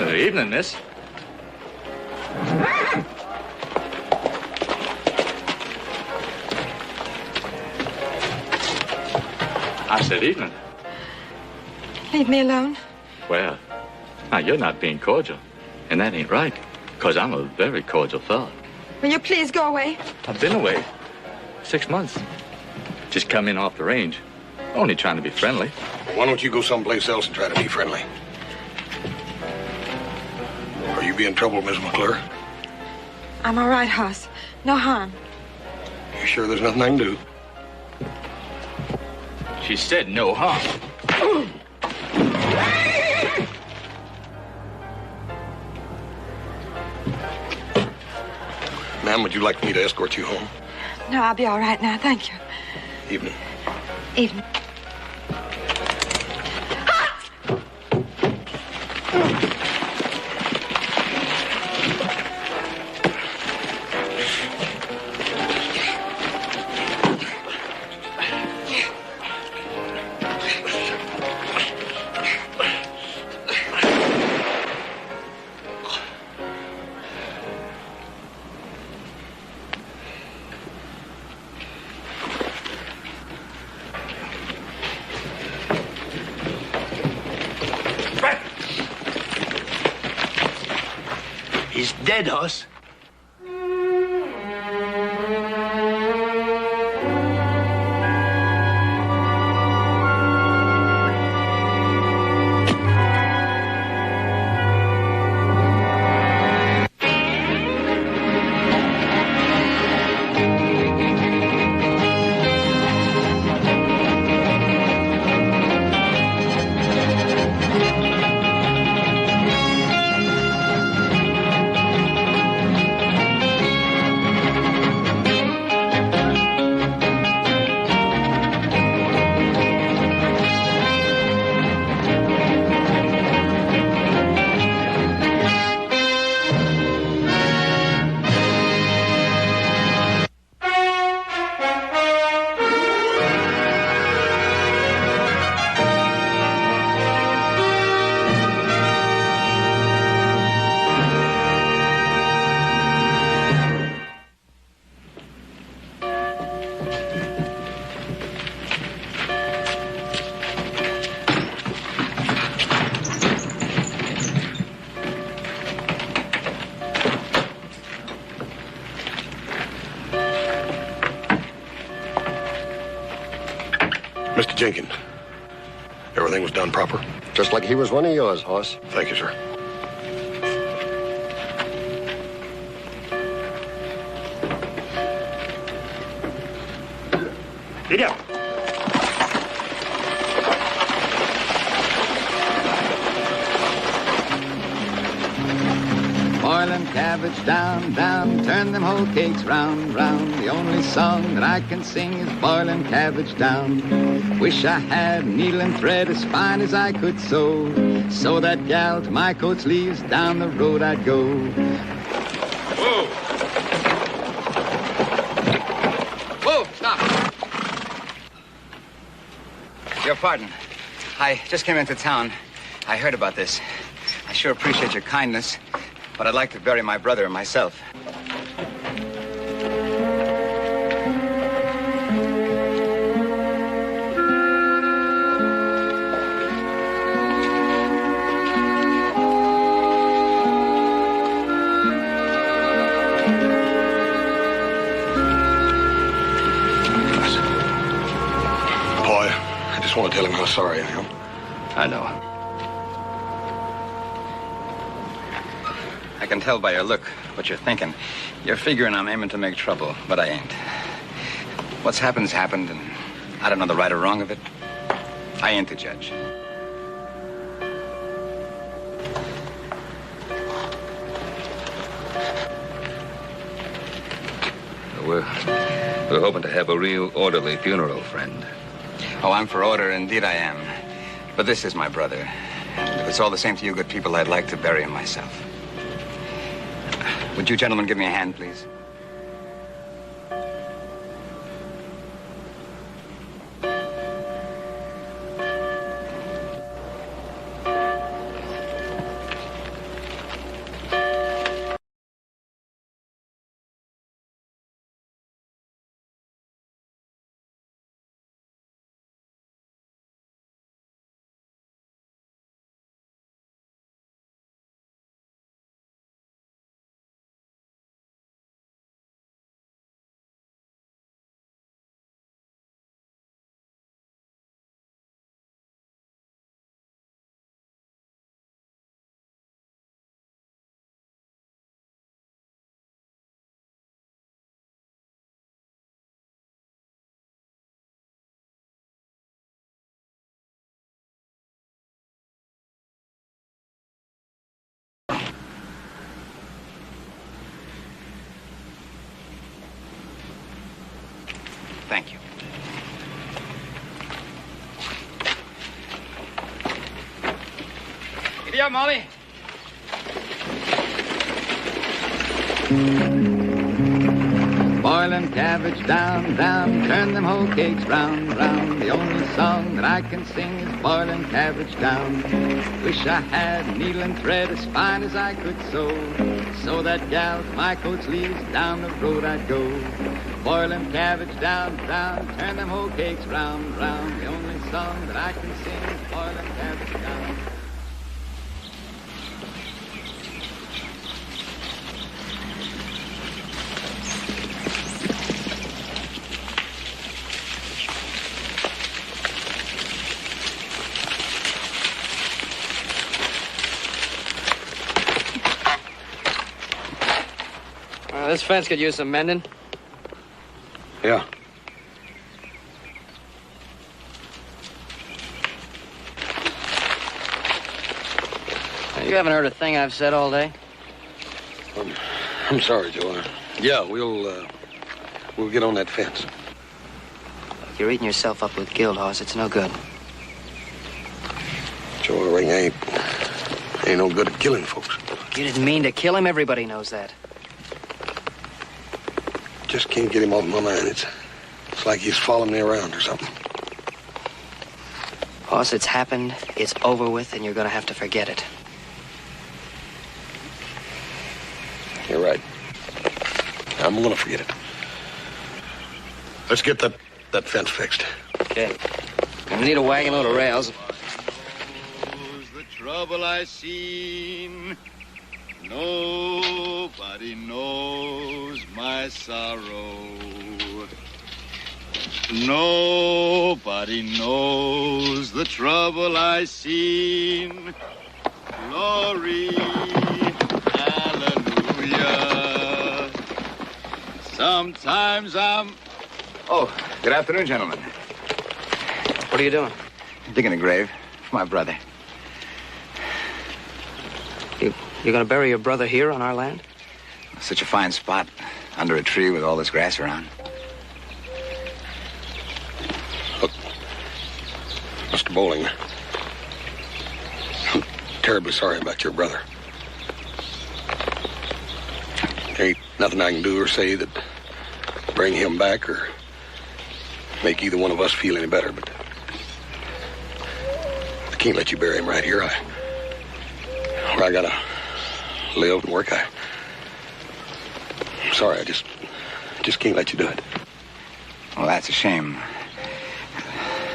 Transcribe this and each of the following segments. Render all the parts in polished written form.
Evening, miss. I said evening. Leave me alone. Well, now you're not being cordial. And that ain't right, because I'm a very cordial fellow. Will you please go away? I've been away 6 months. Just come in off the range. Only trying to be friendly. Why don't you go someplace else and try to be friendly? Are you being trouble, Miss McClure? I'm all right, Hoss. No harm. You sure there's nothing I can do? She said no harm. Ma'am, would you like me to escort you home? No, I'll be all right now. Thank you. Evening. Evening. He's dead, Hoss. Mr. Jenkins, everything was done proper? Just like he was one of yours, Hoss. Thank you, sir. Get up. Boiling cabbage down, down, turn them whole cakes round, round. The only song that I can sing is boiling cabbage down. Wish I had needle and thread as fine as I could sew that gal to my coat sleeves, down the road I'd go. Whoa! Whoa, stop! Your pardon. I just came into town. I heard about this. I sure appreciate your kindness, but I'd like to bury my brother myself. Boy, I just want to tell him how sorry I am. I know. I can tell by your look what you're thinking. You're figuring I'm aiming to make trouble, but I ain't. What's happened's happened, and I don't know the right or wrong of it. I ain't the judge. We're hoping to have a real orderly funeral, friend. Oh, I'm for order, indeed I am. But this is my brother. And if it's all the same to you good people, I'd like to bury him myself. Would you gentlemen give me a hand, please? Giddy up, Molly. Boiling cabbage down, down, turn them whole cakes round, round. The only song that I can sing is boiling cabbage down. Wish I had needle and thread as fine as I could sew that gals my coat sleeves down the road I'd go. Boiling cabbage down, down, turn them whole cakes round, round. The only song that I can sing is boiling cabbage down. This fence could use some mending. Yeah. You haven't heard a thing I've said all day? I'm sorry, Joe. Yeah, we'll get on that fence. You're eating yourself up with guilt, Hoss. It's no good. Joe, I reckon I ain't no good at killing folks. You didn't mean to kill him. Everybody knows that. Just can't get him off my mind. It's like he's following me around or something. Hoss, it's happened. It's over with, and you're going to have to forget it. You're right. I'm going to forget it. Let's get that fence fixed. Okay. We need a wagon load of rails. The trouble I seen. Nobody knows my sorrow. Nobody knows the trouble I seen. Glory, hallelujah. Sometimes I'm... Oh, good afternoon, gentlemen. What are you doing? Digging a grave for my brother. You're going to bury your brother here on our land? Such a fine spot, under a tree with all this grass around. Look, Mr. Bowling, I'm terribly sorry about your brother. There ain't nothing I can do or say that bring him back or make either one of us feel any better, but I can't let you bury him right here. I gotta live and work. I'm sorry, I just can't let you do it. Well, that's a shame.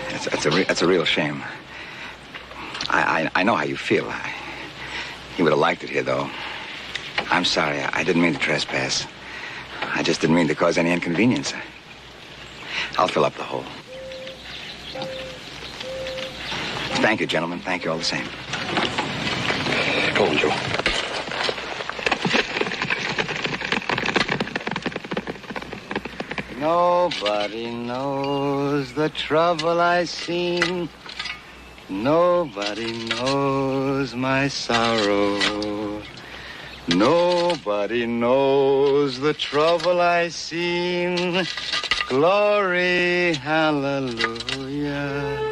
That's a real shame. I know how you feel. You would have liked it here, though. I'm sorry. I didn't mean to trespass. I just didn't mean to cause any inconvenience. I'll fill up the hole. Thank you, gentlemen. Thank you all the same. Go on, Joe. Nobody knows the trouble I seen. Nobody knows my sorrow. Nobody knows the trouble I seen. Glory, hallelujah.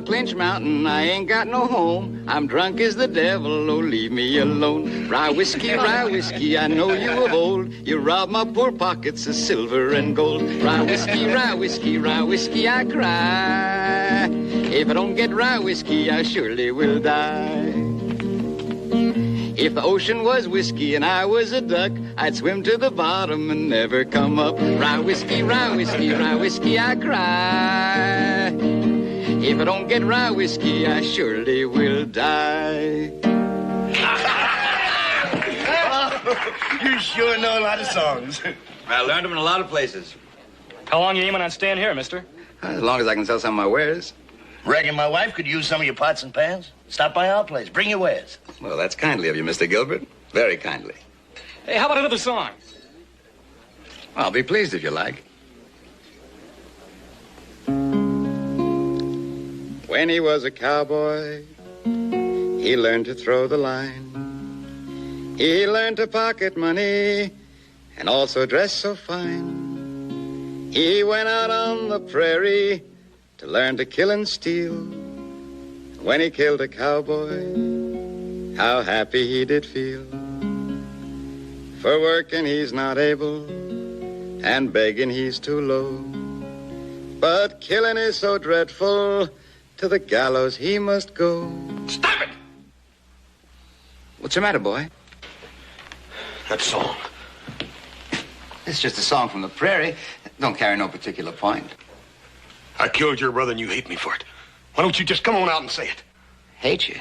Clinch Mountain, I ain't got no home. I'm drunk as the devil, oh, leave me alone. Rye whiskey, I know you of old. You robbed my poor pockets of silver and gold. Rye whiskey, I cry. If I don't get rye whiskey, I surely will die. If the ocean was whiskey and I was a duck, I'd swim to the bottom and never come up. Rye whiskey, rye whiskey, rye whiskey, I cry. If I don't get rye whiskey, I surely will die. You sure know a lot of songs. I learned them in a lot of places. How long you aiming on staying here, mister? As long as I can sell some of my wares. Reckon my wife could use some of your pots and pans? Stop by our place. Bring your wares. Well, that's kindly of you, Mr. Gilbert. Very kindly. Hey, how about another song? I'll be pleased if you like. When he was a cowboy, he learned to throw the line. He learned to pocket money and also dress so fine. He went out on the prairie to learn to kill and steal. When he killed a cowboy, how happy he did feel. For working he's not able, and begging he's too low. But killing is so dreadful, to the gallows he must go. Stop it! What's the matter, boy? That song. It's just a song from the prairie. Don't carry no particular point. I killed your brother and you hate me for it. Why don't you just come on out and say it? Hate you?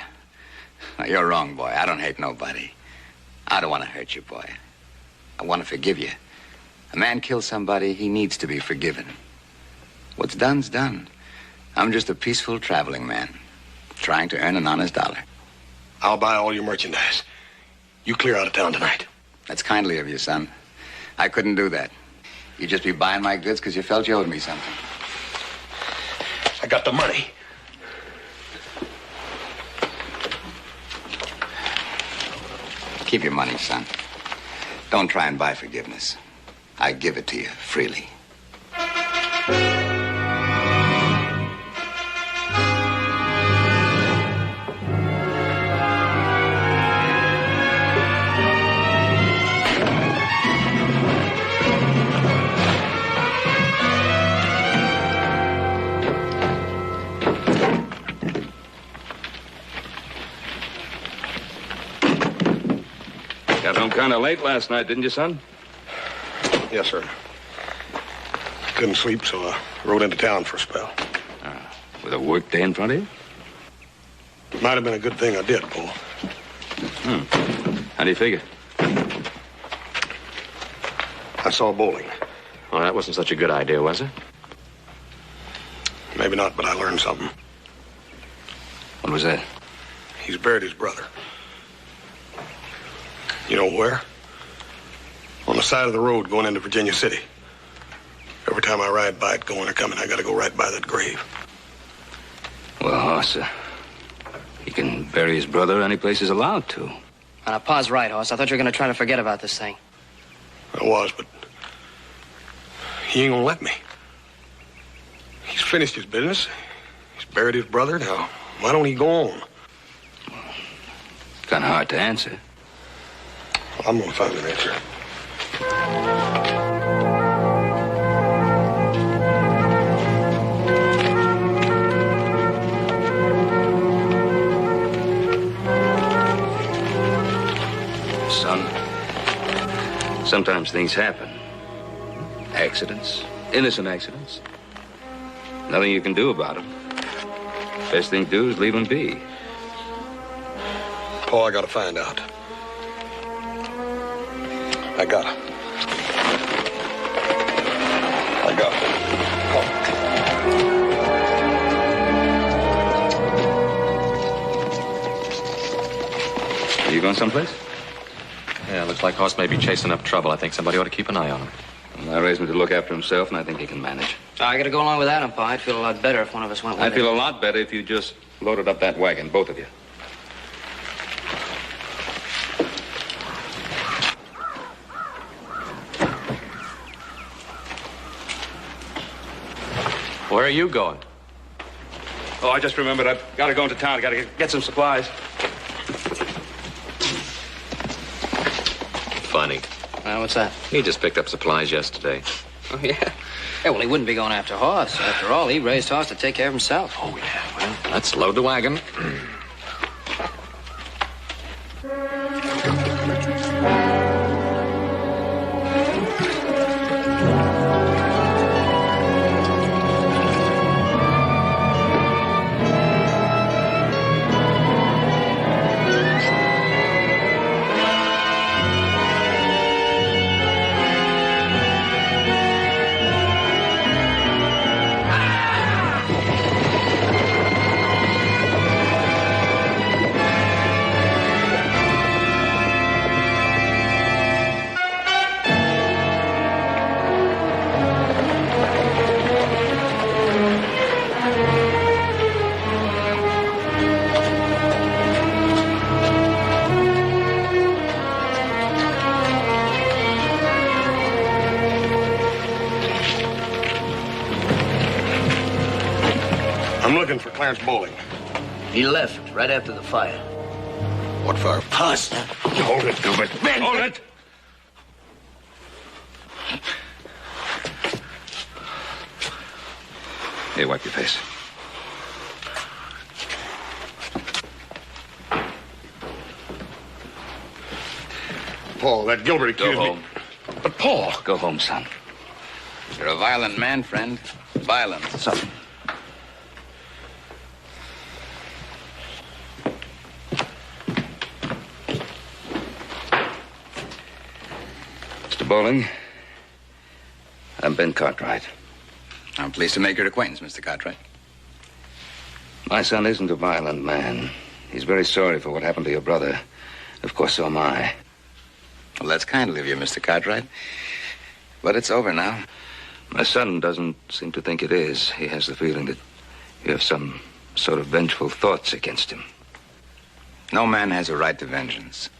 No, you're wrong, boy. I don't hate nobody. I don't want to hurt you, boy. I want to forgive you. A man kills somebody, he needs to be forgiven. What's done's done. I'm just a peaceful traveling man, trying to earn an honest dollar. I'll buy all your merchandise. You clear out of town tonight. That's kindly of you, son. I couldn't do that. You'd just be buying my goods because you felt you owed me something. I got the money. Keep your money, son. Don't try and buy forgiveness. I give it to you freely. Got home kind of late last night, didn't you, son? Yes, sir. Couldn't sleep, so I rode into town for a spell. With a work day in front of you? It might have been a good thing I did, Bull. How do you figure? I saw bowling. Well, that wasn't such a good idea, was it? Maybe not, but I learned something. What was that? He's buried his brother. You know where? On the side of the road going into Virginia City. Every time I ride by it, going or coming, I gotta go right by that grave. Well, Hoss, he can bury his brother any place he's allowed to. Now, Pa's right, Hoss. I thought you were going to try to forget about this thing. I was, but he ain't gonna let me. He's finished his business. He's buried his brother. Now, why don't he go on? Kind of hard to answer. I'm gonna find an answer. Son, sometimes things happen. Accidents, innocent accidents. Nothing you can do about them. Best thing to do is leave them be. Paul, I gotta find out. I gotta. Are you going someplace? Yeah, looks like Hoss may be chasing up trouble. I think somebody ought to keep an eye on him. Well, I raised him to look after himself, and I think he can manage. I got to go along with Adam, Pa. I'd feel a lot better if one of us went with I'd feel a lot better if you just loaded up that wagon, both of you. Where are you going? Oh, I just remembered. I've got to go into town. Got to get some supplies. Funny. What's that? He just picked up supplies yesterday. Oh, yeah. Yeah, well, he wouldn't be going after Hoss. After all, he raised Hoss to take care of himself. Oh, yeah. Well, let's load the wagon. looking for Clarence Bowling. He left right after the fire. What fire? Hoss. Hold it, Gilbert. Hold it! Here, wipe your face. Paul, that Gilbert accused Go me. home. But Paul. Go home, son. You're a violent man, friend. Violent. Son. Mr. Bowling, I'm Ben Cartwright. I'm pleased to make your acquaintance, Mr. Cartwright. My son isn't a violent man. He's very sorry for what happened to your brother. Of course, so am I. Well, that's kind of you, Mr. Cartwright. But it's over now. My son doesn't seem to think it is. He has the feeling that you have some sort of vengeful thoughts against him. No man has a right to vengeance.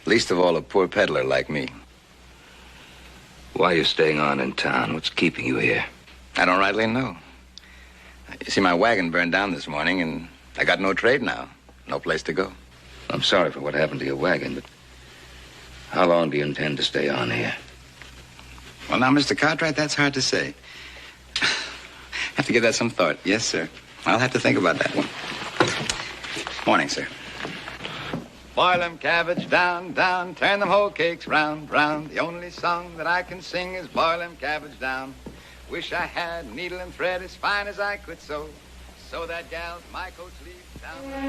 Least of all a poor peddler like me. Why are you staying on in town? What's keeping you here? I don't rightly know. You see, my wagon burned down this morning, and I got no trade now. No place to go. I'm sorry for what happened to your wagon, but how long do you intend to stay on here? Well, now, Mr. Cartwright, that's hard to say. Have to give that some thought. Yes, sir. I'll have to think about that one. Morning, sir. Boil them cabbage down, down, turn them whole cakes round, round. The only song that I can sing is boil them cabbage down. Wish I had needle and thread as fine as I could sew that gal my coat sleeves down.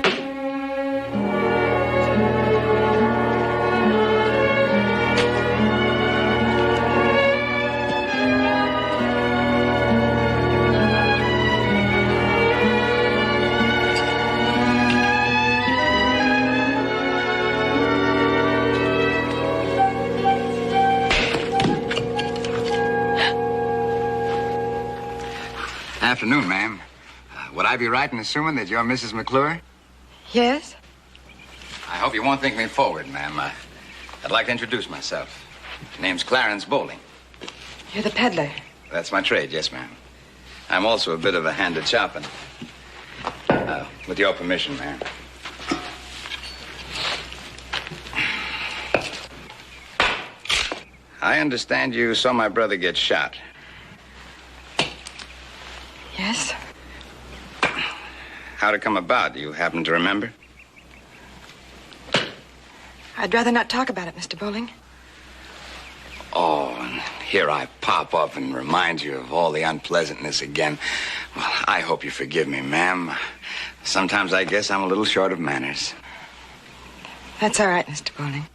Afternoon, ma'am. Would I be right in assuming that you're Mrs. McClure? Yes? I hope you won't think me forward, ma'am. I'd like to introduce myself. Name's Clarence Bowling. You're the peddler. That's my trade, yes, ma'am. I'm also a bit of a hand at chopping. With your permission, ma'am. I understand you saw my brother get shot. Yes? How'd it come about? Do you happen to remember? I'd rather not talk about it, Mr. Bowling. Oh, and here I pop up and remind you of all the unpleasantness again. Well, I hope you forgive me, ma'am. Sometimes I guess I'm a little short of manners. That's all right, Mr. Bowling.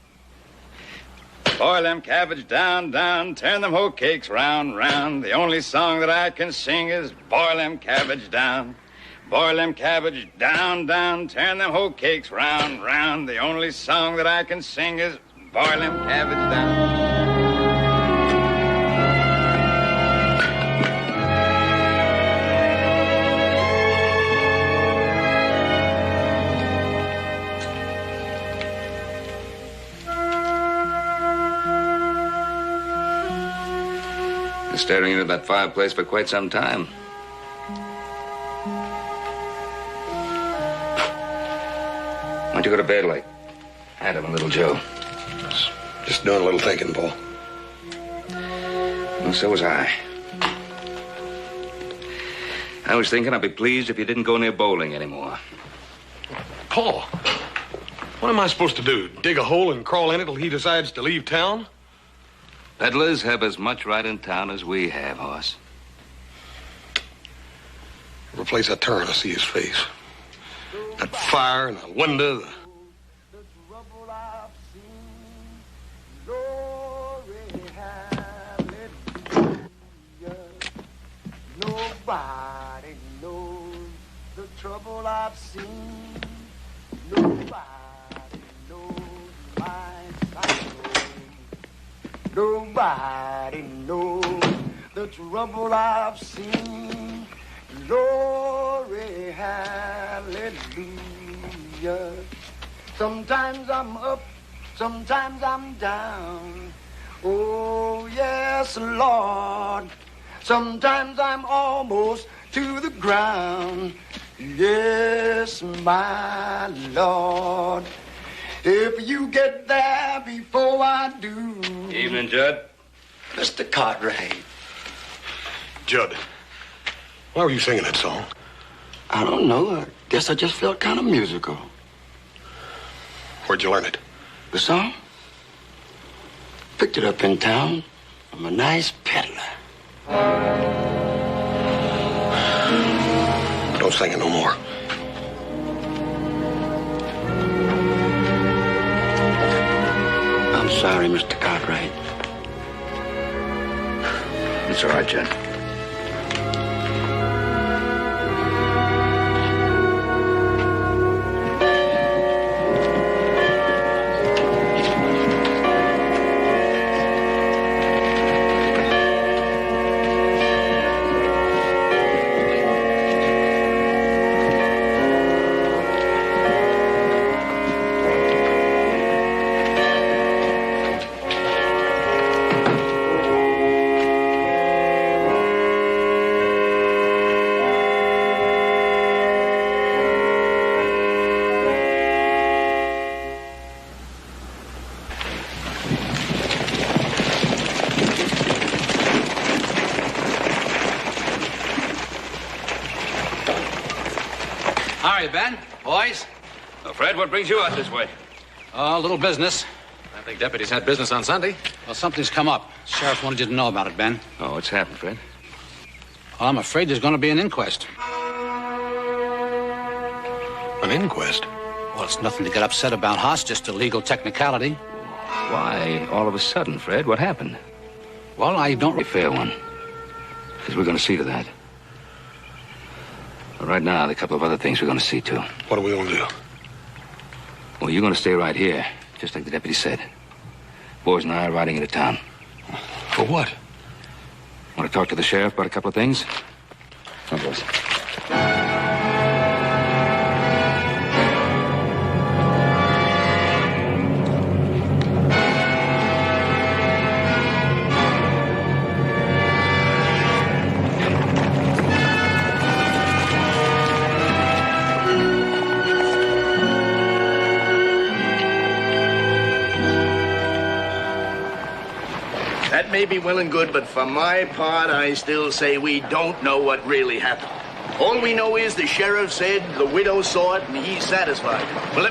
Boil them cabbage down, down, turn them hoe cakes round, round. The only song that I can sing is boil them cabbage down. Boil them cabbage down, down, turn them hoe cakes round, round. The only song that I can sing is boil them cabbage down. Staring into that fireplace for quite some time. Why don't you go to bed like Adam and little Joe? Just doing a little thinking, Paul. Well, so was I. I was thinking I'd be pleased if you didn't go near bowling anymore. Paul, what am I supposed to do? Dig a hole and crawl in it till he decides to leave town? Peddlers have as much right in town as we have, Hoss. Every place I turn, I see his face. That fire and the window. Nobody knows the trouble I've seen. Nobody knows my sorrow. Nobody knows the trouble I've seen. Glory, hallelujah. Sometimes I'm up, sometimes I'm down. Oh, yes, Lord. Sometimes I'm almost to the ground. Yes, my Lord. If you get there before I do. Evening, Judd. Mr. Cartwright. Judd, why were you singing that song? I don't know. I guess I just felt kind of musical. Where'd you learn it? The song? Picked it up in town from a nice peddler. Don't sing it no more. I'm sorry, Mr. Cartwright. It's all right, Judd. How are you, Ben? Boys? Now, Fred, what brings you out this way? Oh, a little business. I think deputies had business on Sunday. Well, something's come up. Sheriff wanted you to know about it, Ben. Oh, what's happened, Fred? Well, I'm afraid there's going to be an inquest. An inquest? Well, it's nothing to get upset about, Hoss. Just a legal technicality. Why, all of a sudden, Fred? What happened? Well, I don't... A fair one. Because we're going to see to that. But right now, there are a couple of other things we're going to see to. What are we going to do? Well, you're going to stay right here, just like the deputy said. Boys and I are riding into town. For what? Want to talk to the sheriff about a couple of things? Come on, boys. That may be well and good, but for my part, I still say we don't know what really happened. All we know is the sheriff said the widow saw it and he's satisfied. Well,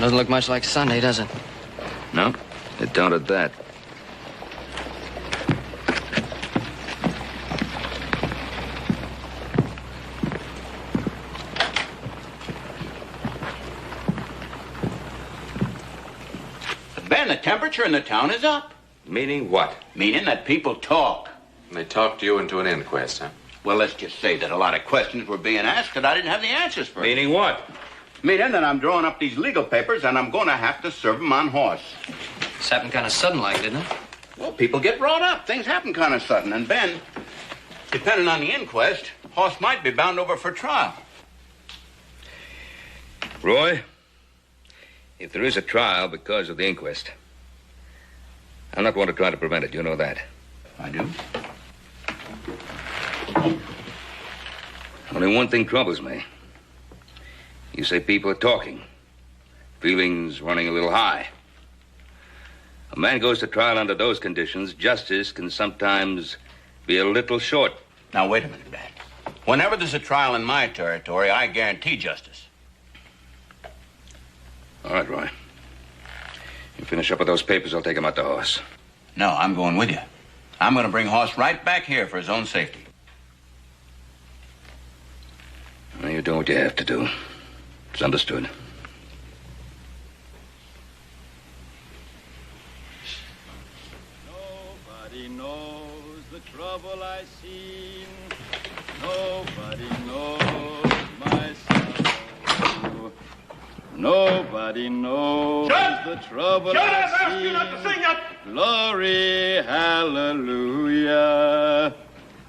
Doesn't look much like Sunday, does it? No, it don't at that. Ben, the temperature in the town is up. Meaning what? Meaning that people talk. And they talked you into an inquest, huh? Well, let's just say that a lot of questions were being asked that I didn't have the answers for. Meaning what? Meaning that I'm drawing up these legal papers and I'm going to have to serve them on horse. This happened kind of sudden-like, didn't it? Well, people get brought up. Things happen kind of sudden. And Ben, depending on the inquest, horse might be bound over for trial. Roy, if there is a trial because of the inquest, I'm not going to try to prevent it. You know that. I do. Only one thing troubles me. You say people are talking. Feelings running a little high. A man goes to trial under those conditions, justice can sometimes be a little short. Now, wait a minute, Ben. Whenever there's a trial in my territory, I guarantee justice. All right, Roy. You finish up with those papers, I'll take him out to Horse. No, I'm going with you. I'm going to bring Horse right back here for his own safety. Well, you're doing what you have to do. It's understood. Nobody knows the trouble I seen. Nobody knows my sorrow. Nobody knows the trouble I see. Glory, hallelujah.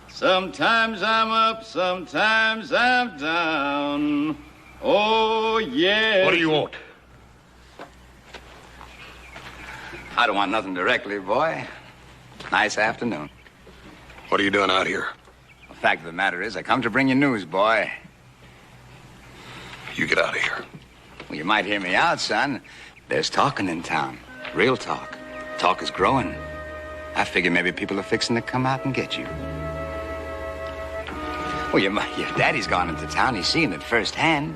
Sometimes I'm up, sometimes I'm down. Oh, yeah. What do you want? I don't want nothing directly, boy. Nice afternoon. What are you doing out here? The fact of the matter is, I come to bring you news, boy. You get out of here. Well, you might hear me out, son. There's talking in town. Real talk. Talk is growing. I figure maybe people are fixing to come out and get you. Well, your daddy's gone into town. He's seen it firsthand.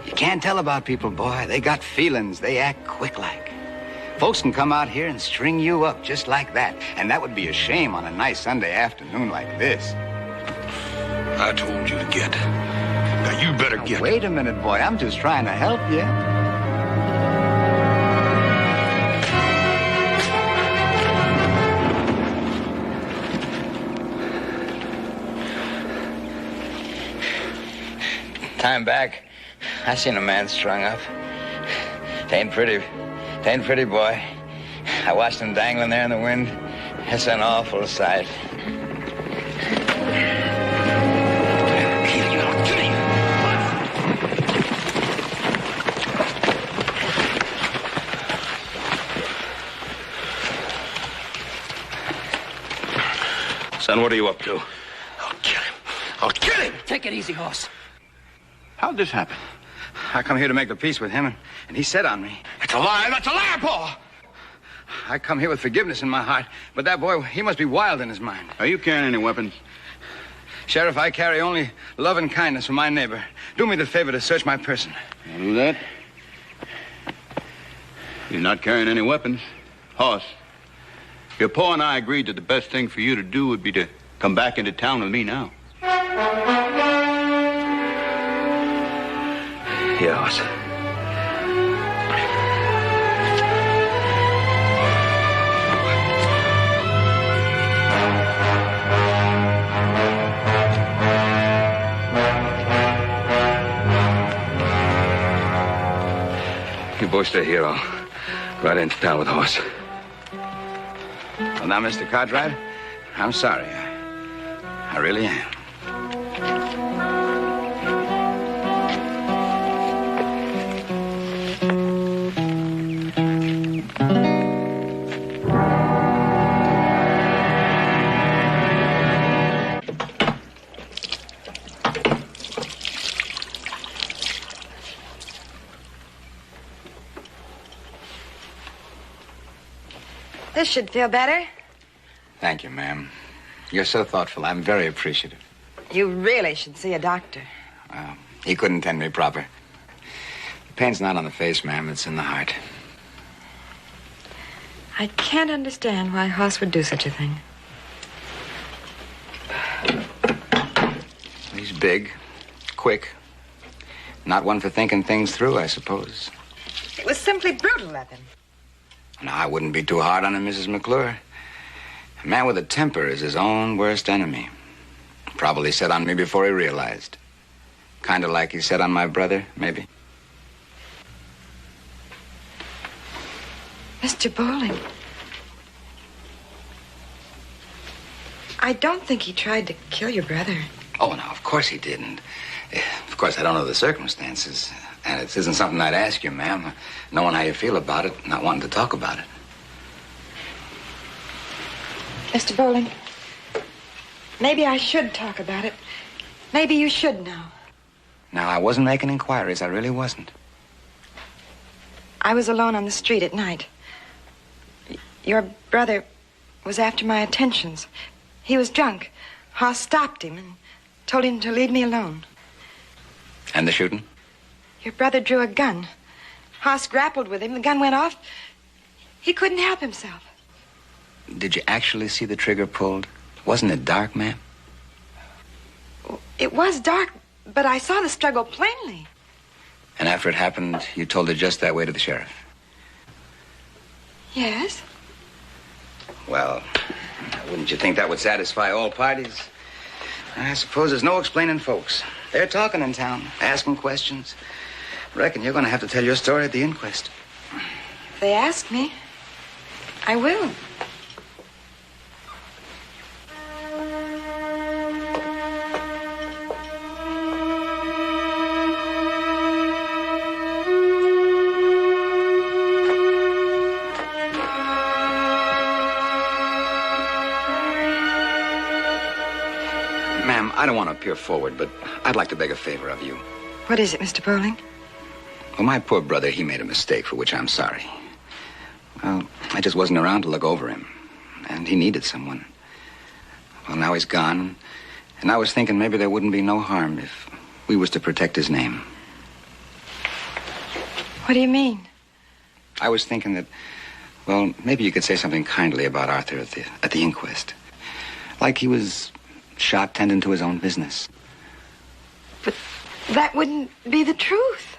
You can't tell about people, boy. They got feelings. They act quick like. Folks can come out here and string you up just like that. And that would be a shame on a nice Sunday afternoon like this. I told you to get. Now, you better get. Wait a minute, boy. I'm just trying to help you. Time back, I seen a man strung up. It ain't pretty, boy. I watched him dangling there in the wind. It's an awful sight. Son, what are you up to? I'll kill him. I'll kill him! Take it easy, Hoss. How'd this happen? I come here to make the peace with him, and he set on me. That's a lie! That's a lie, Paul! I come here with forgiveness in my heart, but that boy, he must be wild in his mind. Are you carrying any weapons? Sheriff, I carry only love and kindness for my neighbor. Do me the favor to search my person. I'll do that. He's not carrying any weapons. Hoss, your pa and I agreed that the best thing for you to do would be to come back into town with me now. Yeah, Hoss. You boys stay here. I'll ride into town with Hoss. Well, now, Mr. Cartwright, I'm sorry. I really am. This should feel better. Thank you, ma'am. You're so thoughtful. I'm very appreciative. You really should see a doctor. Well, he couldn't tend me proper. The pain's not on the face, ma'am. It's in the heart. I can't understand why Hoss would do such a thing. He's big, quick. Not one for thinking things through, I suppose. It was simply brutal of him. No, I wouldn't be too hard on him, Mrs. McClure. A man with a temper is his own worst enemy. Probably set on me before he realized. Kind of like he set on my brother, maybe. Mr. Bowling. I don't think he tried to kill your brother. Oh, no, of course he didn't. Of course, I don't know the circumstances. And it isn't something I'd ask you, ma'am. Knowing how you feel about it, not wanting to talk about it. Mr. Bowling, maybe I should talk about it. Maybe you should know. Now, I wasn't making inquiries. I really wasn't. I was alone on the street at night. Your brother was after my attentions. He was drunk. Hoss stopped him and told him to leave me alone. And the shooting? Your brother drew a gun. Hoss grappled with him. The gun went off. He couldn't help himself. Did you actually see the trigger pulled? Wasn't it dark, ma'am? It was dark, but I saw the struggle plainly. And after it happened, you told it just that way to the sheriff? Yes. Well, wouldn't you think that would satisfy all parties? I suppose there's no explaining folks. They're talking in town, asking questions. Reckon you're going to have to tell your story at the inquest. If they ask me, I will. Ma'am, I don't want to appear forward, but I'd like to beg a favor of you. What is it, Mr. Bowling? Well, my poor brother, he made a mistake for which I'm sorry. Well, I just wasn't around to look over him, and he needed someone. Well, now he's gone, and I was thinking maybe there wouldn't be no harm if we was to protect his name. What do you mean? I was thinking that, well, maybe you could say something kindly about Arthur at the inquest. Like he was shot tending to his own business. But that wouldn't be the truth.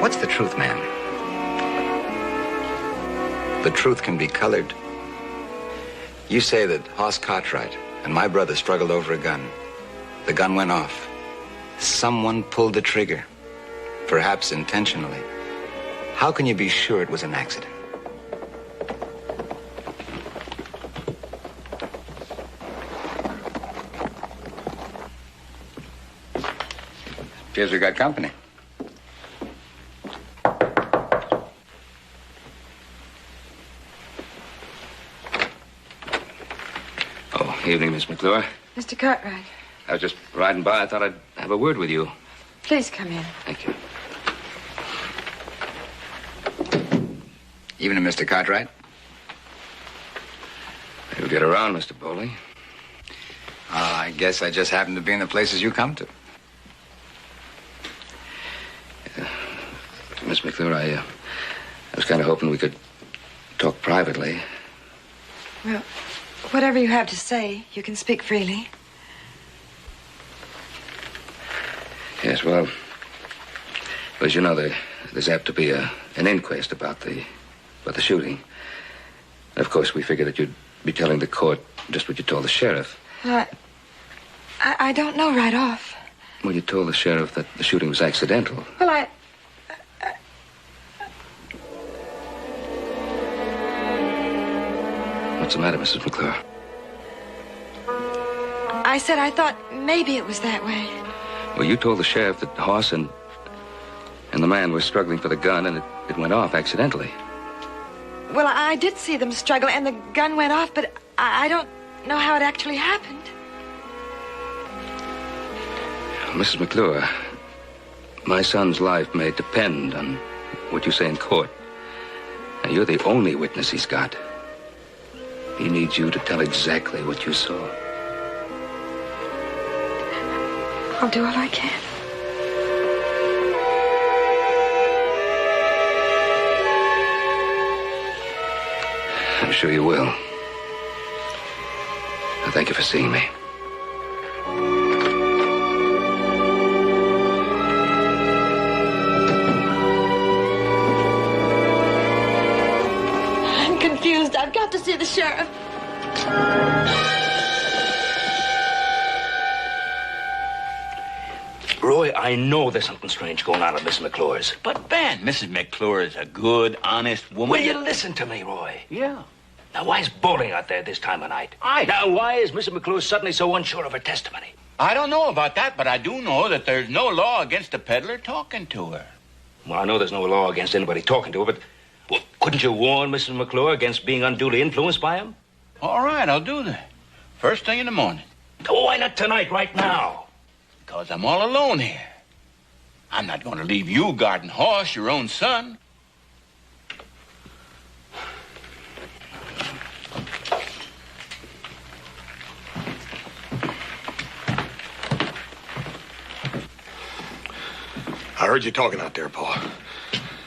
What's the truth, ma'am? The truth can be colored. You say that Hoss Cartwright and my brother struggled over a gun. The gun went off. Someone pulled the trigger, perhaps intentionally. How can you be sure it was an accident? Appears we got company. Oh, evening, Miss McClure. Mr. Cartwright, I was just riding by. I thought I'd have a word with you. please come in. Thank you. Evening, Mr. Cartwright. You'll get around, Mr. Bowling. I guess I just happen to be in the places you come to. Miss McClure, I was kind of hoping we could talk privately. Well, whatever you have to say, you can speak freely. Yes, well, as you know, there's apt to be an inquest about the shooting. And of course, we figured that you'd be telling the court just what you told the sheriff. Well, I don't know right off. Well, you told the sheriff that the shooting was accidental. Well, What's the matter, Mrs. McClure? I said I thought maybe it was that way. Well, you told the sheriff that Hoss and the man were struggling for the gun, and it went off accidentally. Well, I did see them struggle, and the gun went off, but I don't know how it actually happened. Mrs. McClure, my son's life may depend on what you say in court. And you're the only witness he's got. He needs you to tell exactly what you saw. I'll do all I can. I'm sure you will. Thank you for seeing me. I'm confused. I've got to see the sheriff. Roy, I know there's something strange going on at Miss McClure's. But, Ben, Mrs. McClure is a good, honest woman. Will you listen to me, Roy? Yeah. Now, why is Bowling out there this time of night? Now, why is Mrs. McClure suddenly so unsure of her testimony? I don't know about that, but I do know that there's no law against a peddler talking to her. Well, I know there's no law against anybody talking to her, but well, couldn't you warn Mrs. McClure against being unduly influenced by him? All right, I'll do that. First thing in the morning. Oh, why not tonight, right now? Because I'm all alone here. I'm not going to leave you guarding Hoss, your own son. I heard you talking out there, Paul.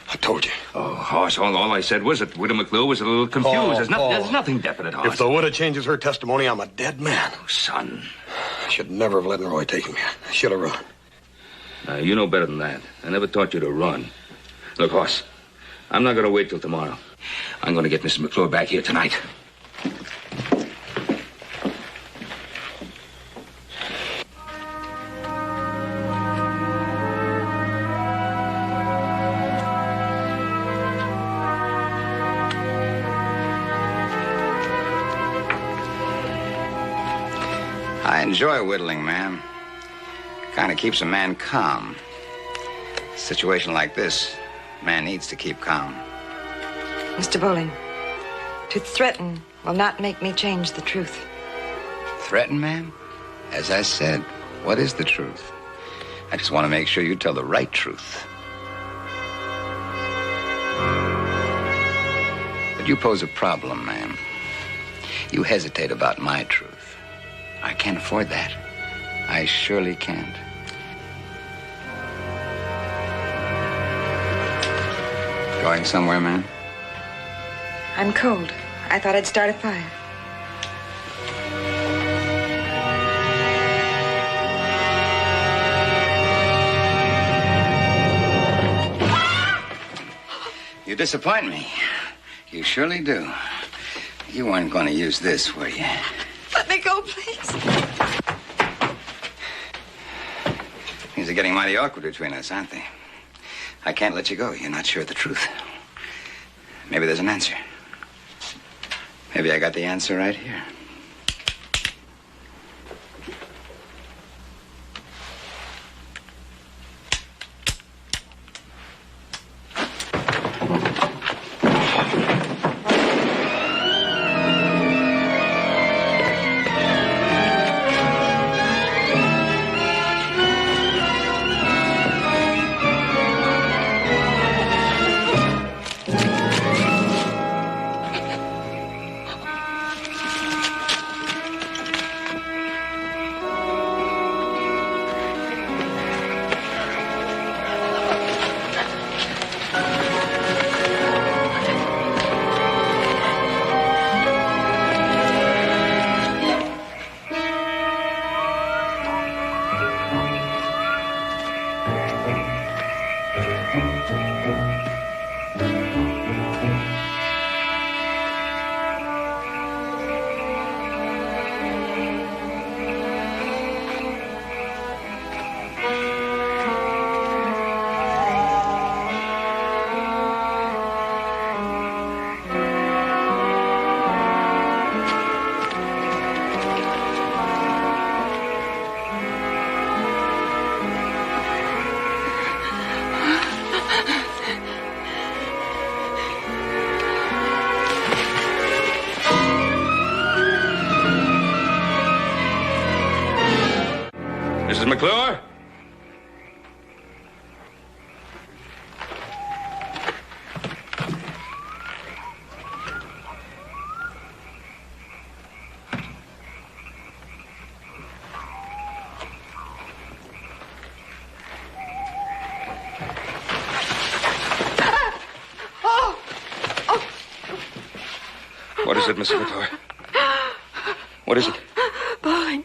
I told you. Oh, Hoss, all I said was that Widow McClure was a little confused. Oh, There's nothing definite, Hoss. If the widow changes her testimony, I'm a dead man. Oh, son. I should never have let Roy take me. I should have run. You know better than that. I never taught you to run. Look, Hoss, I'm not going to wait till tomorrow. I'm going to get Mrs. McClure back here tonight. I enjoy whittling, ma'am. Kind of keeps a man calm. A situation like this, a man needs to keep calm. Mr. Bowling, to threaten will not make me change the truth. Threaten, ma'am? As I said, what is the truth? I just want to make sure you tell the right truth. But you pose a problem, ma'am. You hesitate about my truth. I can't afford that. I surely can't. Going somewhere, ma'am? I'm cold. I thought I'd start a fire. You disappoint me. You surely do. You weren't going to use this, were you? Let me go, please. Things are getting mighty awkward between us, aren't they? I can't let you go. You're not sure of the truth. Maybe there's an answer. Maybe I got the answer right here. Mrs. McClure? What is it, Mrs. McClure? What is it? Bowling,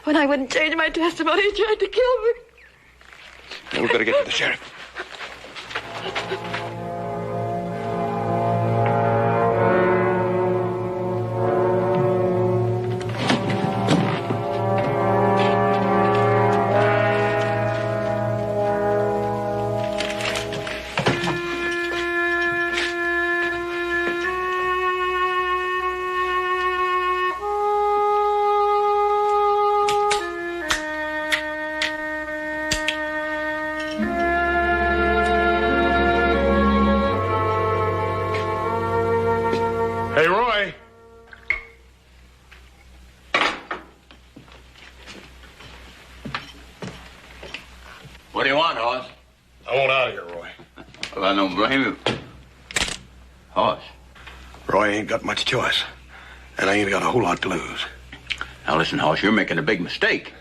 when I wouldn't change my testimony, he tried to kill me. Now, we better get to the sheriff. Hey, Roy. What do you want, Hoss? I want out of here, Roy. Well, I don't blame you. Hoss. Roy ain't got much choice, and I ain't got a whole lot to lose. Now, listen, Hoss, you're making a big mistake.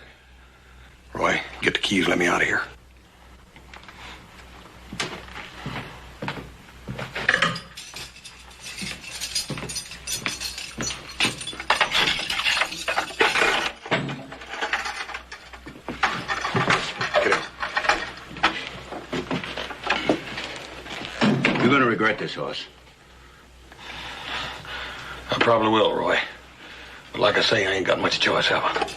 Roy, get the keys, let me out of here. You're going to regret this, Hoss. I probably will, Roy. But like I say, I ain't got much choice, have I?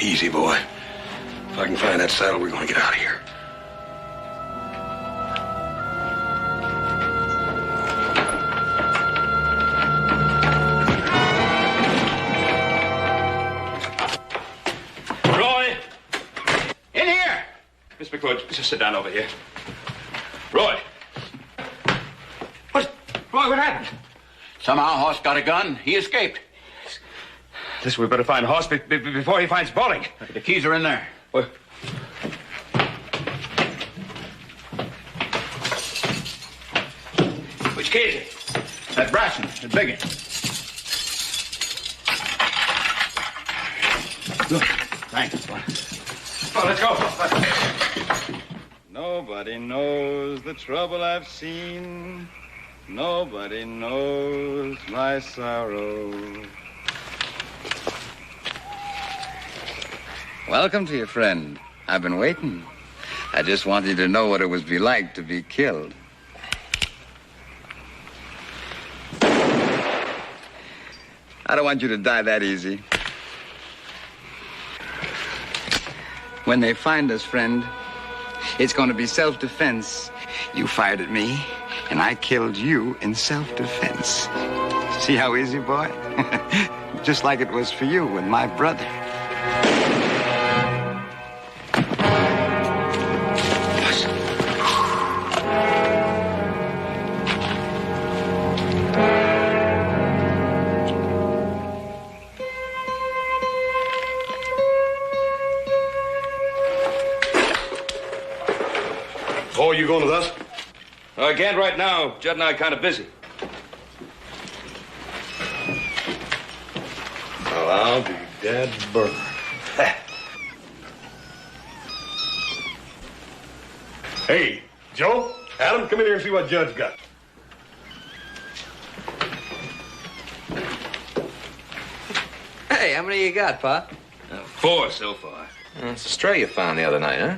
Easy, boy. If I can find that saddle, we're going to get out of here. Roy! In here! Miss McClure, just sit down over here. Roy! Roy, what happened? Somehow Hoss got a gun. He escaped. Listen, we better find Hoss before he finds Bowling. The keys are in there. Well, which key is it? That brass one, the big one. Look, thanks. Oh, let's go. Nobody knows the trouble I've seen. Nobody knows my sorrow. Welcome to your friend. I've been waiting. I just wanted you to know what it would be like to be killed. I don't want you to die that easy. When they find us, friend, it's going to be self-defense. You fired at me, and I killed you in self-defense. See how easy, boy? Just like it was for you with my brother. Oh, you going with us? I can't right now. Judd and I are kind of busy. Well, I'll be dead burned. Hey, Joe, Adam, come in here and see what Judd's got. Hey, how many you got, Pa? 4 so far. It's a stray you found the other night, huh?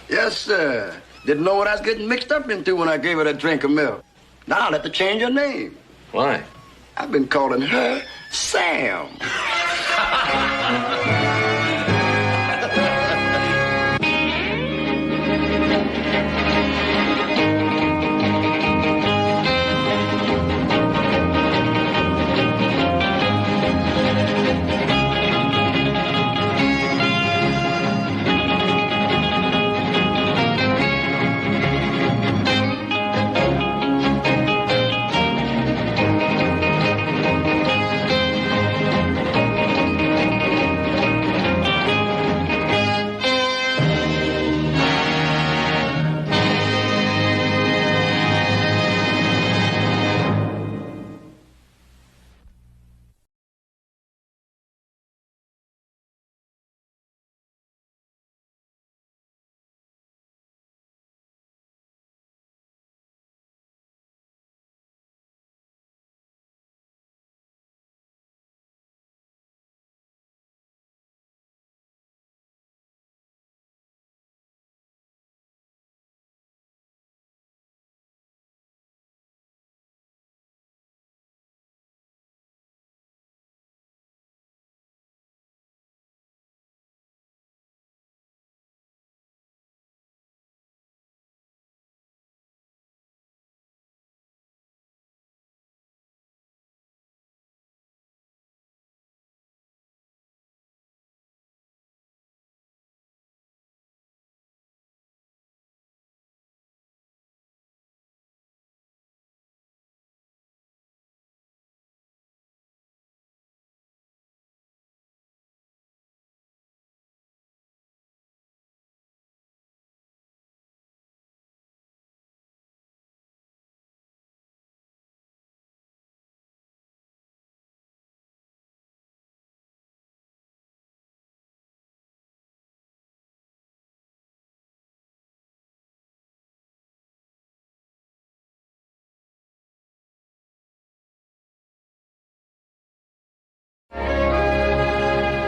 Yes, sir. Didn't know what I was getting mixed up into when I gave her that drink of milk. Now I'll have to change her name. Why? I've been calling her Sam.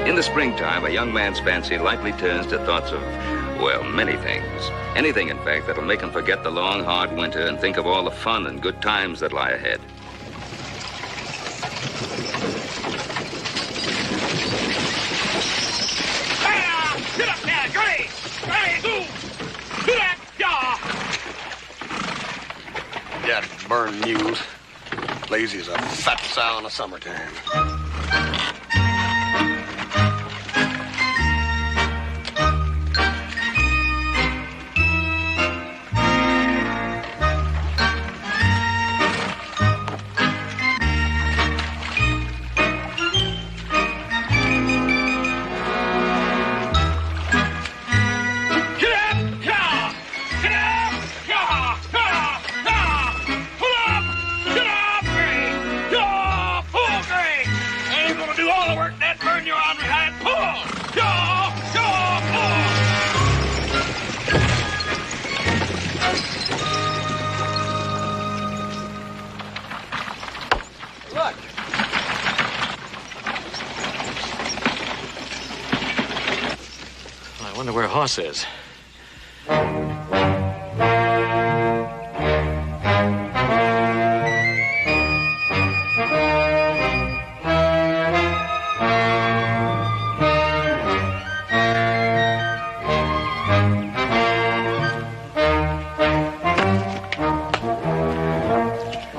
In the springtime, a young man's fancy likely turns to thoughts of, well, many things. Anything, in fact, that'll make him forget the long, hard winter and think of all the fun and good times that lie ahead. Get up there, Gray! Gray, go! Get up, That burned mule. Lazy as a fat sow in the summertime. I wonder where Hoss is.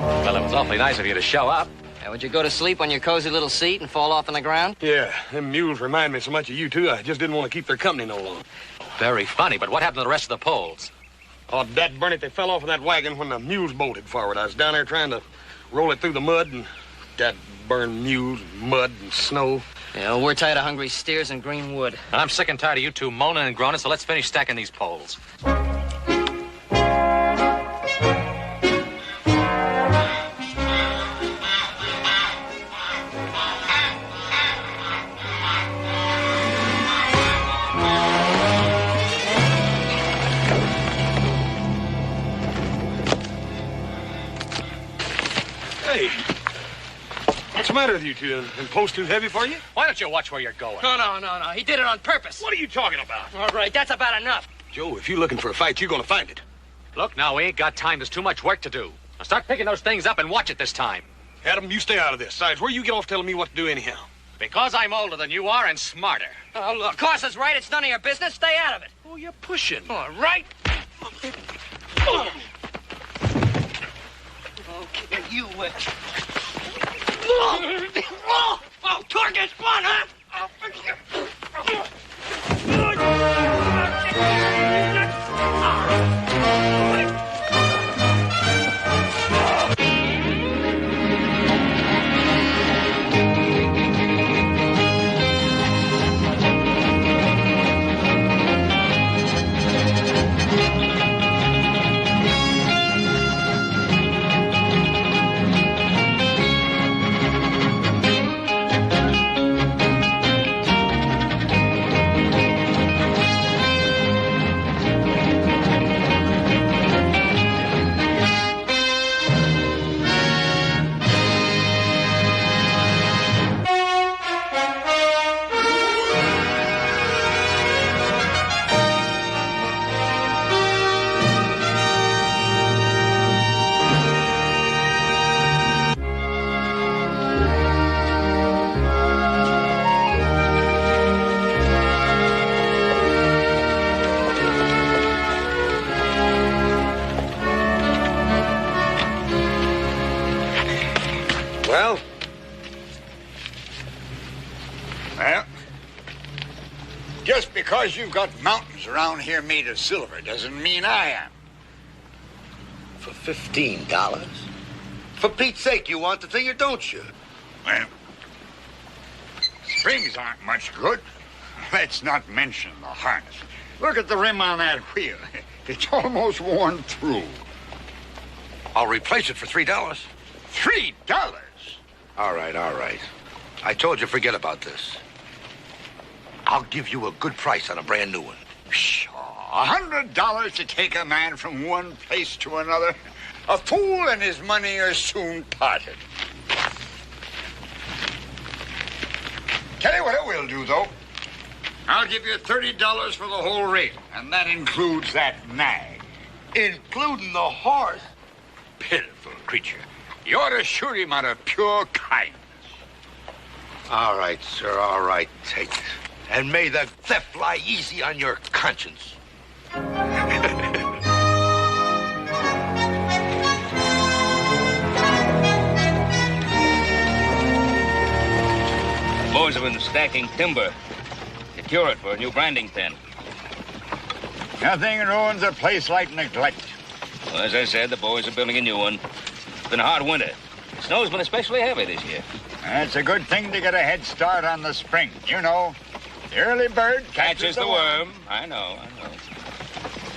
Well, it was awfully nice of you to show up. Would you go to sleep on your cozy little seat and fall off on the ground? Yeah, them mules remind me so much of you two, I just didn't want to keep their company no longer. Very funny, but what happened to the rest of the poles? Oh, dad burn it, they fell off of that wagon when the mules bolted forward. I was down there trying to roll it through the mud, and dad burned mules, mud, and snow. Yeah, well, we're tired of hungry steers and green wood. I'm sick and tired of you two moaning and groaning, so let's finish stacking these poles. Hey, what's the matter with you two? And post too heavy for you? Why don't you watch where you're going? No. He did it on purpose. What are you talking about? All right, that's about enough. Joe, if you're looking for a fight, you're gonna find it. Look, now, we ain't got time. There's too much work to do. Now start picking those things up and watch it this time. Adam, you stay out of this. Besides, where you get off telling me what to do anyhow? Because I'm older than you are and smarter. Oh, look, Corsa's right. It's none of your business. Stay out of it. Oh, you're pushing. All right. Okay, you Oh, torque is fun, huh? I'll fix you. Well, just because you've got mountains around here made of silver doesn't mean I am. For $15? For Pete's sake, you want the thing or don't you? Well, springs aren't much good. Let's not mention the harness. Look at the rim on that wheel. It's almost worn through. I'll replace it for $3. $3? All right. I told you forget about this. I'll give you a good price on a brand new one. Pshaw, $100 to take a man from one place to another? A fool and his money are soon parted. Tell you what I will do, though. I'll give you $30 for the whole rate, and that includes that nag. Including the horse. Pitiful creature. You ought to shoot him out of pure kindness. All right, sir, all right. Take it. And may the theft lie easy on your conscience. The boys have been stacking timber to cure it for a new branding pen. Nothing ruins a place like neglect. Well, as I said, the boys are building a new one. It's been a hard winter. The snow's been especially heavy this year. It's a good thing to get a head start on the spring. You know, the early bird catches the worm. I know.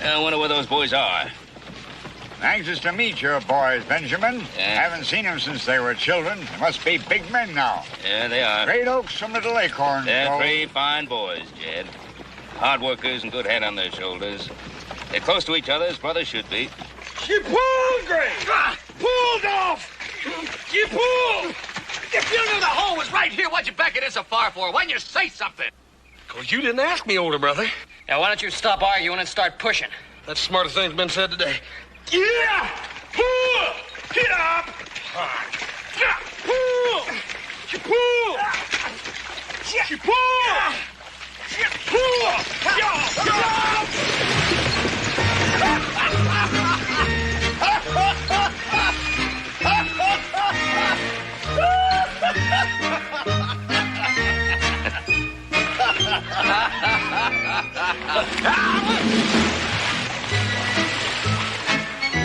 I wonder where those boys are. Anxious to meet your boys, Benjamin. Yeah. Haven't seen them since they were children. They must be big men now. Yeah, they are. Great oaks from Little Acorn. They're so- 3 fine boys, Jed. Hard workers and good head on their shoulders. They're close to each other as brothers should be. She pulled, Gray! Pulled off! She pulled! If you knew the hole was right here, what'd you back it in so far for? Why didn't you say something? Because you didn't ask me, older brother. Now, why don't you stop arguing and start pushing? That's the smartest thing's been said today. Yeah! Pull! Get up! Yeah! Pull! She pulled! She pulled! She pulled!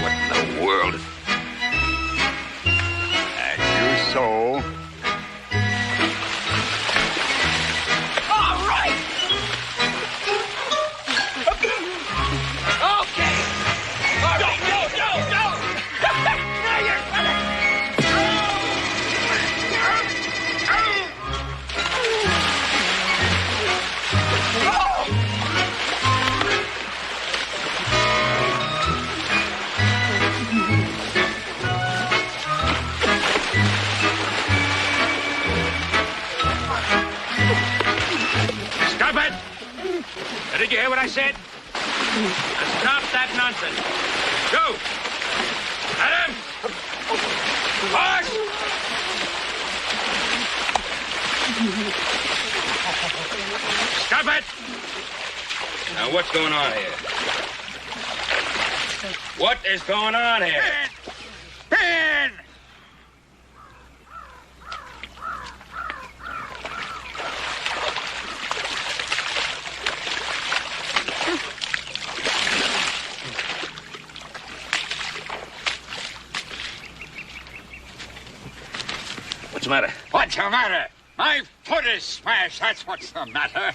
What in the world? As you sow. All right! Okay! All right, go! Now you're Stop it! Did you hear what I said? Stop that nonsense. Go! Adam! Horse! Stop it! Now, what's going on here? What is going on here? Ben! What's the matter? What's the matter? My foot is smashed. That's what's the matter.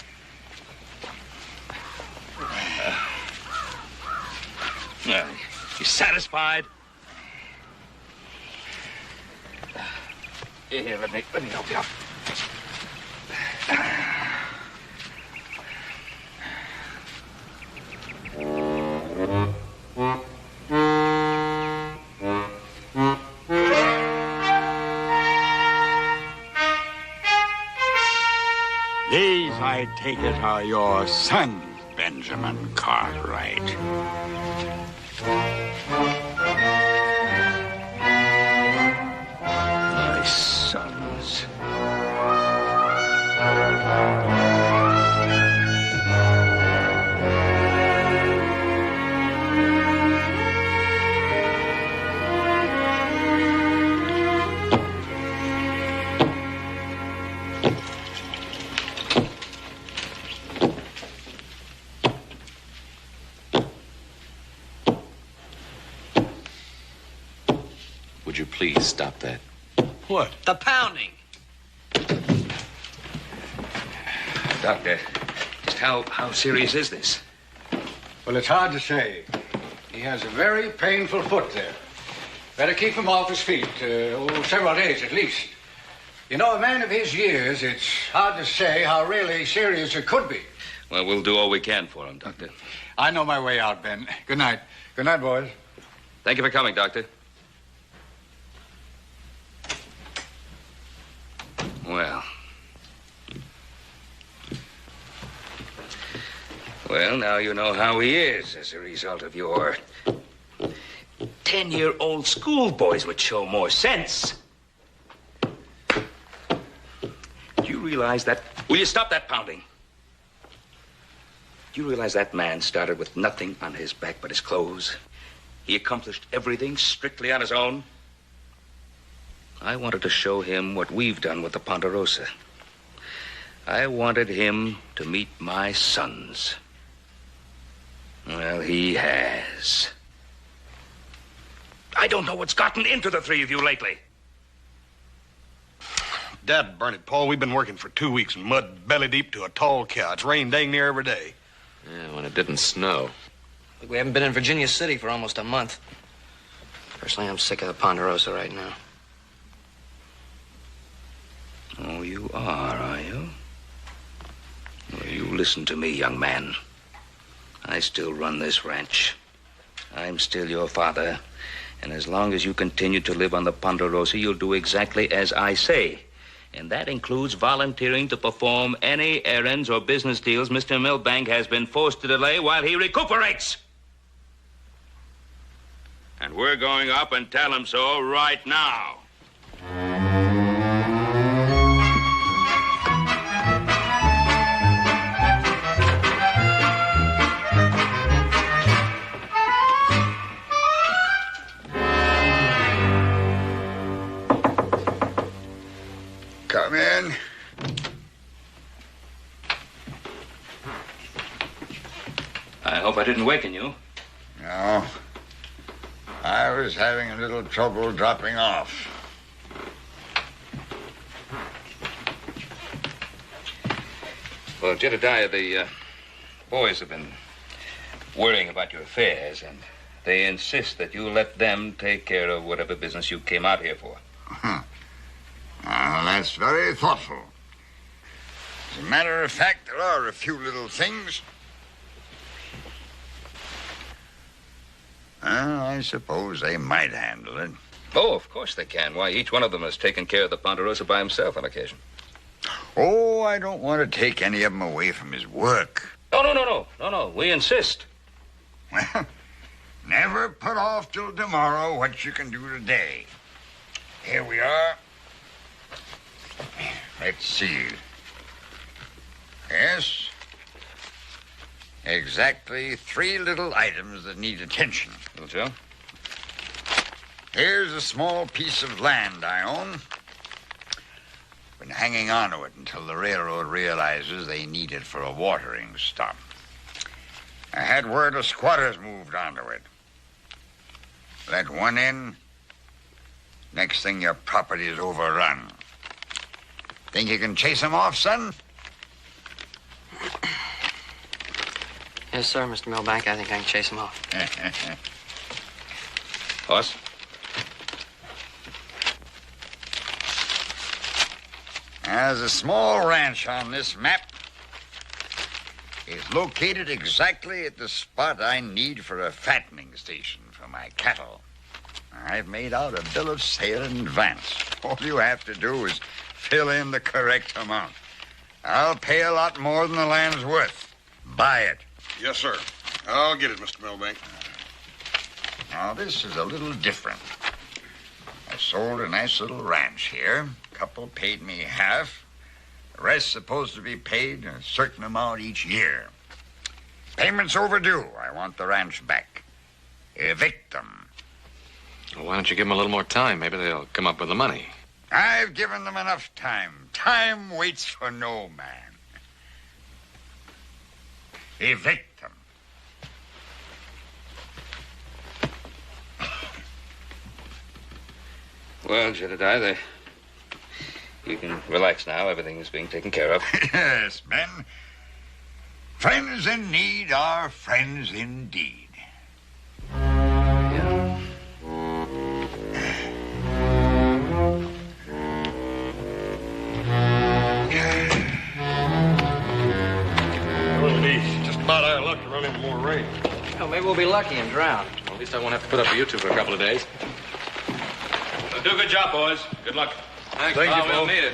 You satisfied? Here, let me help you up. These, I take it, are your sons, Benjamin Cartwright. My sons. Would you please stop that? What? The pounding. Doctor, just how serious is this? Well, it's hard to say. He has a very painful foot there. Better keep him off his feet, several days at least. You know, a man of his years, it's hard to say how really serious it could be. Well, we'll do all we can for him, Doctor. I know my way out, Ben. Good night. Good night, boys. Thank you for coming, Doctor. Well, Well, now you know how he is as a result of your 10-year-old schoolboys would show more sense. Do you realize that? Will you stop that pounding? Do you realize that man started with nothing on his back but his clothes? He accomplished everything strictly on his own. I wanted to show him what we've done with the Ponderosa. I wanted him to meet my sons. Well, he has. I don't know what's gotten into the three of you lately. Dad, burn it, Paul. We've been working for 2 weeks in mud belly deep to a tall cow. It's rained dang near every day. Yeah, when it didn't snow. Look, we haven't been in Virginia City for almost a month. Personally, I'm sick of the Ponderosa right now. Oh, you are you? Well, you listen to me, young man. I still run this ranch. I'm still your father. And as long as you continue to live on the Ponderosa, you'll do exactly as I say. And that includes volunteering to perform any errands or business deals Mr. Milbank has been forced to delay while he recuperates. And we're going up and tell him so right now. Come in. I hope I didn't waken you. No. I was having a little trouble dropping off. Well, Jedediah, the boys have been worrying about your affairs, and they insist that you let them take care of whatever business you came out here for. That's very thoughtful. As a matter of fact, there are a few little things. I suppose they might handle it. Oh, of course they can. Why, each one of them has taken care of the Ponderosa by himself on occasion. Oh, I don't want to take any of them away from his work. No. We insist. Well, never put off till tomorrow what you can do today. Here we are. Let's see. Yes. Exactly 3 little items that need attention. Well, Joe? Here's a small piece of land I own. Been hanging on to it until the railroad realizes they need it for a watering stop. I had word the squatters moved onto it. Let one in. Next thing, your property is overrun. Think you can chase them off, son? Yes, sir, Mr. Milbank. I think I can chase him off. Horse? There's a small ranch on this map. It's located exactly at the spot I need for a fattening station for my cattle. I've made out a bill of sale in advance. All you have to do is fill in the correct amount. I'll pay a lot more than the land's worth. Buy it. Yes, sir. I'll get it, Mr. Milbank. Now, this is a little different. I sold a nice little ranch here. Couple paid me half. The rest supposed to be paid a certain amount each year. Payment's overdue. I want the ranch back. Evict them. Well, why don't you give them a little more time? Maybe they'll come up with the money. I've given them enough time. Time waits for no man. Evict them. Well, Jedediah, you can relax now. Everything is being taken care of. Yes, Ben. Friends in need are friends indeed. Well, it'll be just about our luck to run into more rain. Well, maybe we'll be lucky and drown. Well, at least I won't have to put up with you two for a couple of days. Do a good job, boys. Good luck. Thank you, We'll Paul. need it.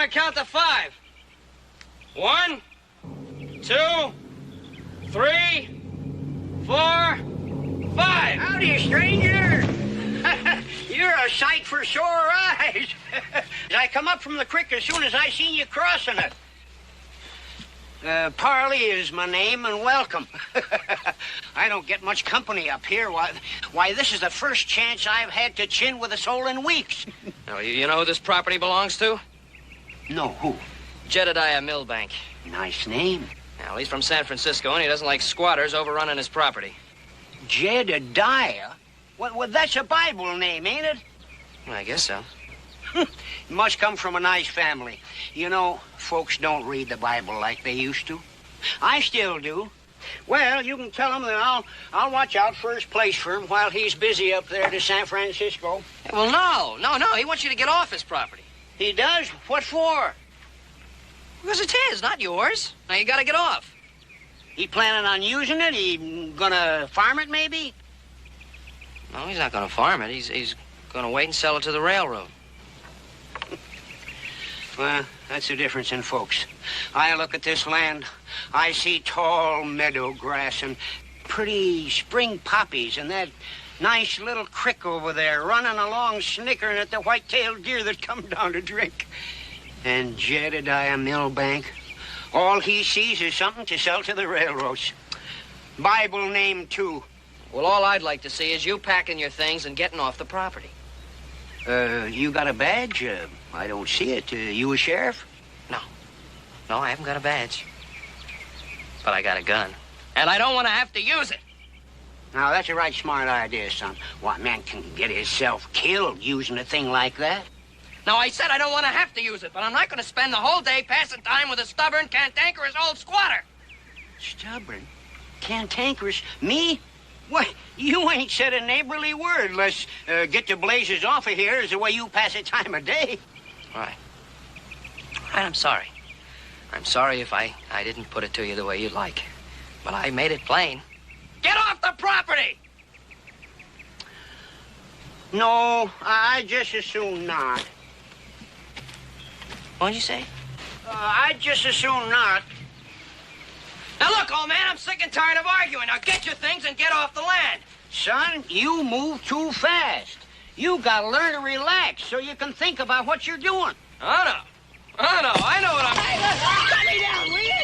count to 5. 1, 2, 3, 4, 5. Howdy, stranger. You're a sight for sore eyes. I come up from the creek as soon as I seen you crossing it. Parley is my name, and welcome. I don't get much company up here. Why, this is the first chance I've had to chin with a soul in weeks. Now, you know who this property belongs to? No, who? Jedediah Milbank. Nice name. Now, he's from San Francisco, and he doesn't like squatters overrunning his property. Jedediah? Well, that's a Bible name, ain't it? I guess so. Must come from a nice family. You know, folks don't read the Bible like they used to. I still do. Well, you can tell him that I'll watch out for his place for him while he's busy up there to San Francisco. Well, no. He wants you to get off his property. He does? What for? Because it's his, not yours. Now, you gotta get off. He planning on using it? He gonna farm it, maybe? No, he's not gonna farm it. He's gonna wait and sell it to the railroad. Well, that's the difference in folks. I look at this land, I see tall meadow grass and pretty spring poppies and that nice little creek over there running along snickering at the white-tailed deer that come down to drink. And Jedediah Milbank, all he sees is something to sell to the railroads. Bible name, too. Well, all I'd like to see is you packing your things and getting off the property. You got a badge? I don't see it. You a sheriff? No, I haven't got a badge. But I got a gun. And I don't want to have to use it. Now, that's a right smart idea, son. What man can get himself killed using a thing like that? Now, I said I don't want to have to use it, but I'm not going to spend the whole day passing time with a stubborn, cantankerous old squatter. Stubborn? Cantankerous? Me? Why, you ain't said a neighborly word. Let's get the blazes off of here is the way you pass the time of day. All right, I'm sorry. I'm sorry if I didn't put it to you the way you'd like. But I made it plain. Get off the property! No, I just as soon not. What'd you say? I'd just as soon not. Now look, old man, I'm sick and tired of arguing. Now get your things and get off the land. Son, you move too fast. You gotta learn to relax so you can think about what you're doing. Oh, no. I know what I'm... Hey, look, cut me down, will you?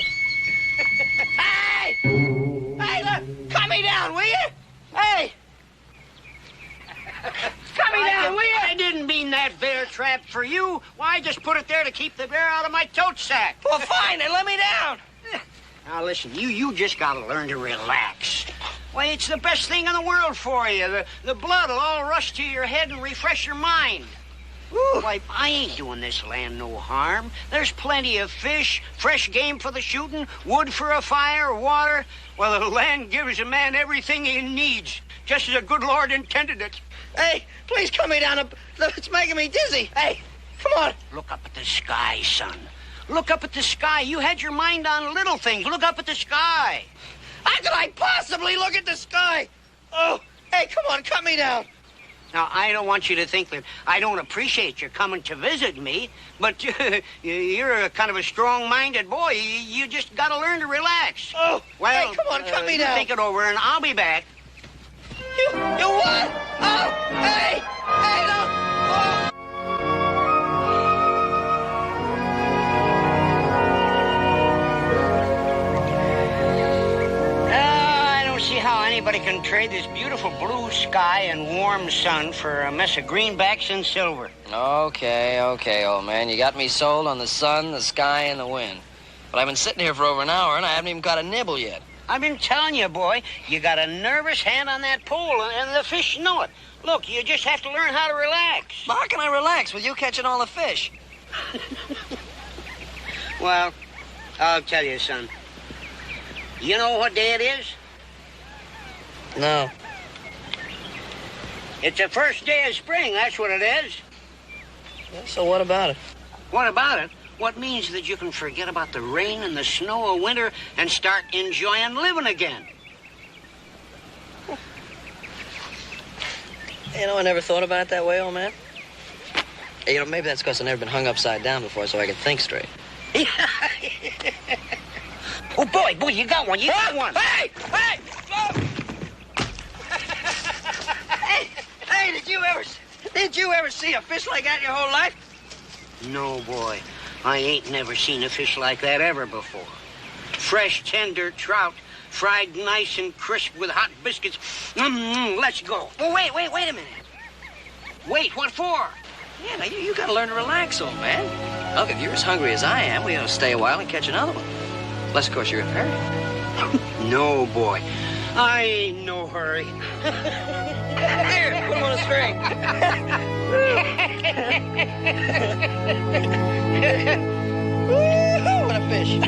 Hey, look, cut me down, will you? Hey. Cut me down, will you? I didn't mean that bear trap for you. Why, I just put it there to keep the bear out of my tote sack. Well, fine, then let me down. Now, listen, you just gotta learn to relax. Why, it's the best thing in the world for you. The blood will all rush to your head and refresh your mind. Ooh. Why, I ain't doing this land no harm. There's plenty of fish, fresh game for the shooting, wood for a fire, water. Well, the land gives a man everything he needs, just as the good Lord intended it. Hey, please cut me down. It's making me dizzy. Hey, come on. Look up at the sky, son. Look up at the sky. You had your mind on little things. Look up at the sky. How could I possibly look at the sky? Oh, hey, come on, cut me down. Now, I don't want you to think that I don't appreciate your coming to visit me, but you're a kind of a strong-minded boy. You just got to learn to relax. Oh, well, hey, come on, cut me down. You think it over, and I'll be back. You what? Oh, hey, no. Oh. See how anybody can trade this beautiful blue sky and warm sun for a mess of greenbacks and silver. Okay, old man. You got me sold on the sun, the sky, and the wind. But I've been sitting here for over an hour, and I haven't even got a nibble yet. I've been telling you, boy, you got a nervous hand on that pole, and the fish know it. Look, you just have to learn how to relax. But how can I relax with you catching all the fish? Well, I'll tell you, son. You know what day it is? No. It's the first day of spring, that's what it is. Well, so what about it? What about it? What means that you can forget about the rain and the snow of winter and start enjoying living again. You know, I never thought about it that way, old man. You know, maybe that's because I've never been hung upside down before, so I can think straight. Oh, boy, you got one. You got one. Hey! Hey! Hey, did you ever see a fish like that your whole life? No, boy. I ain't never seen a fish like that ever before. Fresh, tender trout, fried nice and crisp with hot biscuits. Let's go. Well, wait a minute. Wait, what for? Yeah, now you gotta learn to relax, old man. Look, if you're as hungry as I am, we ought to stay a while and catch another one. Unless, of course, you're in a hurry. No, boy. I ain't no hurry. Here, put him on a string. Woo-hoo, what a fish.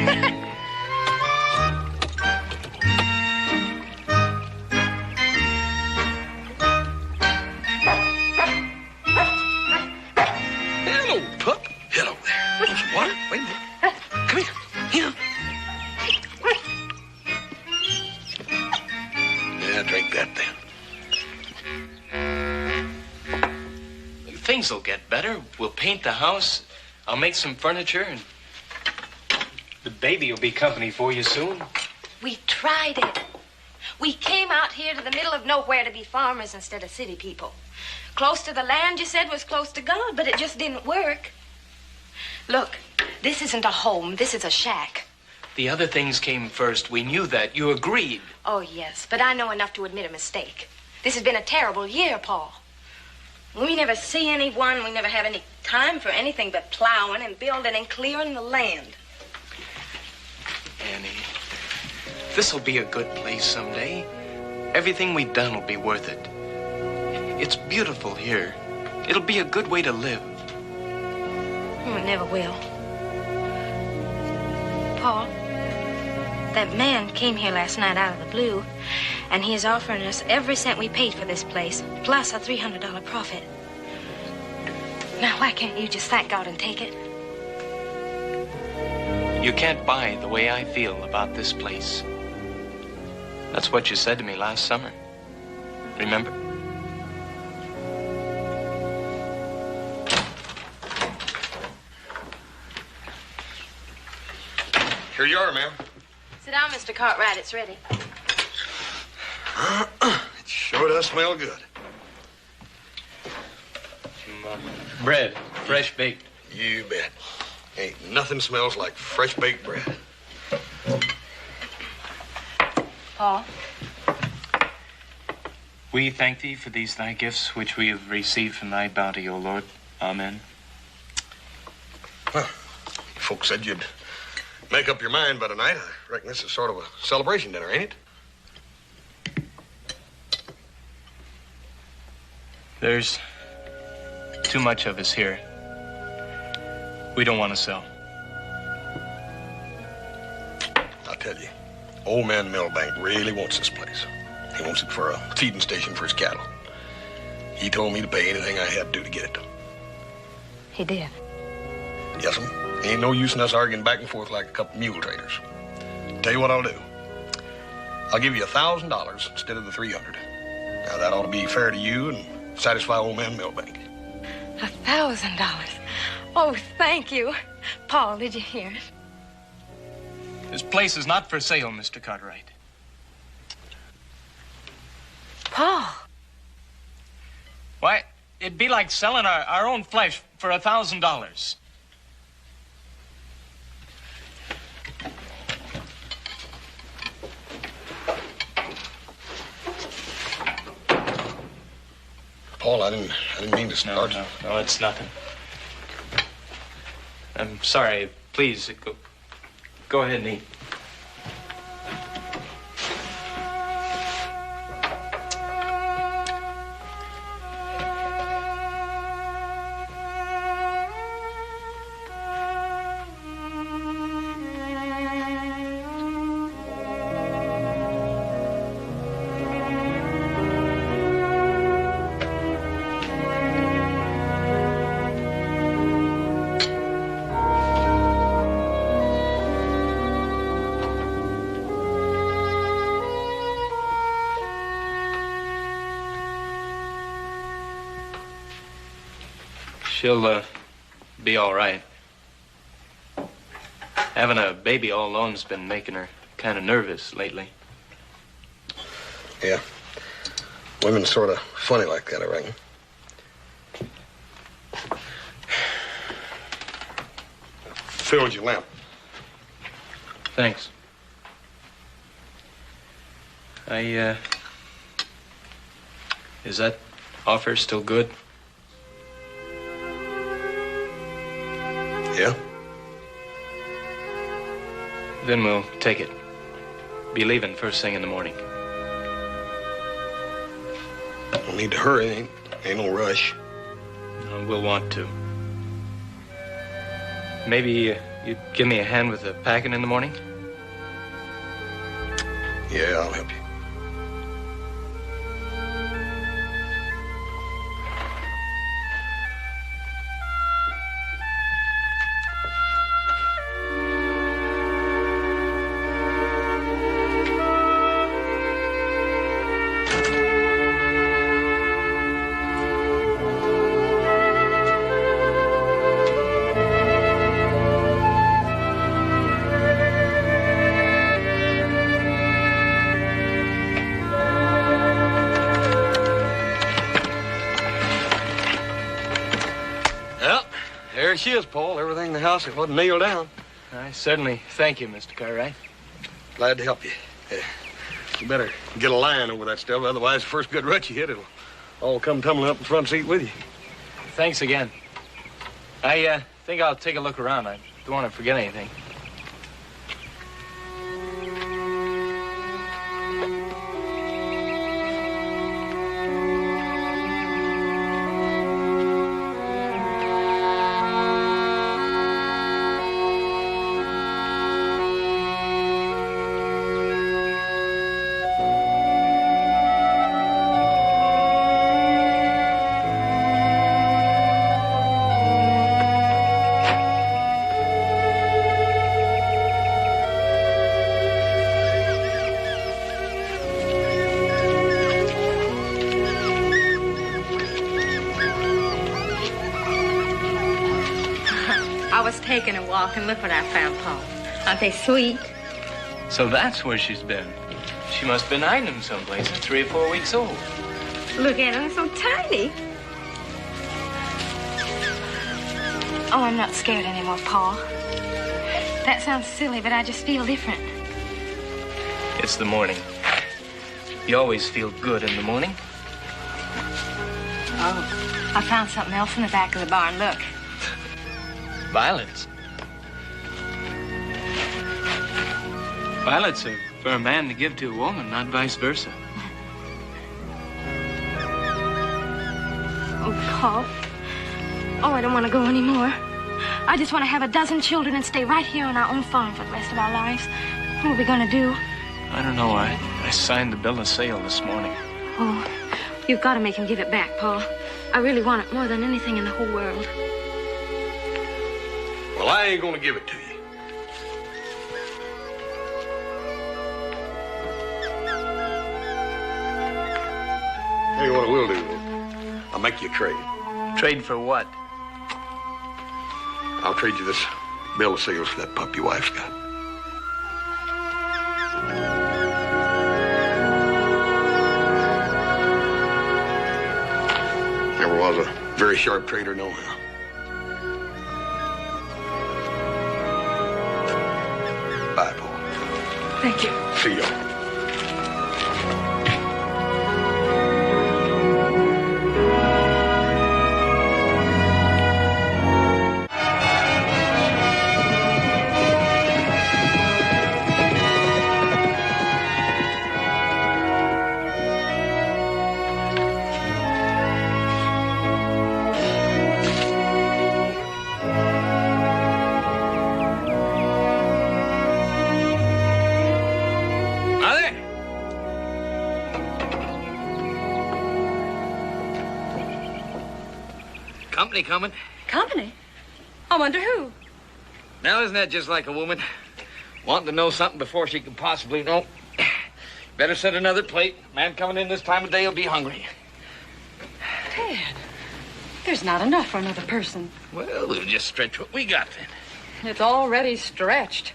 Hello, pup. Hello there. Want some water? Wait a minute. Come here. Here. Yeah, drink that then. Things will get better. We'll paint the house. I'll make some furniture, and the baby will be company for you soon. We tried it. We came out here to the middle of nowhere to be farmers instead of city people. Close to the land, you said, was close to God, but it just didn't work. Look, this isn't a home. This is a shack. The other things came first. We knew that. You agreed. Oh, yes, but I know enough to admit a mistake. This has been a terrible year, Paul. We never see anyone. We never have any time for anything but plowing and building and clearing the land. Annie, this'll be a good place someday. Everything we've done will be worth it. It's beautiful here. It'll be a good way to live. It never will. Paul, that man came here last night out of the blue, and he is offering us every cent we paid for this place, plus a $300 profit. Now, why can't you just thank God and take it? You can't buy the way I feel about this place. That's what you said to me last summer. Remember? Here you are, ma'am. Sit down, Mr. Cartwright. It's ready. It sure does smell good. Bread, fresh baked. You bet. Ain't nothing smells like fresh baked bread. Paul? We thank thee for these thy gifts which we have received from thy bounty, O Lord. Amen. Well, folks said you'd make up your mind by tonight. I reckon this is sort of a celebration dinner, ain't it? There's too much of us here. We don't want to sell. I'll tell you, old man Milbank really wants this place. He wants it for a feeding station for his cattle. He told me to pay anything I had to do to get it. He did. Yes'm. Ain't no use in us arguing back and forth like a couple mule traders. Tell you what I'll do. I'll give you $1,000 instead of the $300. Now, that ought to be fair to you and satisfy old man Milbank. $1,000. Oh, thank you. Paul, did you hear it? This place is not for sale, Mr. Cartwright. Paul. Why, it'd be like selling our own flesh for $1,000. Paul, I didn't mean to start. No, it's nothing. I'm sorry. Please, go ahead and eat. She'll, be all right. Having a baby all alone's been making her kind of nervous lately. Yeah. Women's sort of funny like that, I reckon. Filled your lamp. Thanks. Is that offer still good? Yeah? Then we'll take it. Be leaving first thing in the morning. Don't need to hurry. Ain't no rush. No, we'll want to. Maybe you'd give me a hand with the packing in the morning? Yeah, I'll help you. There she is, Paul. Everything in the house wasn't nailed down. I certainly thank you, Mr. Cartwright. Glad to help you. You better get a line over that stuff, otherwise the first good rut you hit, it'll all come tumbling up the front seat with you. Thanks again. I think I'll take a look around. I don't want to forget anything. Taking a walk, and look what I found, Paul. Aren't they sweet? So that's where she's been. She must have been hiding them someplace. They're 3 or 4 weeks old. Look at them, they're so tiny. Oh, I'm not scared anymore, Paul. That sounds silly, but I just feel different. It's the morning. You always feel good in the morning. Oh, I found something else in the back of the barn. Look. Violets. Violets are for a man to give to a woman, not vice versa. Oh, Paul. Oh, I don't want to go anymore. I just want to have a dozen children and stay right here on our own farm for the rest of our lives. What are we going to do? I don't know. I signed the bill of sale this morning. Oh, you've got to make him give it back, Paul. I really want it more than anything in the whole world. Well, I ain't gonna give it to you. Tell you what I will do. I'll make you a trade. Trade for what? I'll trade you this bill of sales for that pup your wife's got. Never was a very sharp trader, nohow. Bye, Paul. Thank you. See you. Company coming. Company? I wonder who. Now, isn't that just like a woman? Wanting to know something before she can possibly know. Better set another plate. Man coming in this time of day will be hungry. Ted. There's not enough for another person. Well, we'll just stretch what we got then. It's already stretched.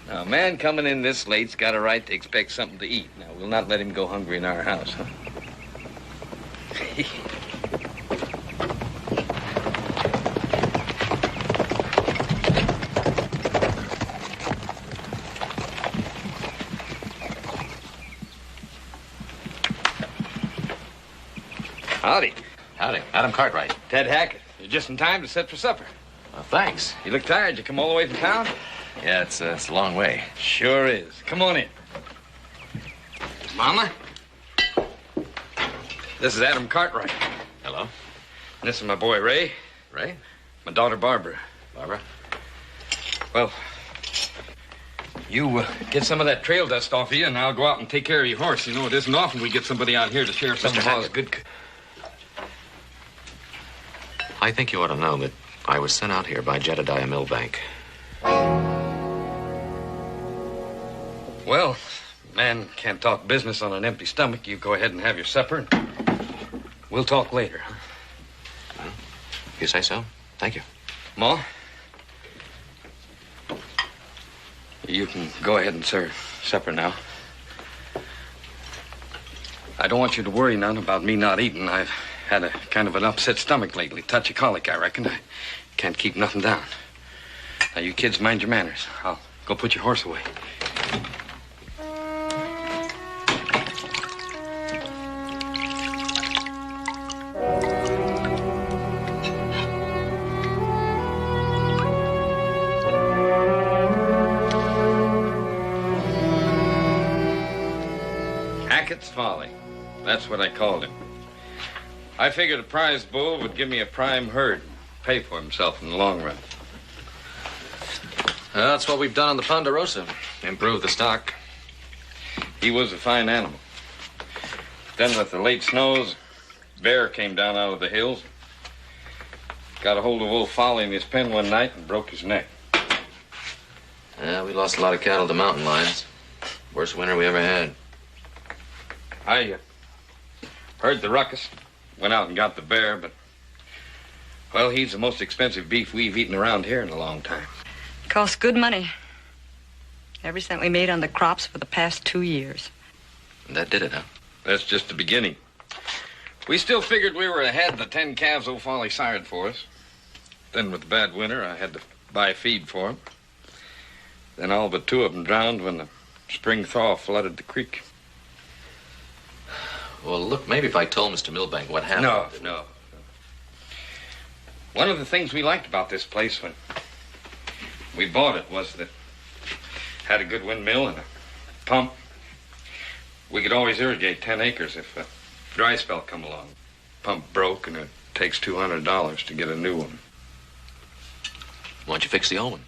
Now, a man coming in this late's got a right to expect something to eat. Now, we'll not let him go hungry in our house, huh? Howdy. Howdy. Adam Cartwright. Ted Hackett. You're just in time to set for supper. Well, thanks. You look tired. You come all the way from town? Yeah, it's a long way. Sure is. Come on in. Mama? This is Adam Cartwright. Hello. And this is my boy, Ray. Ray? My daughter, Barbara. Barbara? Well, you get some of that trail dust off of you, and I'll go out and take care of your horse. You know, it isn't often we get somebody out here to share some of Ma's good... I think you ought to know that I was sent out here by Jedediah Milbank. Well, man can't talk business on an empty stomach. You go ahead and have your supper, and we'll talk later. Huh? Well, if you say so. Thank you. Ma? You can go ahead and serve supper now. I don't want you to worry none about me not eating. I've had a kind of an upset stomach lately. Touch of colic, I reckon. I can't keep nothing down. Now, you kids mind your manners. I'll go put your horse away. Hackett's Folly. That's what I called him. I figured a prize bull would give me a prime herd, pay for himself in the long run. That's what we've done on the Ponderosa. Improve the stock. He was a fine animal. Then with the late snows, bear came down out of the hills. Got a hold of old Folly in his pen one night and broke his neck. Yeah, we lost a lot of cattle to mountain lions. Worst winter we ever had. I heard the ruckus. Went out and got the bear, but... Well, he's the most expensive beef we've eaten around here in a long time. Cost good money. Every cent we made on the crops for the past 2 years. And that did it, huh? That's just the beginning. We still figured we were ahead of the 10 calves old Folly sired for us. Then with the bad winter, I had to buy feed for them. Then all but 2 of them drowned when the spring thaw flooded the creek. Well, look, maybe if I told Mr. Milbank what happened... No. One of the things we liked about this place when we bought it was that it had a good windmill and a pump. We could always irrigate 10 acres if a dry spell come along. Pump broke, and it takes $200 to get a new one. Why don't you fix the old one?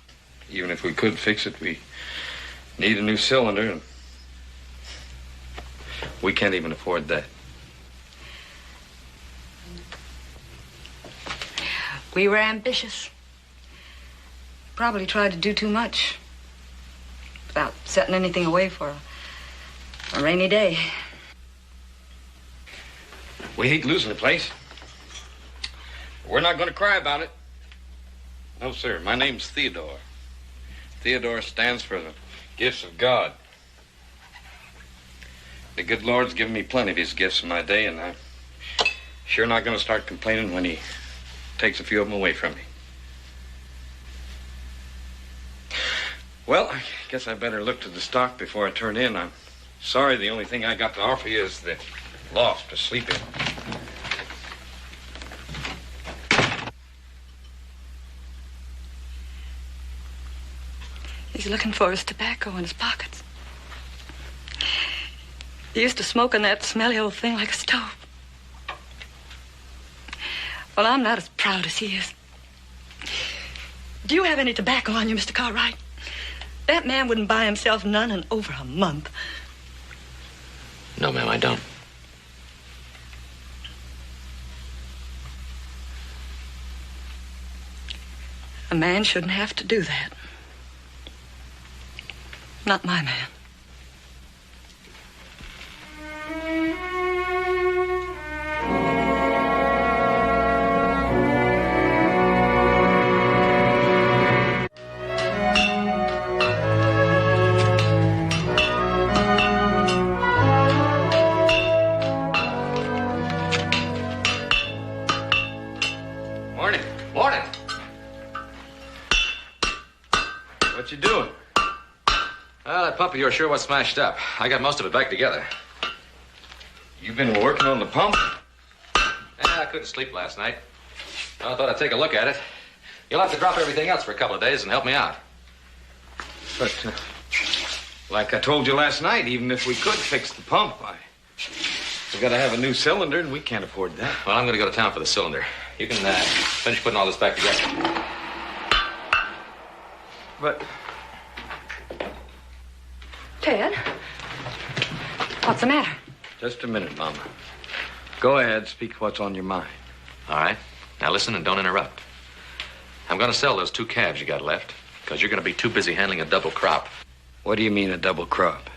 Even if we could fix it, we need a new cylinder, and we can't even afford that. We were ambitious. Probably tried to do too much without setting anything away for a rainy day. We hate losing the place. We're not going to cry about it. No, sir. My name's Theodore. Theodore stands for the gifts of God. The good Lord's given me plenty of his gifts in my day, and I'm sure not going to start complaining when he takes a few of them away from me. Well, I guess I better look to the stock before I turn in. I'm sorry the only thing I got to offer you is the loft to sleep in. He's looking for his tobacco in his pockets. He used to smoke in that smelly old thing like a stove. Well, I'm not as proud as he is. Do you have any tobacco on you, Mr. Cartwright? That man wouldn't buy himself none in over a month. No, ma'am, I don't. A man shouldn't have to do that. Not my man. What you doing? Well, that pump of yours sure was smashed up. I got most of it back together. You've been working on the pump? Yeah, I couldn't sleep last night. I thought I'd take a look at it. You'll have to drop everything else for a couple of days and help me out. But, like I told you last night, even if we could fix the pump, we gotta have a new cylinder, and we can't afford that. Well, I'm gonna go to town for the cylinder. You can finish putting all this back together. But... Ted, what's the matter? Just a minute, Mama. Go ahead, speak what's on your mind. All right. Now listen and don't interrupt. I'm gonna sell those 2 calves you got left, because you're gonna be too busy handling a double crop. What do you mean, a double crop?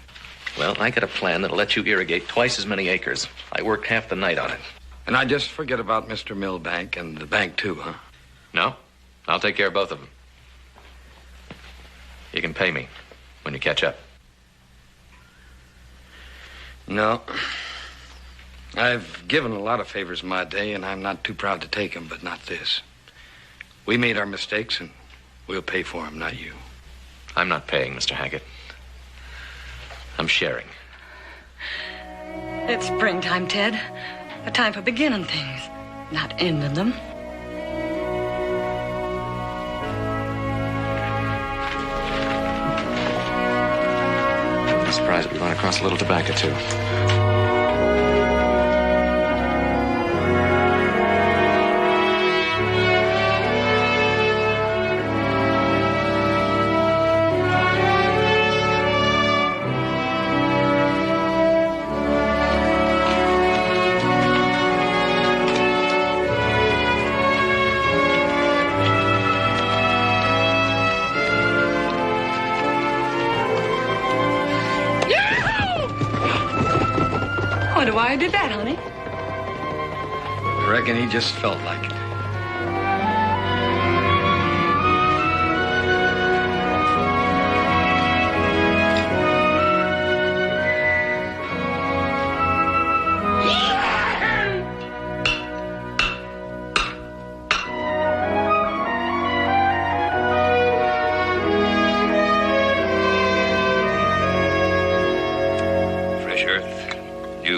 Well, I got a plan that'll let you irrigate twice as many acres. I worked half the night on it. And I just forget about Mr. Milbank and the bank, too, huh? No, I'll take care of both of them. You can pay me when you catch up. No. I've given a lot of favors in my day, and I'm not too proud to take them, but not this. We made our mistakes, and we'll pay for them, not you. I'm not paying, Mr. Hackett. I'm sharing. It's springtime, Ted. A time for beginning things, not ending them. I'm surprised if we run across a little tobacco, too. Why I did that, honey? I reckon he just felt like it.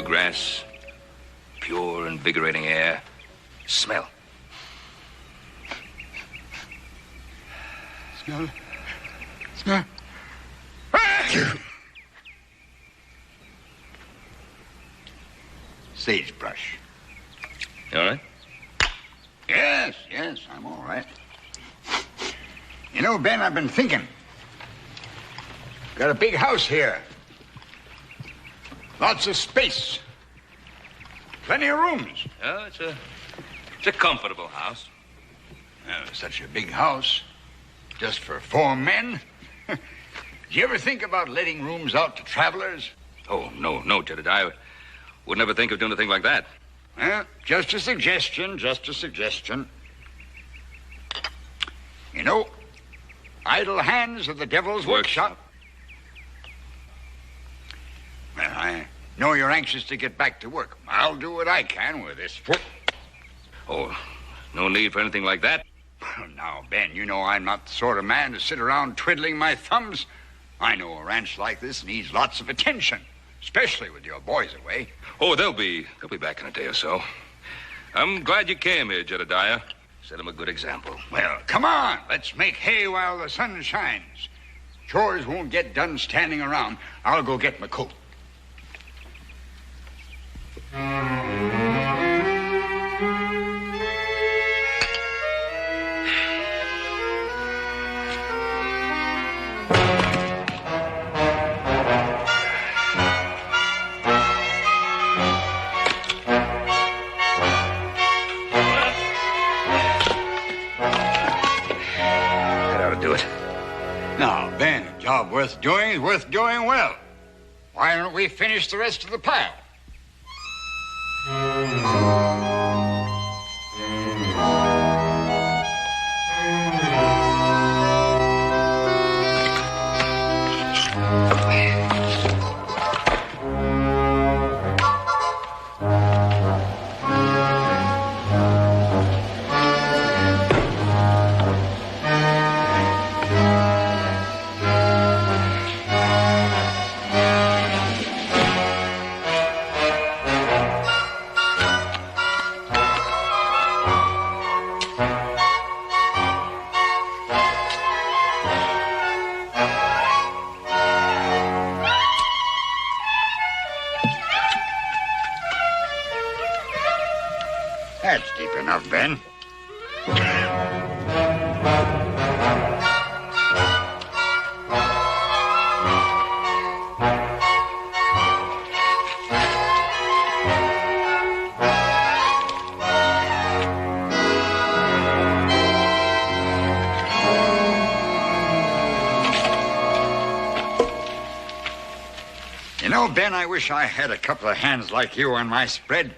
Grass, pure, invigorating air. Smell. Smell. Smell. Sagebrush. You all right? Yes, I'm all right. You know, Ben, I've been thinking. Got a big house here. Lots of space. Plenty of rooms. Oh, it's a comfortable house. Such a big house. Just for 4 men. Did you ever think about letting rooms out to travelers? Oh, no, Jedediah. Would never think of doing a thing like that. Well, just a suggestion. You know, idle hands are the devil's workshop. Well, I know you're anxious to get back to work. I'll do what I can with this. Oh, no need for anything like that. Now, Ben, you know I'm not the sort of man to sit around twiddling my thumbs. I know a ranch like this needs lots of attention, especially with your boys away. Oh, they'll be back in a day or so. I'm glad you came here, Jedediah. Set them a good example. Well, come on. Let's make hay while the sun shines. Chores won't get done standing around. I'll go get my coat. Now, Ben, a job worth doing is worth doing well. Why don't we finish the rest of the pile? talk, Ben. You know, Ben, I wish I had a couple of hands like you on my spread.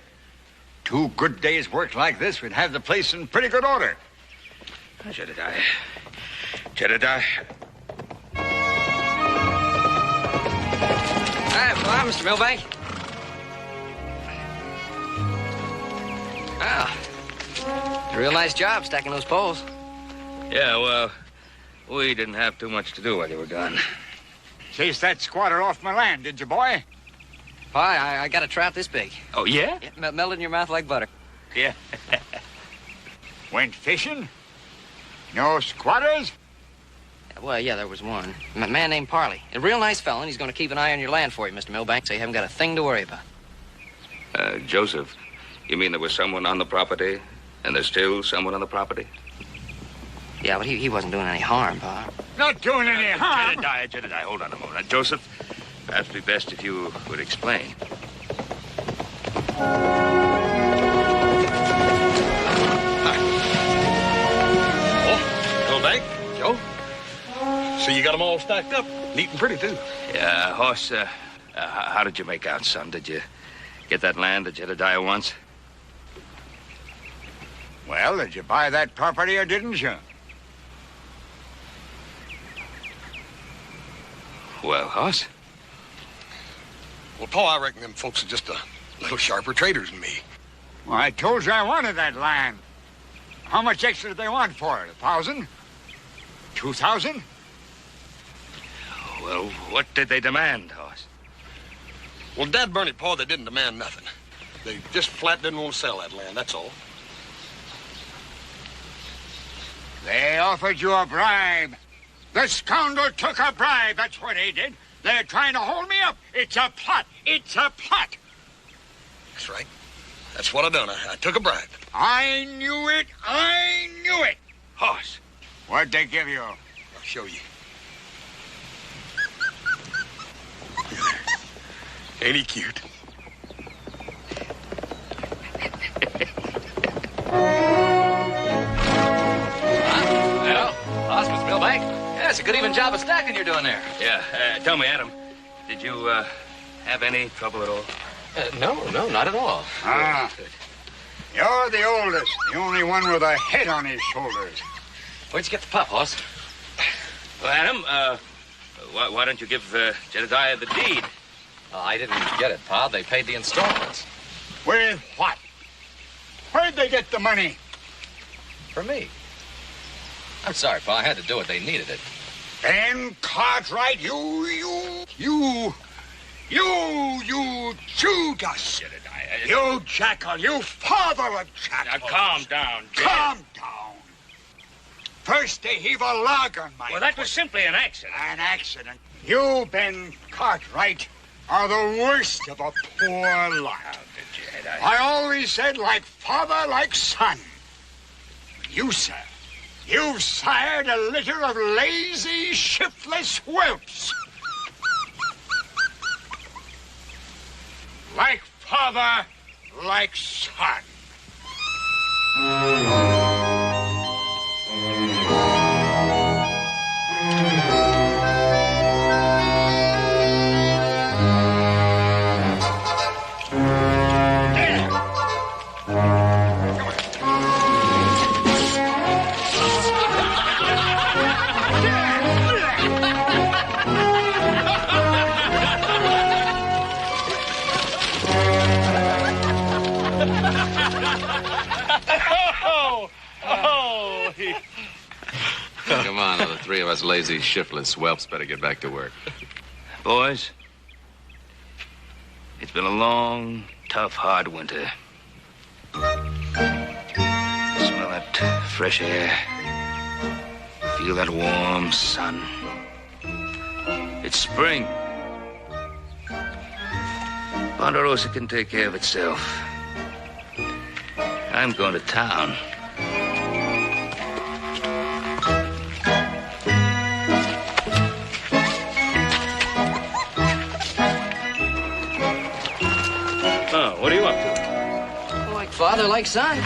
2 good days' work like this, we'd have the place in pretty good order. Jedediah. Jedediah. Hi, Mr. Milbank. Ah, real nice job stacking those poles. Yeah, well, we didn't have too much to do while you were gone. Chased that squatter off my land, did you, boy? Pa, I got a trout this big. Oh, yeah? Yeah, melted in your mouth like butter. Yeah. Went fishing? No squatters? Well, yeah, there was one. A man named Parley. A real nice fellow, and he's going to keep an eye on your land for you, Mr. Milbank, so you haven't got a thing to worry about. Joseph, you mean there was someone on the property, and there's still someone on the property? Yeah, but he wasn't doing any harm, Pa. Not doing any harm. Jedediah, hold on a moment. Joseph, perhaps it'd be best if you would explain. Milbank, Joe. So you got them all stacked up, neat and pretty, too. Yeah, Hoss, how did you make out, son? Did you get that land that Jedediah wants? Well, did you buy that property or didn't you? Well, Hoss? Well, Pa, I reckon them folks are just a little sharper traders than me. Well, I told you I wanted that land. How much extra did they want for it? 1,000? 2,000? Well, what did they demand, Hoss? Well, Dad burn it, Pa, they didn't demand nothing. They just flat didn't want to sell that land, that's all. They offered you a bribe. The scoundrel took a bribe. That's what they did. They're trying to hold me up. It's a plot. It's a plot. That's right. That's what I done. I took a bribe. I knew it. I knew it. Hoss. What'd they give you? I'll show you. Ain't he cute? Well, Hoss, Mr. Milbank. Yeah, it's a good even job of stacking you're doing there. Yeah, tell me, Adam, did you, have any trouble at all? No, not at all. Ah. Good. You're the oldest, the only one with a head on his shoulders. Where'd you get the pup, Hoss? Well, Adam, why don't you give Jedediah the deed? I didn't get it, Pa. They paid the installments. With what? Where'd they get the money? For me. I'm sorry, Pa. I had to do it. They needed it. Ben Cartwright, you Judas. Jedediah. You jackal, you father of jackals. Now, calm down, Jed. Calm down. First they heave a log on my Well, that was simply an accident. An accident. You, Ben Cartwright, are the worst of a poor lot. I always said like father, like son. You, sir, you've sired a litter of lazy, shiftless whelps. Like father, like son. Come on, the three of us lazy, shiftless whelps better get back to work. Boys, it's been a long, tough, hard winter. Smell that fresh air. Feel that warm sun. It's spring. Ponderosa can take care of itself. I'm going to town. Oh, what are you up to? Like father, like son.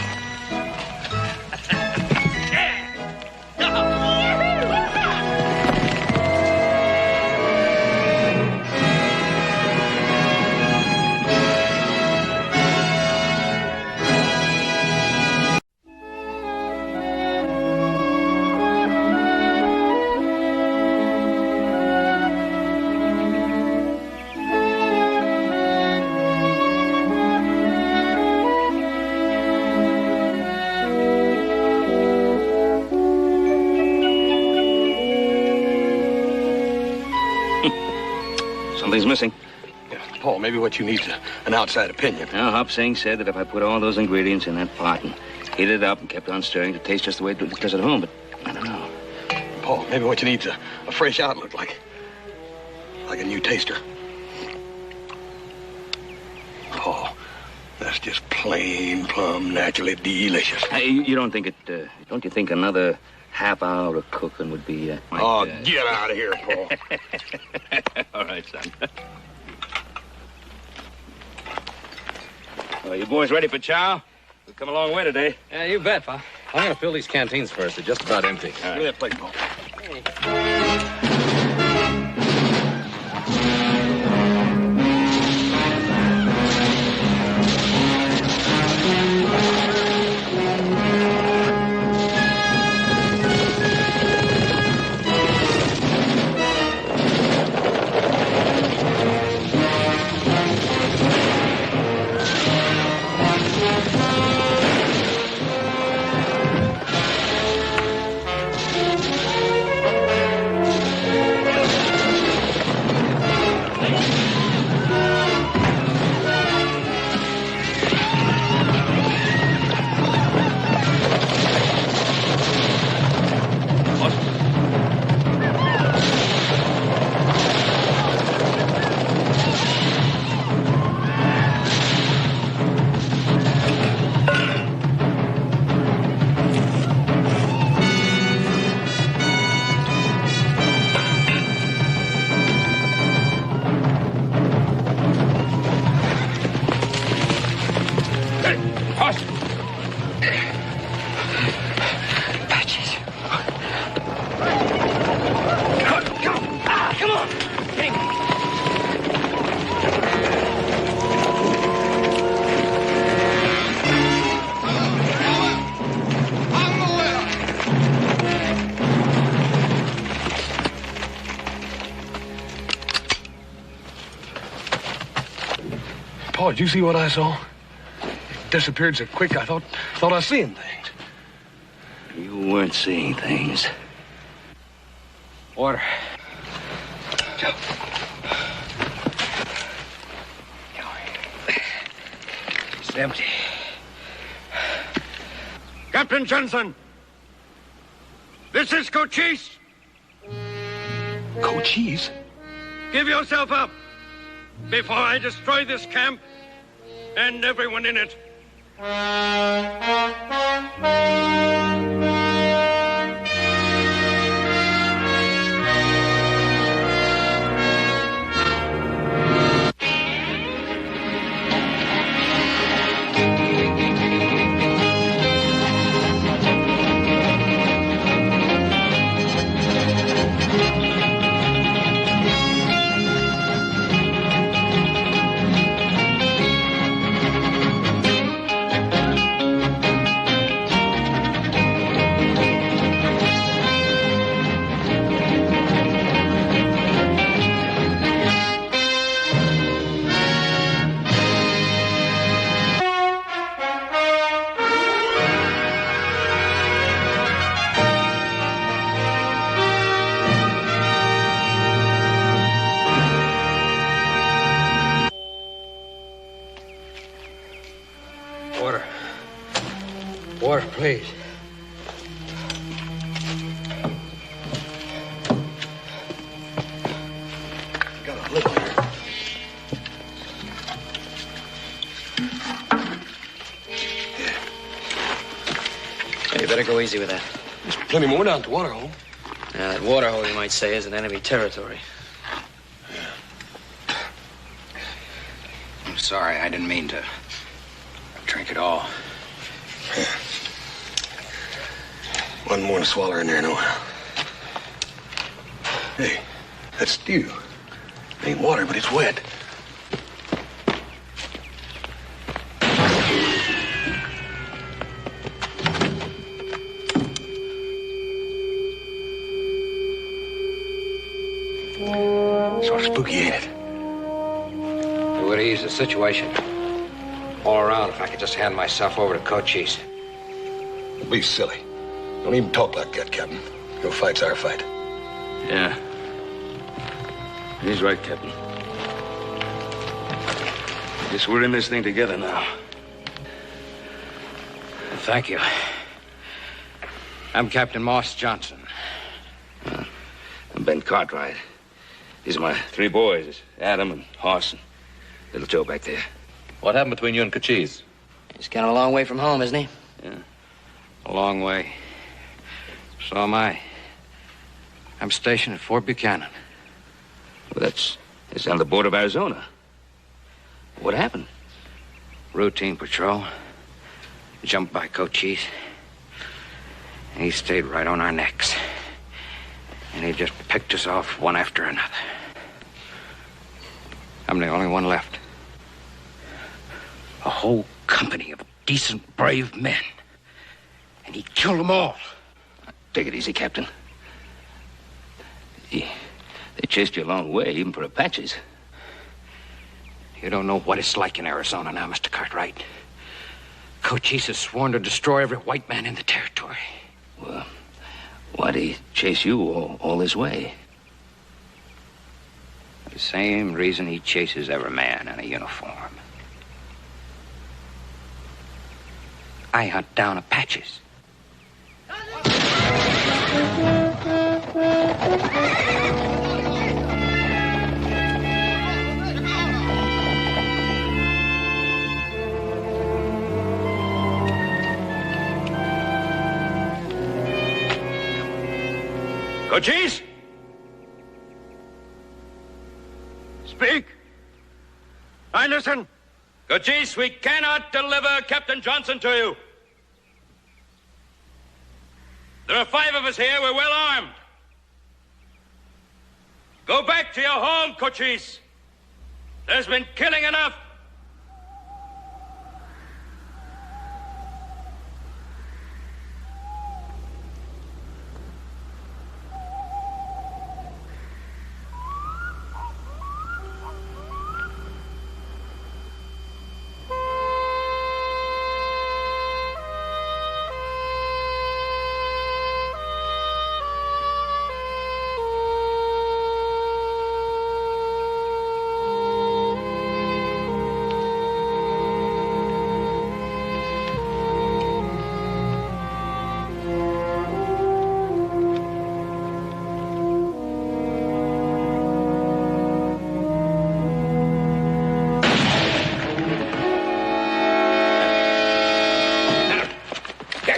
Something's missing. Yeah, Paul, maybe what you need is an outside opinion. Now, Hop Singh said that if I put all those ingredients in that pot and heated it up and kept on stirring to taste just the way it does at home, but I don't know. Paul, maybe what you need is a fresh outlook, like a new taster. Paul, that's just plain, plumb, naturally delicious. Hey, you don't think it, don't you think another half hour of cooking would be, get out of here, Paul. All right, son. Well, you boys ready for chow? We've come a long way today. Yeah, you bet, Pa. I'm going to fill these canteens first. They're just about empty. Give me that plate, Paul. Paul, did you see what I saw? It disappeared so quick, I thought I was seeing things. You weren't seeing things. Water. Joe. It's empty. Captain Johnson! This is Cochise! Cochise? Give yourself up before I destroy this camp and everyone in it. Water. Water, please. Got a little here. better go easy with that. There's plenty more down at the water hole. Now, that water hole, you might say, is in enemy territory. I'm sorry. I didn't mean to drink it all. One more to swallow in there, nohow. Hey, that's stew. It ain't water, but it's wet. Sort of spooky, ain't it? It would ease the situation all around if I could just hand myself over to Cochise. Be silly. Don't even talk like that, Captain. Your fight's our fight. Yeah. He's right, Captain. Guess we're in this thing together now. Thank you. I'm Captain Moss Johnson. I'm Ben Cartwright. These are my three boys, Adam and Hoss and little Joe back there. What happened between you and Cochise? He's kind of a long way from home, isn't he? Yeah. A long way. So am I. I'm stationed at Fort Buchanan. Well, it's on the border of Arizona. What happened? Routine patrol. Jumped by Cochise. And he stayed right on our necks. And he just picked us off one after another. I'm the only one left. A whole company of decent, brave men. And he killed them all. Take it easy, Captain. They chased you a long way, even for Apaches. You don't know what it's like in Arizona now, Mr. Cartwright. Cochise has sworn to destroy every white man in the territory. Well, why'd he chase you all this way? The same reason he chases every man in a uniform. I hunt down Apaches. Cochise? Speak. I listen. Cochise, we cannot deliver Captain Johnson to you. There are 5 of us here. We're well armed. Go back to your home, Cochise. There's been killing enough.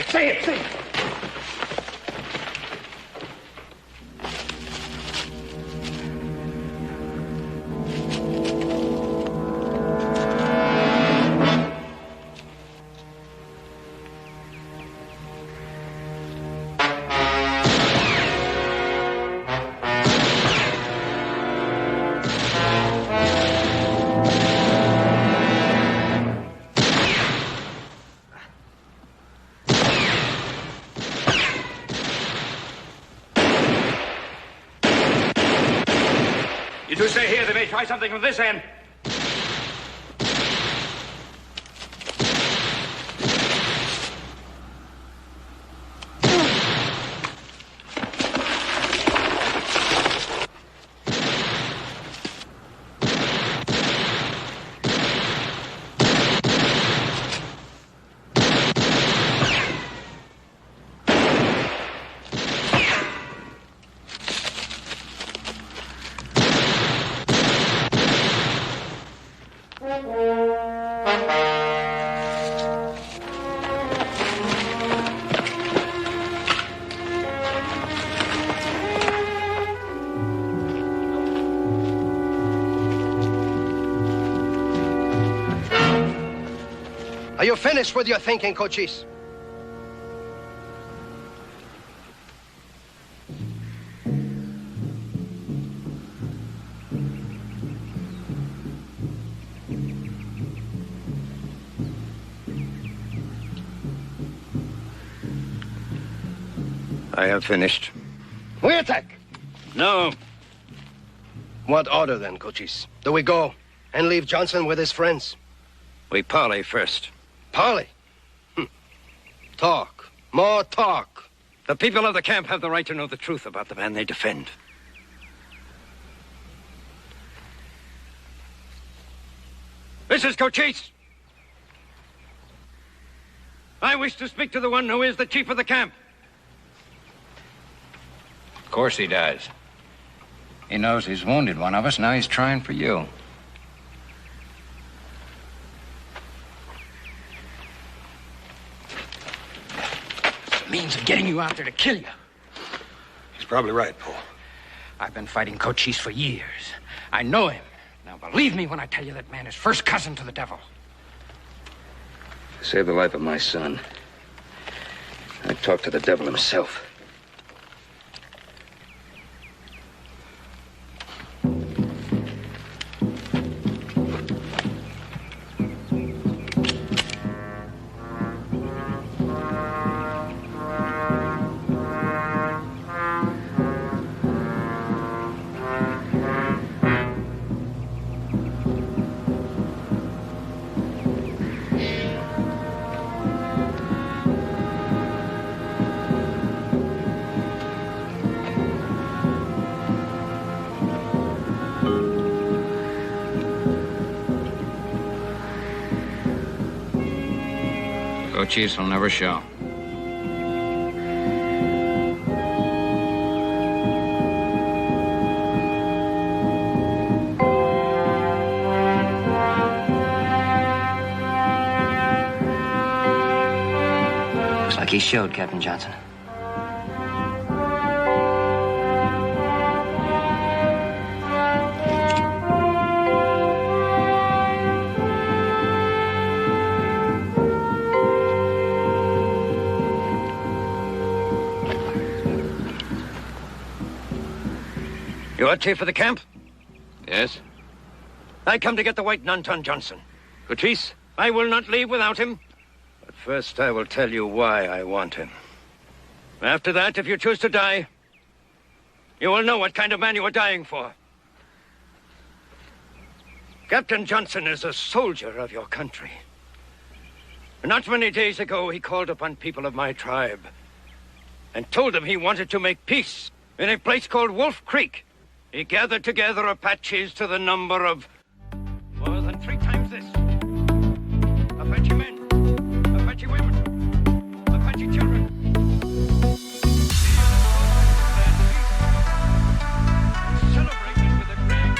Say it. You two stay here. They may try something from this end. Are you finished with your thinking, Cochise? I have finished. We attack. No. What order then, Cochise? Do we go and leave Johnson with his friends? We parley first. Parley? Talk. More talk. The people of the camp have the right to know the truth about the man they defend. This is Cochise. I wish to speak to the one who is the chief of the camp. Of course he does. He knows he's wounded one of us. Now he's trying for you. It's a means of getting you out there to kill you. He's probably right, Paul. I've been fighting Cochise for years. I know him. Now believe me when I tell you that man is first cousin to the devil. To save the life of my son, I talked to the devil himself. Cochise will never show. Looks like he showed, Captain Johnson. You are chief of the camp? Yes? I come to get the white Nanton Johnson. Cochise, I will not leave without him. But first I will tell you why I want him. After that, if you choose to die, you will know what kind of man you are dying for. Captain Johnson is a soldier of your country. Not many days ago, he called upon people of my tribe and told them he wanted to make peace in a place called Wolf Creek. He gathered together Apaches to the number of more than 3 times this. Apache men, Apache women, Apache children. Celebrated with a grand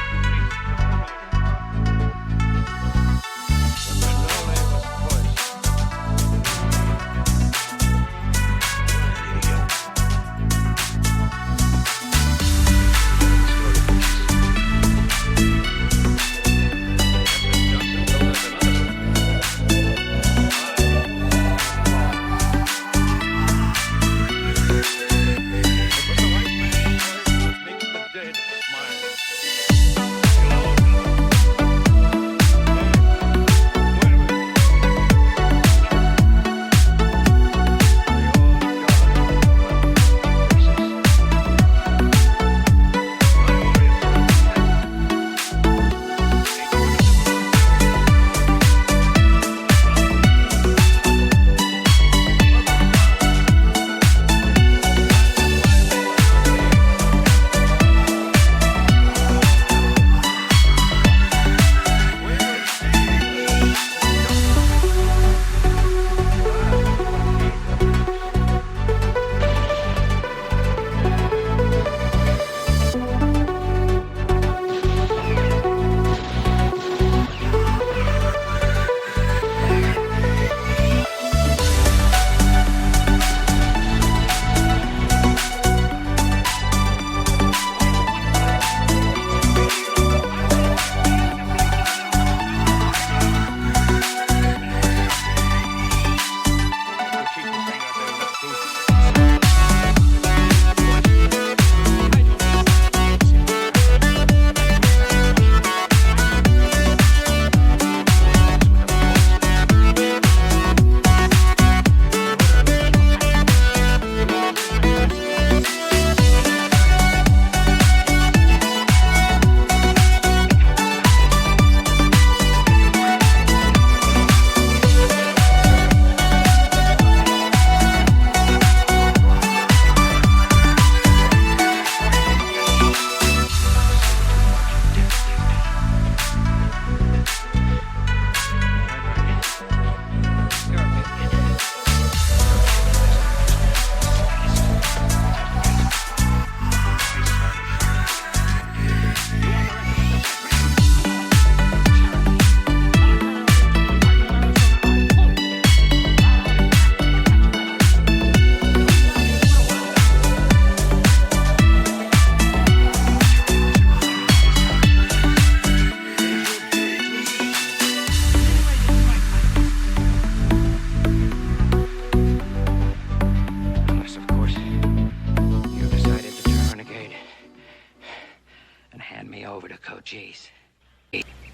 Hand me over to Cochise.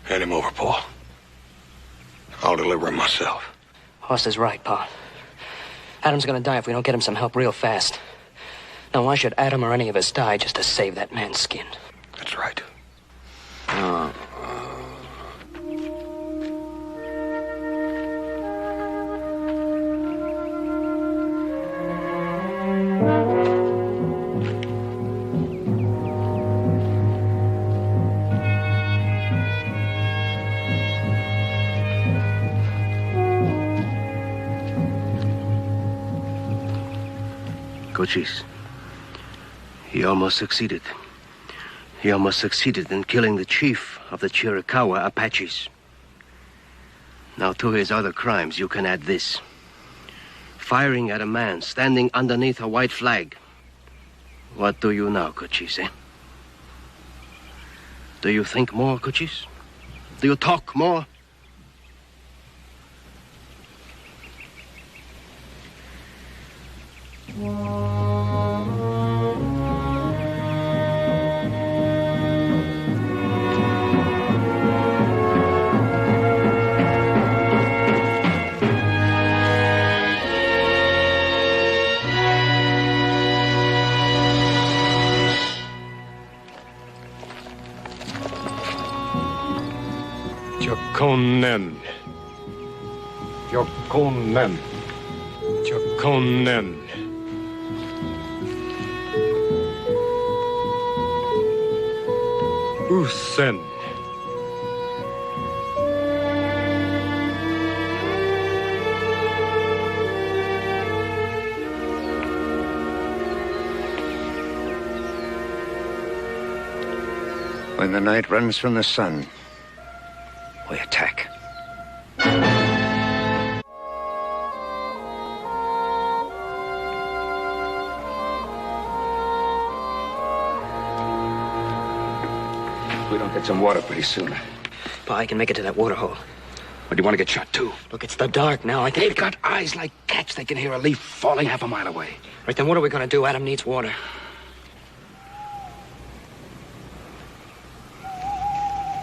Hand him over, Paul. I'll deliver him myself. Hoss is right, Pa. Adam's gonna die if we don't get him some help real fast. Now, why should Adam or any of us die just to save that man's skin? That's right. Cochise, he almost succeeded. He almost succeeded in killing the chief of the Chiricahua Apaches. Now, to his other crimes, you can add this. Firing at a man standing underneath a white flag. What do you now, Cochise, eh? Do you think more, Cochise? Do you talk more? Jokonen. Jokonen. Jokonen. Usen. When the night runs from the sun, we attack. We don't get some water pretty soon. Pa, I can make it to that water hole. Or do you want to get shot too? Look, it's the dark now. I think They've got eyes like cats. They can hear a leaf falling half a mile away. Right, then what are we gonna do? Adam needs water.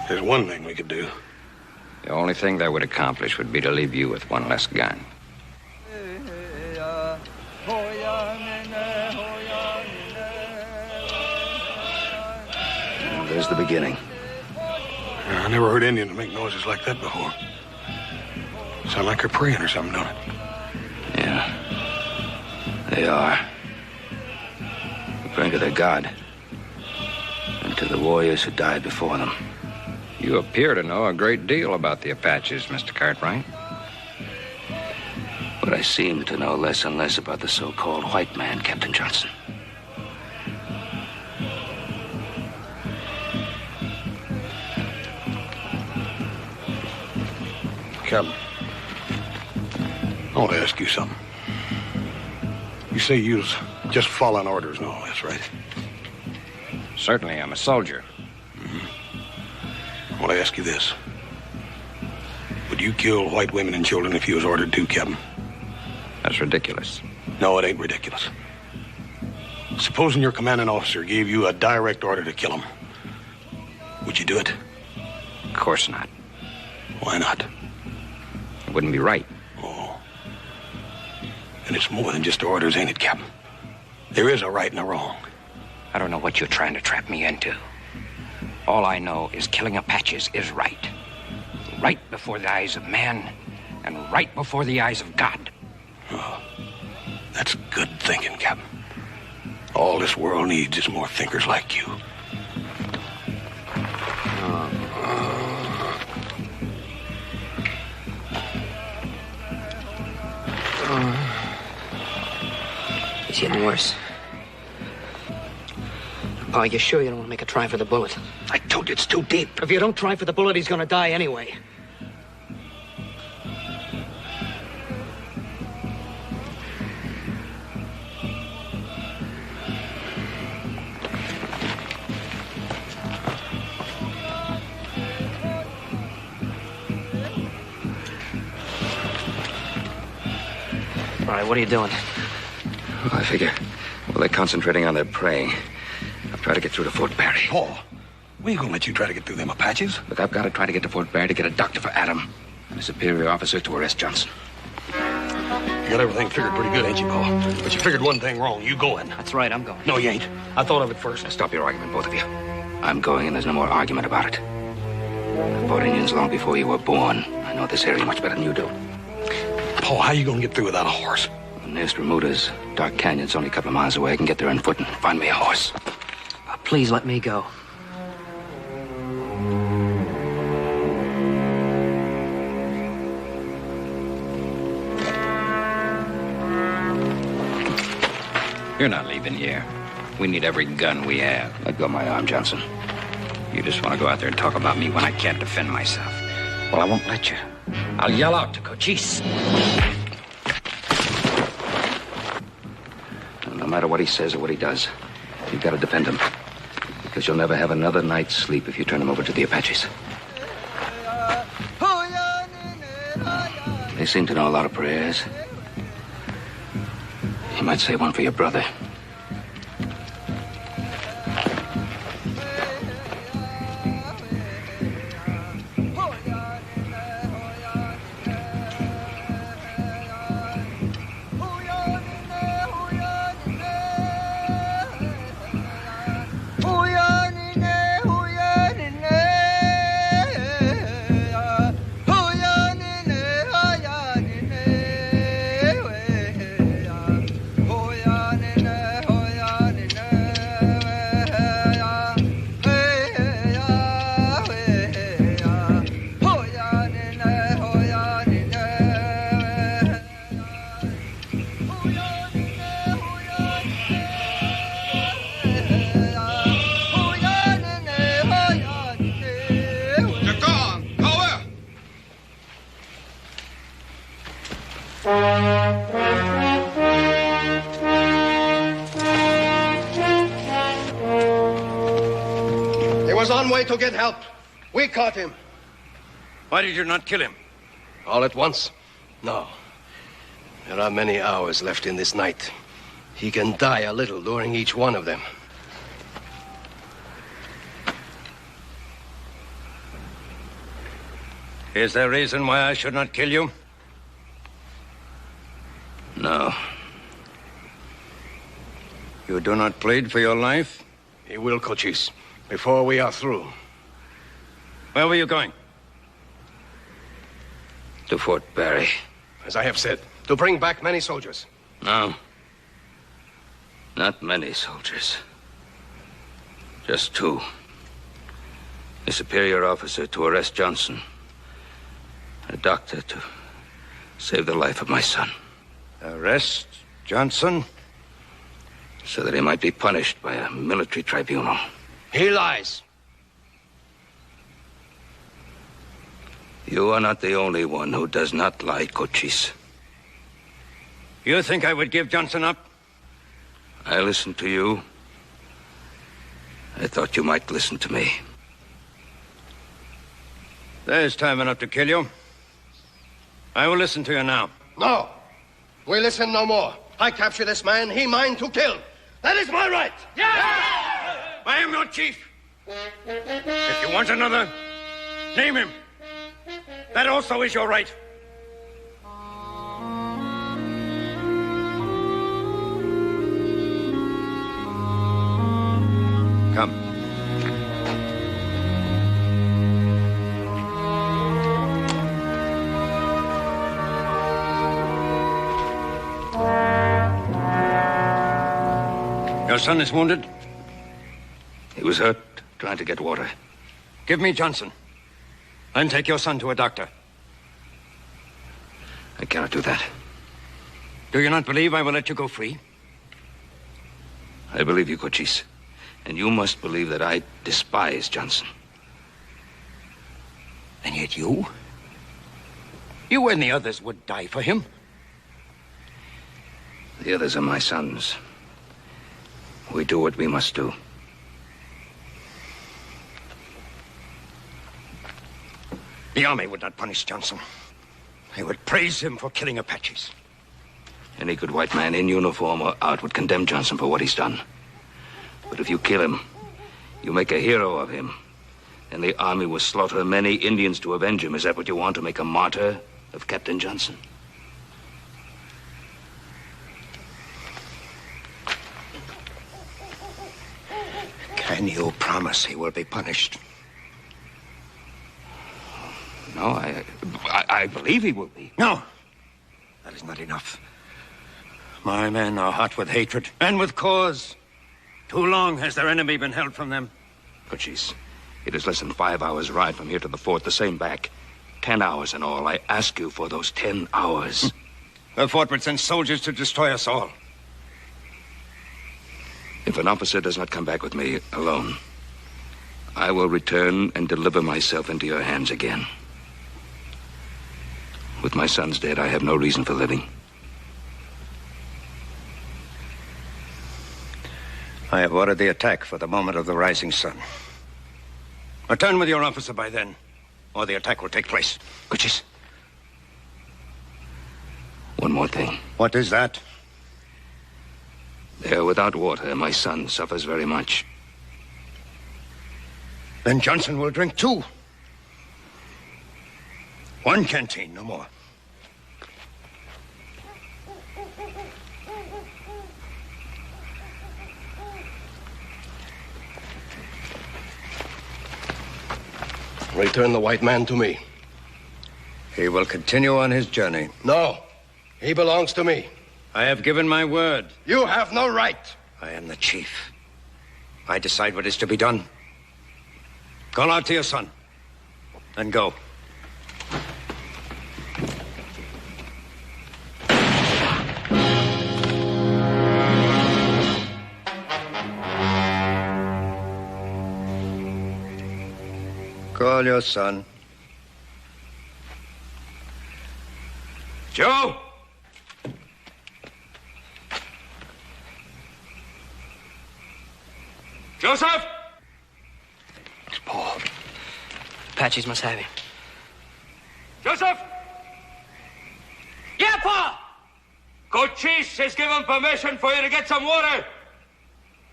There's one thing we could do. The only thing that would accomplish would be to leave you with one less gun. Well, there's the beginning. I never heard Indians make noises like that before. Sound like they're praying or something, don't it? Yeah, they are. They're praying to their God and to the warriors who died before them. You appear to know a great deal about the Apaches, Mr. Cartwright. But I seem to know less and less about the so-called white man, Captain Johnson. Captain, I want to ask you something. You say you was just following orders and all this, right? Certainly, I'm a soldier. I want to ask you this. Would you kill white women and children if you was ordered to, Captain? That's ridiculous. No, it ain't ridiculous. Supposing your commanding officer gave you a direct order to kill them, would you do it? Of course not. Why not? It wouldn't be right. Oh. And it's more than just orders, ain't it, Captain? There is a right and a wrong. I don't know what you're trying to trap me into. All I know is killing Apaches is right. Right before the eyes of man, and right before the eyes of God. Oh, that's good thinking, Captain. All this world needs is more thinkers like you. He's getting worse. Pa, you sure you don't want to make a try for the bullet? I told you it's too deep. If you don't try for the bullet, he's gonna die anyway. All right, what are you doing? Well, I figure, while they're concentrating on their prey, I'll try to get through to Fort Barry. Paul, We ain't gonna let you try to get through them Apaches. Look, I've got to try to get to Fort Barry to get a doctor for Adam and a superior officer to arrest Johnson. You got everything figured pretty good, ain't you, Paul? But you figured one thing wrong. You going. That's right, I'm going. No, you ain't. I thought of it first. Now, stop your argument, both of you. I'm going, and there's no more argument about it. I fought Indians long before you were born. I know this area much better than you do. Paul, how you gonna get through without a horse? The nearest Remuda's Dark Canyon's only a couple of miles away. I can get there on foot and find me a horse. Please let me go. You're not leaving here. We need every gun we have. Let go of my arm, Johnson. You just want to go out there and talk about me when I can't defend myself. Well, I won't let you. I'll yell out to Cochise. No matter what he says or what he does, you've got to defend him. Because you'll never have another night's sleep if you turn him over to the Apaches. They seem to know a lot of prayers. You might say one for your brother. He was on way to get help. We caught him. Why did you not kill him? All at once? No. There are many hours left in this night. He can die a little during each one of them. Is there reason why I should not kill you? No. You do not plead for your life? He will, Cochise, before we are through. Where were you going? To Fort Barry. As I have said, to bring back many soldiers. No. Not many soldiers. Just two. A superior officer to arrest Johnson. A doctor to save the life of my son. Arrest Johnson? So that he might be punished by a military tribunal. He lies. You are not the only one who does not lie, Cochise. You think I would give Johnson up? I listened to you. I thought you might listen to me. There's time enough to kill you. I will listen to you now. No. We listen no more. I capture this man, he mine to kill. That is my right. I am your chief. If you want another, name him. That also is your right. Come. Your son is wounded? He was hurt trying to get water. Give me Johnson. And take your son to a doctor. I cannot do that. Do you not believe I will let you go free? I believe you, Cochise. And you must believe that I despise Johnson. And yet you? You and the others would die for him. The others are my sons. We do what we must do. The army would not punish Johnson. They would praise him for killing Apaches. Any good white man in uniform or out would condemn Johnson for what he's done. But if you kill him, you make a hero of him. And the army will slaughter many Indians to avenge him. Is that what you want, to make a martyr of Captain Johnson? Can you promise he will be punished? No, I believe he will be. No. That is not enough. My men are hot with hatred, and with cause. Too long has their enemy been held from them. Cochise, it is less than 5 hours' ride from here to the fort, the same back. 10 hours in all. I ask you for those 10 hours. The fort would send soldiers to destroy us all. If an officer does not come back with me alone, I will return and deliver myself into your hands again. With my sons dead, I have no reason for living. I have ordered the attack for the moment of the rising sun. Return with your officer by then, or the attack will take place. Cochise. One more thing. What is that? There, without water, my son suffers very much. Then Johnson will drink two. One canteen, no more. Return the white man to me. He will continue on his journey. No. He belongs to me. I have given my word. You have no right. I am the chief. I decide what is to be done. Call out to your son. And go. Call your son. Joe! Joseph! It's Paul. Apaches must have him. Joseph! Yeah, Pa! Cochise has given permission for you to get some water.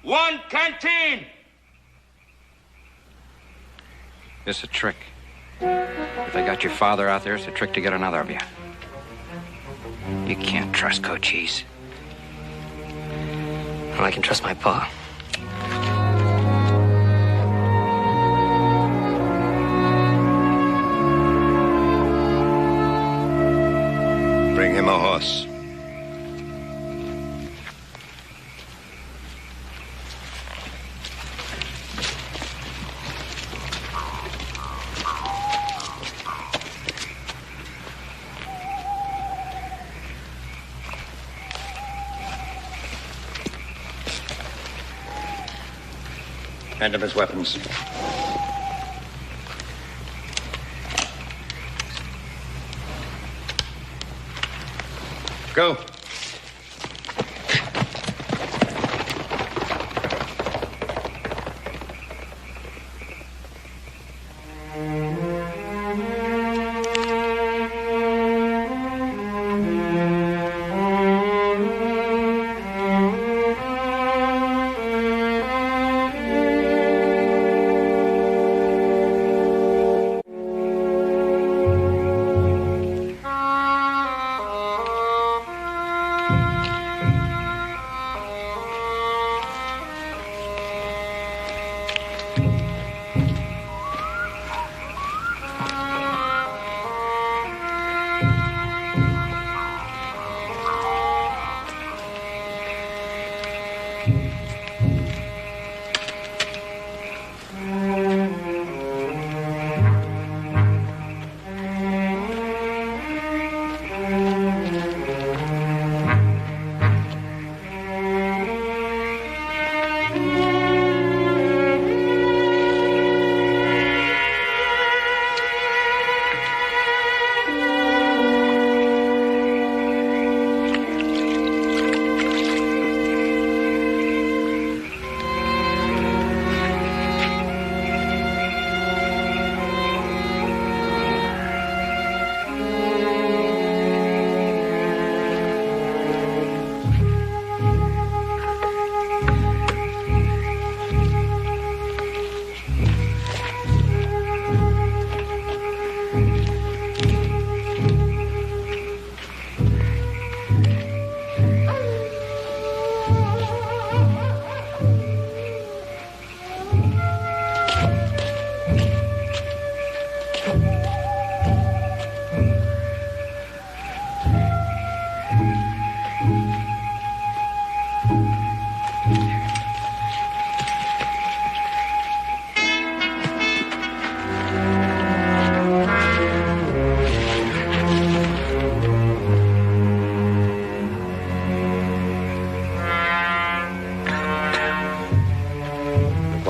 One canteen. It's a trick. If they got your father out there, it's a trick to get another of you. You can't trust Cochise. Well, I can trust my pa. Bring him a horse. Hand him his weapons. Go.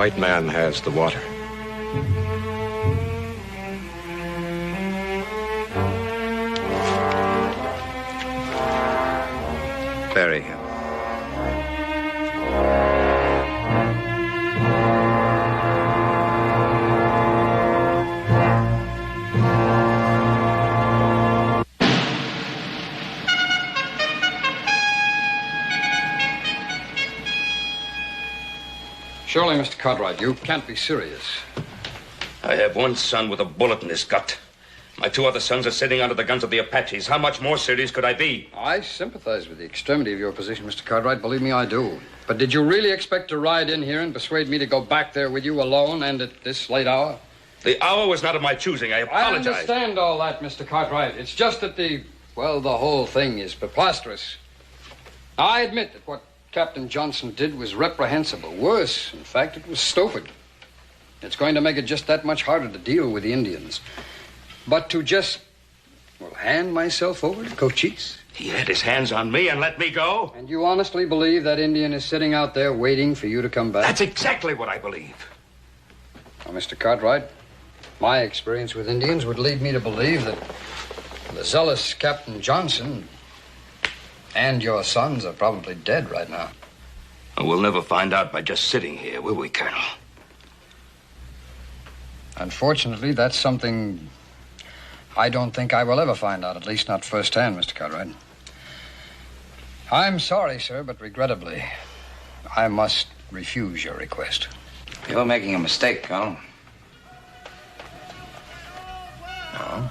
white man has the water. Bury him. Surely, Mr. Cartwright, you can't be serious. I have one son with a bullet in his gut. My two other sons are sitting under the guns of the Apaches. How much more serious could I be? I sympathize with the extremity of your position, Mr. Cartwright. Believe me, I do. But did you really expect to ride in here and persuade me to go back there with you alone and at this late hour? The hour was not of my choosing. I apologize. I understand all that, Mr. Cartwright. It's just that the whole thing is preposterous. I admit that what Captain Johnson did was reprehensible. Worse, in fact, it was stupid. It's going to make it just that much harder to deal with the Indians. But to just, hand myself over to Cochise? He had his hands on me and let me go? And you honestly believe that Indian is sitting out there waiting for you to come back? That's exactly what I believe. Now, Mr. Cartwright, my experience with Indians would lead me to believe that the zealous Captain Johnson and your sons are probably dead right now. We'll never find out by just sitting here, will we, Colonel? Unfortunately, that's something I don't think I will ever find out, at least not firsthand, Mr. Cartwright. I'm sorry, sir, but regrettably, I must refuse your request. You're making a mistake, Colonel. No?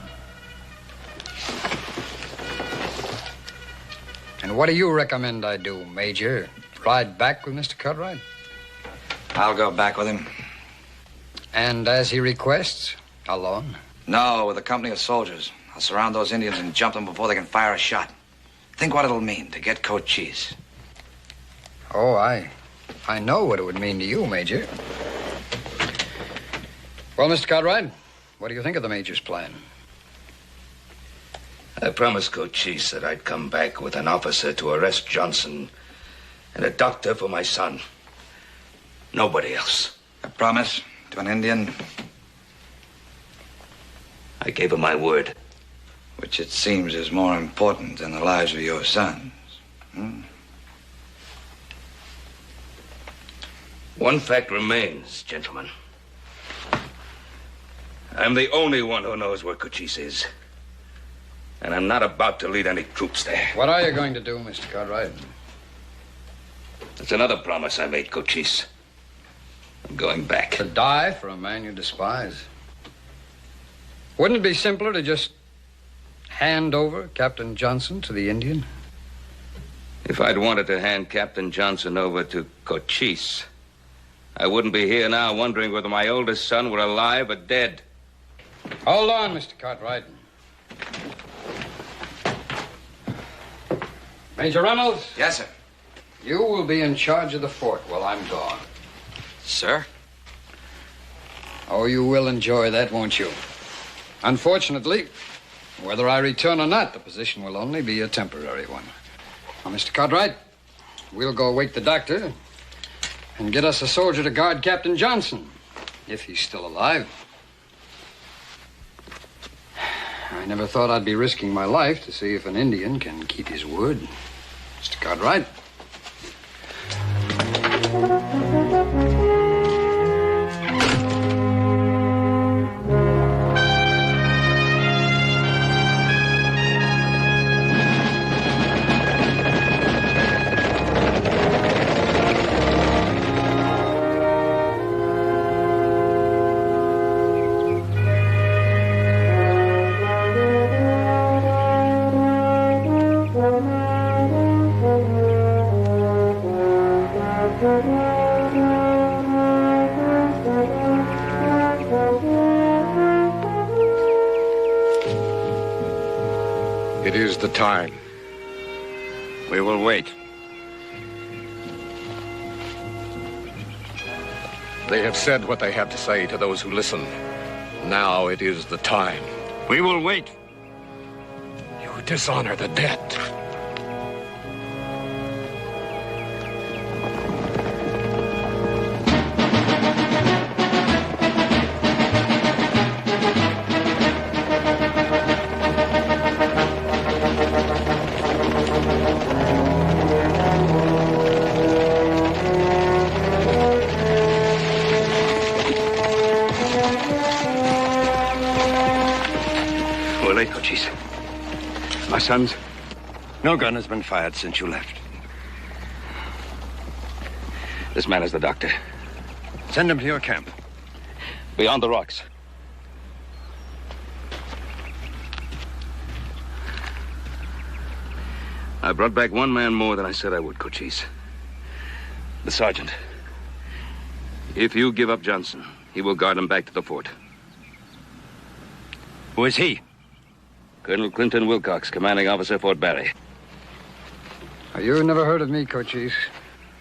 And what do you recommend I do, Major? Ride back with Mr. Cartwright? I'll go back with him. And as he requests, alone? No, with a company of soldiers. I'll surround those Indians and jump them before they can fire a shot. Think what it'll mean to get Cochise. Oh, I know what it would mean to you, Major. Well, Mr. Cartwright, what do you think of the Major's plan? I promised Cochise that I'd come back with an officer to arrest Johnson and a doctor for my son. Nobody else. A promise to an Indian? I gave him my word. Which it seems is more important than the lives of your sons. One fact remains, gentlemen. I'm the only one who knows where Cochise is. And I'm not about to lead any troops there. What are you going to do, Mr. Cartwright? That's another promise I made Cochise. I'm going back. To die for a man you despise? Wouldn't it be simpler to just hand over Captain Johnson to the Indian? If I'd wanted to hand Captain Johnson over to Cochise, I wouldn't be here now wondering whether my oldest son were alive or dead. Hold on, Mr. Cartwright. Major Reynolds? Yes, sir. You will be in charge of the fort while I'm gone. Sir? Oh, you will enjoy that, won't you? Unfortunately, whether I return or not, the position will only be a temporary one. Now, Mr. Cartwright, we'll go wake the doctor and get us a soldier to guard Captain Johnson, if he's still alive. I never thought I'd be risking my life to see if an Indian can keep his word. Mr. Cartwright. It is the time. We will wait. They have said what they have to say to those who listen. Now it is the time. We will wait. You dishonor the dead. We're late, Cochise. My sons, no gun has been fired since you left. This man is the doctor. Send him to your camp. Beyond the rocks. I brought back one man more than I said I would, Cochise. The sergeant. If you give up Johnson, he will guard him back to the fort. Who is he? Colonel Clinton Wilcox, commanding officer, Fort Barry. Now, you never heard of me, Cochise,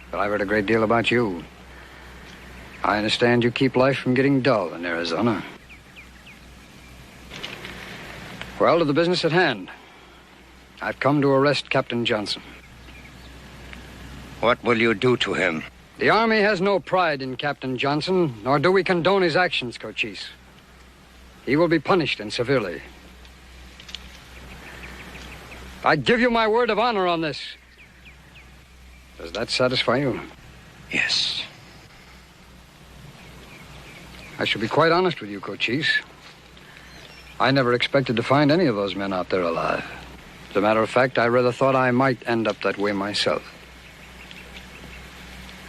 but I've heard a great deal about you. I understand you keep life from getting dull in Arizona. Well, to the business at hand. I've come to arrest Captain Johnson. What will you do to him? The Army has no pride in Captain Johnson, nor do we condone his actions, Cochise. He will be punished, and severely. I give you my word of honor on this. Does that satisfy you? Yes. I should be quite honest with you, Cochise. I never expected to find any of those men out there alive. As a matter of fact, I rather thought I might end up that way myself.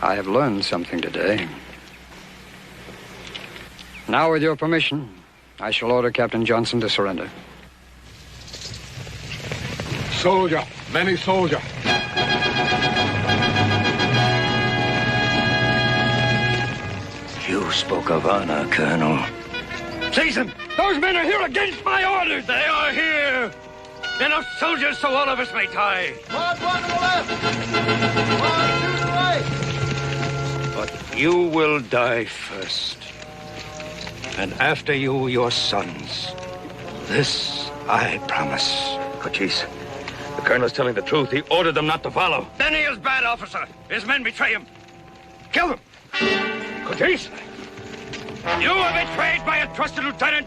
I have learned something today. Now, with your permission, I shall order Captain Johnson to surrender. Soldier, many soldier. You spoke of honor, Colonel. Seize them! Those men are here against my orders! They are here! Enough soldiers so all of us may die. March one to the left. March two to the right. But you will die first. And after you, your sons. This I promise. Cochise, the colonel's telling the truth. He ordered them not to follow. Then he is bad, officer. His men betray him. Kill them! Cochise! You were betrayed by a trusted lieutenant.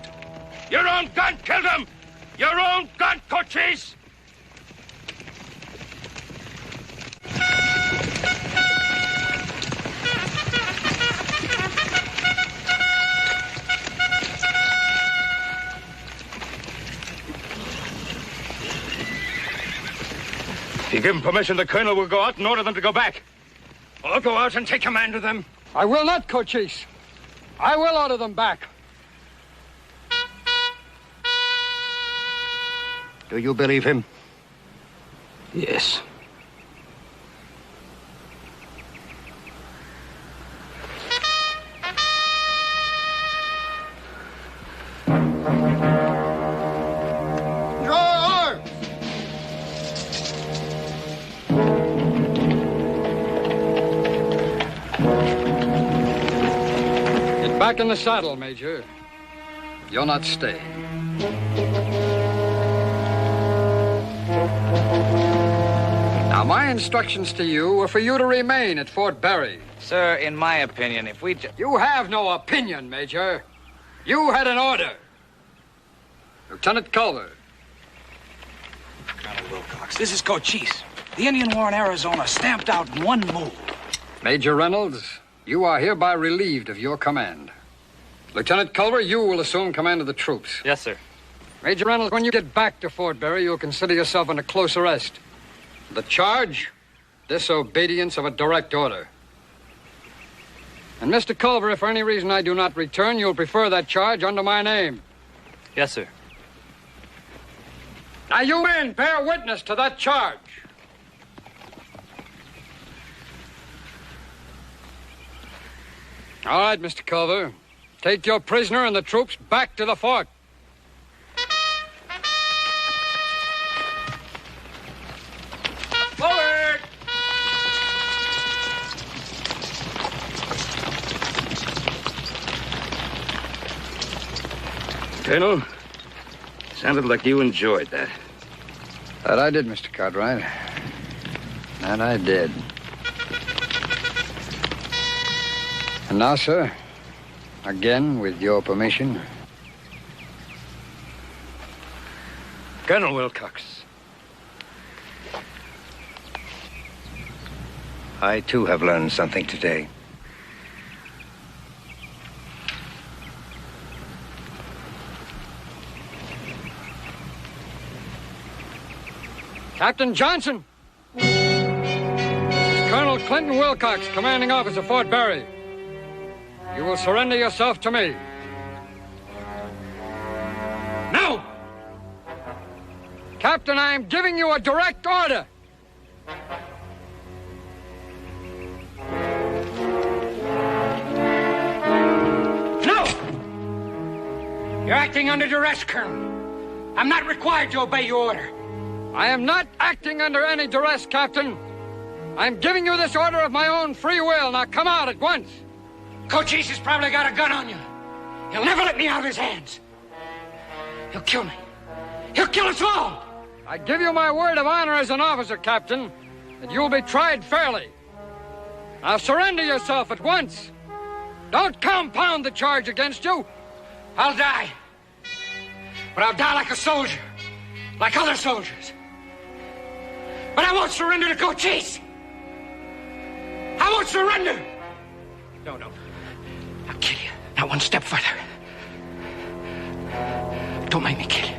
Your own gun killed him. Your own gun, Cochise! If you give him permission, the colonel will go out and order them to go back. I'll go out and take command of them. I will not, Cochise. I will order them back. Do you believe him? Yes. Draw arms! Get back in the saddle, Major. You're not staying. Now, my instructions to you are for you to remain at Fort Barry. Sir, in my opinion, if we... You have no opinion, Major. You had an order. Lieutenant Culver. Colonel Wilcox, this is Cochise. The Indian War in Arizona stamped out in one move. Major Reynolds, you are hereby relieved of your command. Lieutenant Culver, you will assume command of the troops. Yes, sir. Major Reynolds, when you get back to Fort Barry, you'll consider yourself under close arrest. The charge, disobedience of a direct order. And Mr. Culver, if for any reason I do not return, you'll prefer that charge under my name. Yes, sir. Now, you men, bear witness to that charge. All right, Mr. Culver. Take your prisoner and the troops back to the fort. Forward! Colonel, sounded like you enjoyed that. That I did, Mr. Cartwright. That I did. And now, sir, again, with your permission. Colonel Wilcox. I, too, have learned something today. Captain Johnson. This is Colonel Clinton Wilcox, commanding officer, Fort Barry. You will surrender yourself to me. No! Captain, I am giving you a direct order. No! You're acting under duress, Colonel. I'm not required to obey your order. I am not acting under any duress, Captain. I'm giving you this order of my own free will. Now come out at once. Cochise has probably got a gun on you. He'll never let me out of his hands. He'll kill me. He'll kill us all. I give you my word of honor as an officer, Captain, that you'll be tried fairly. Now surrender yourself at once. Don't compound the charge against you. I'll die. But I'll die like a soldier. Like other soldiers. But I won't surrender to Cochise. I won't surrender. No. I'll kill you. Not one step further. Don't make me kill you.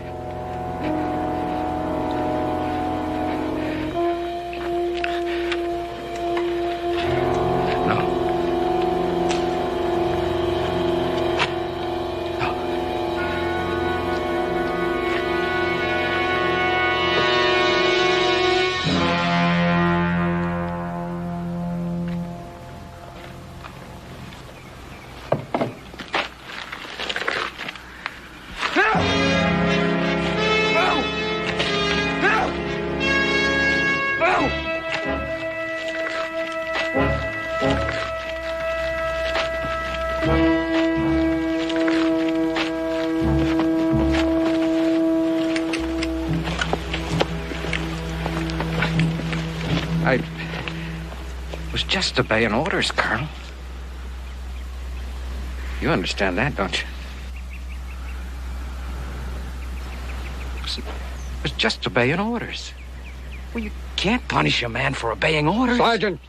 I was just obeying orders, Colonel. You understand that, don't you? It was just obeying orders. Well, you can't punish a man for obeying orders. Sergeant,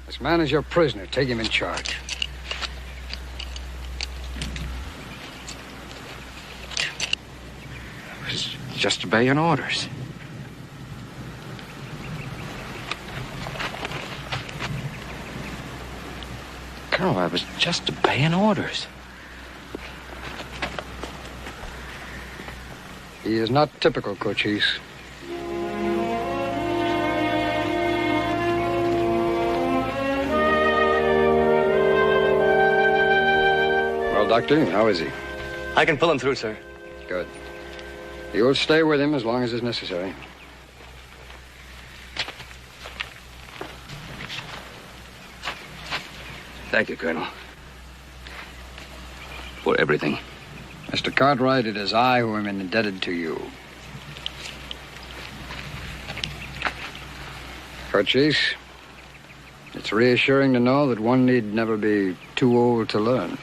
this man is your prisoner. Take him in charge. It was just obeying orders. Colonel, I was just obeying orders. He is not typical, Cochise. Well, Doctor, how is he? I can pull him through, sir. Good. You'll stay with him as long as is necessary. Thank you, Colonel. For everything. Mr. Cartwright, it is I who am indebted to you. Cochise, it's reassuring to know that one need never be too old to learn.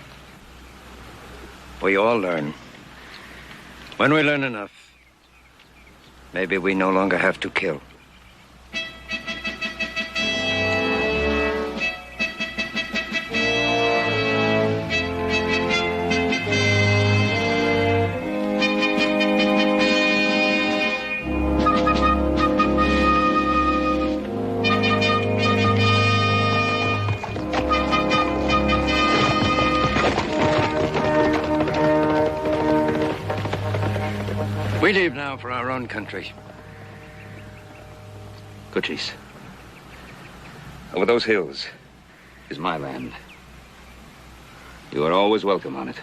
We all learn. When we learn enough, maybe we no longer have to kill. We leave now for our own country. Cochise. Over those hills is my land. You are always welcome on it.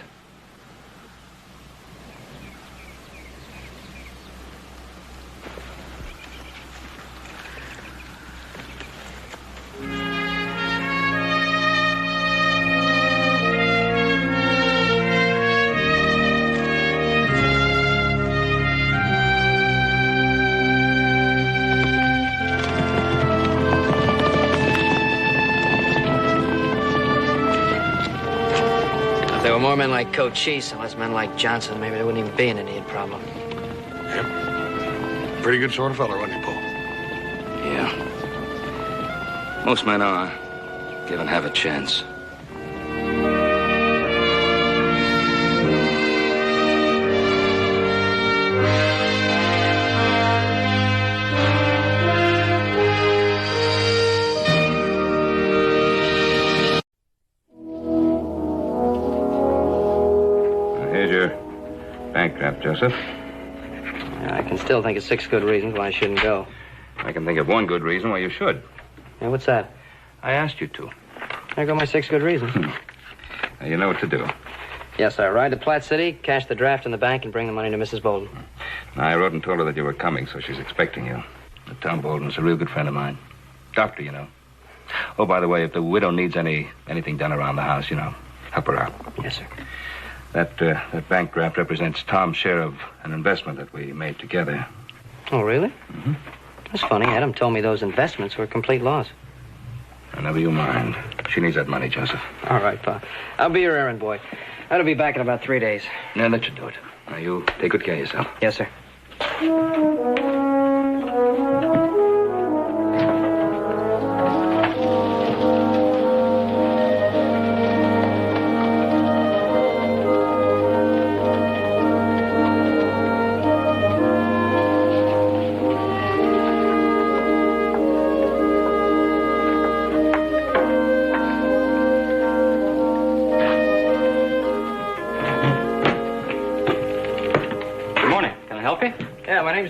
If there were more men like Cochise and less men like Johnson, maybe there wouldn't even be an Indian problem. Yep. Pretty good sort of fella, wasn't he, Paul? Yeah. Most men are, given half a chance. Bank draft, Joseph. I can still think of 6 good reasons why I shouldn't go. I can think of one good reason why you should. Yeah, what's that? I asked you to. There go my 6 good reasons. Now, you know what to do. Yes, sir. Ride to Platte City, cash the draft in the bank, and bring the money to Mrs. Bolden. I wrote and told her that you were coming, so she's expecting you. Tom Bolden's a real good friend of mine. Doctor, you know. Oh, by the way, if the widow needs anything done around the house, you know, help her out. Yes, sir. That bank draft represents Tom's share of an investment that we made together. Oh, really? Mm-hmm. That's funny. Adam told me those investments were a complete loss. Never you mind. She needs that money, Joseph. All right, Pa. I'll be your errand boy. I'll be back in about 3 days. Yeah, that should do it. Now, you take good care of yourself. Yes, sir.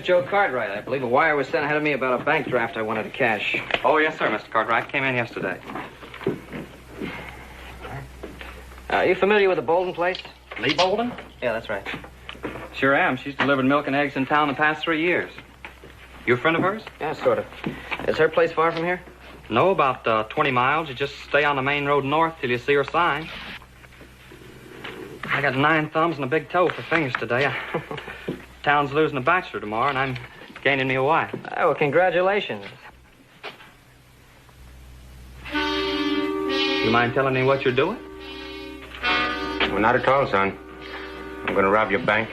Joe Cartwright. I believe a wire was sent ahead of me about a bank draft I wanted to cash. Oh, yes, sir, Mr. Cartwright. Came in yesterday. Are you familiar with the Bolden place? Lee Bolden? Yeah, that's right. Sure am. She's delivered milk and eggs in town the past 3 years. You a friend of hers? Yeah, sort of. Is her place far from here? No, about 20 miles. You just stay on the main road north till you see her sign. I got 9 thumbs and a big toe for fingers today. Town's losing a bachelor tomorrow, and I'm gaining me a wife. Oh, well, congratulations. You mind telling me what you're doing? Well, not at all, son. I'm going to rob your bank.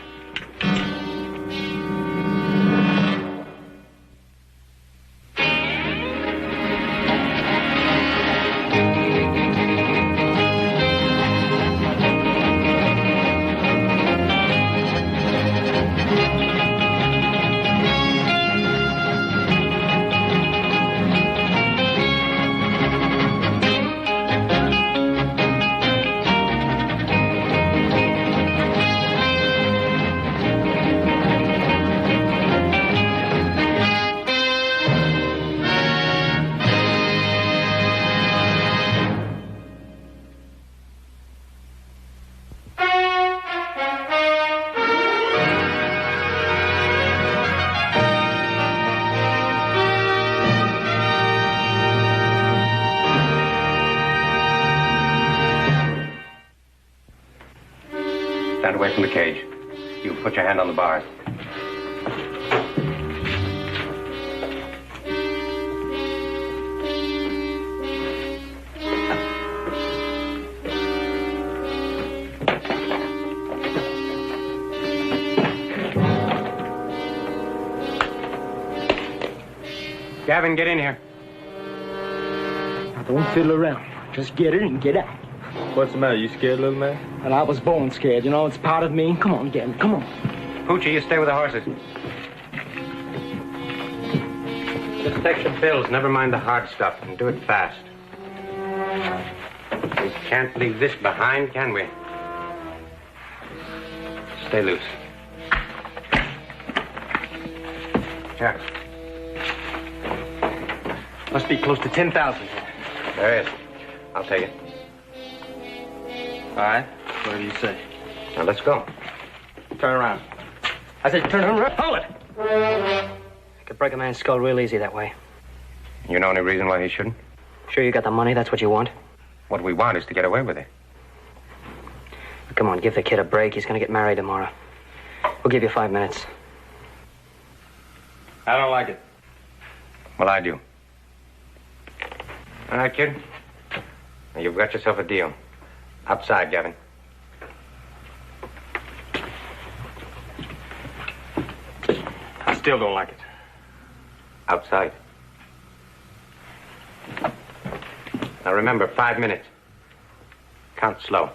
Stand away from the cage. You put your hand on the bars. Gavin, get in here. Now, don't fiddle around. Just get it and get out. What's the matter? You scared, little man? Well, I was born scared. You know, it's part of me. Come on, Gavin. Come on. Poochie, you stay with the horses. Just take the pills. Never mind the hard stuff. And do it fast. We can't leave this behind, can we? Stay loose. Here. Must be close to 10,000. There is. I'll take it. All right. Whatever you say. Now, let's go. Turn around. I said turn around. Hold it. I could break a man's skull real easy that way. You know any reason why he shouldn't? Sure you got the money? That's what you want? What we want is to get away with it. Come on, give the kid a break. He's going to get married tomorrow. We'll give you 5 minutes. I don't like it. Well, I do. All right, kid. Now, you've got yourself a deal. Outside, Gavin. I still don't like it. Outside. Now remember, 5 minutes. Count slow.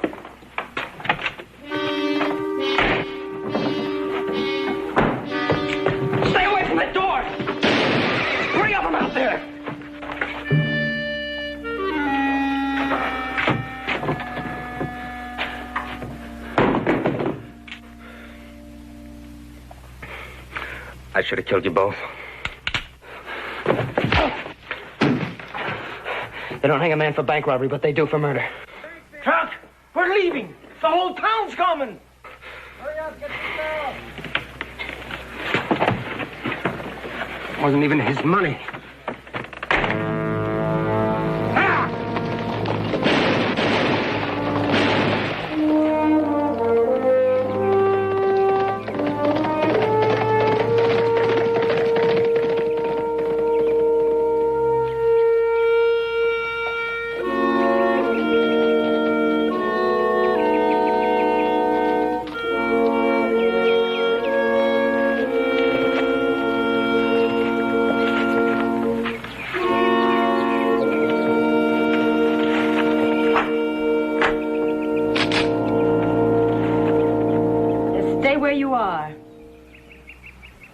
Stay away from that door. 3 of them out there. I should have killed you both. They don't hang a man for bank robbery, but they do for murder. Truck, we're leaving. The whole town's coming. Hurry up, get the Wasn't even his money.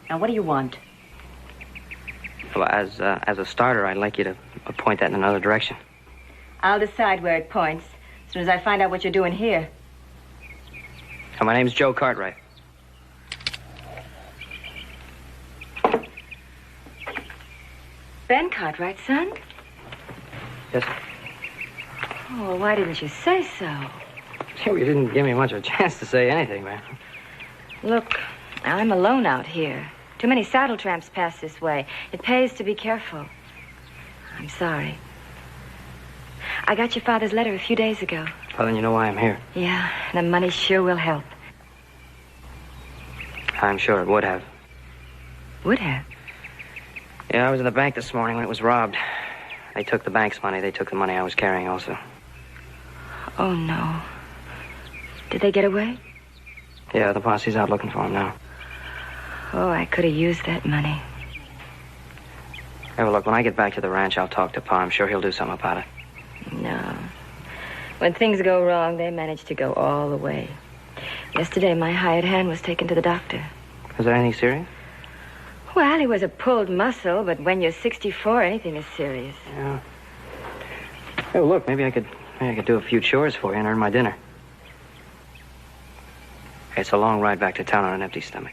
Now, what do you want? Well, as a starter, I'd like you to point that in another direction. I'll decide where it points as soon as I find out what you're doing here. My name's Joe Cartwright. Ben Cartwright's son? Yes. Oh, well, why didn't you say so? Well, you didn't give me much of a chance to say anything, man. Look, I'm alone out here. Too many saddle tramps pass this way. It pays to be careful. I'm sorry. I got your father's letter a few days ago. Well, then you know why I'm here. Yeah, the money sure will help. I'm sure it would have. Would have? Yeah, I was in the bank this morning when it was robbed. They took the bank's money. They took the money I was carrying also. Oh, no. Did they get away? Yeah, the posse's out looking for them now. Oh, I could have used that money. Hey, well, look, when I get back to the ranch, I'll talk to Pa. I'm sure he'll do something about it. No. When things go wrong, they manage to go all the way. Yesterday, my hired hand was taken to the doctor. Is there anything serious? Well, he was a pulled muscle, but when you're 64, anything is serious. Yeah. Hey, well, look, maybe I could do a few chores for you and earn my dinner. Hey, it's a long ride back to town on an empty stomach.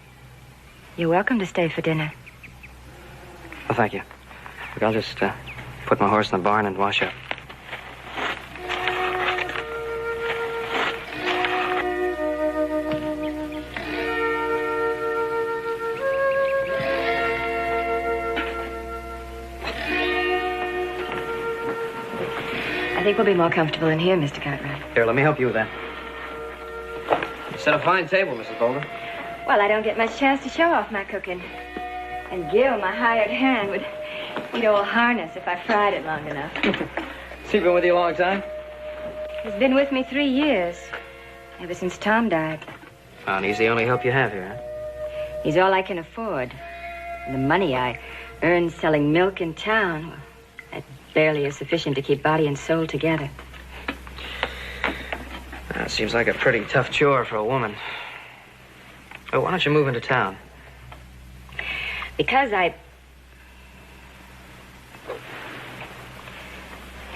You're welcome to stay for dinner. Well, thank you. Look, I'll just put my horse in the barn and wash up. I think we'll be more comfortable in here, Mr. Cartwright. Here, let me help you with that. You set a fine table, Mrs. Boulder. Well, I don't get much chance to show off my cooking. And Gil, my hired hand, would eat old harness if I fried it long enough. Has he been with you a long time? He's been with me 3 years, ever since Tom died. Oh, and he's the only help you have here, huh? He's all I can afford. And the money I earn selling milk in town, well, that barely is sufficient to keep body and soul together. Seems like a pretty tough chore for a woman. Oh, why don't you move into town? Because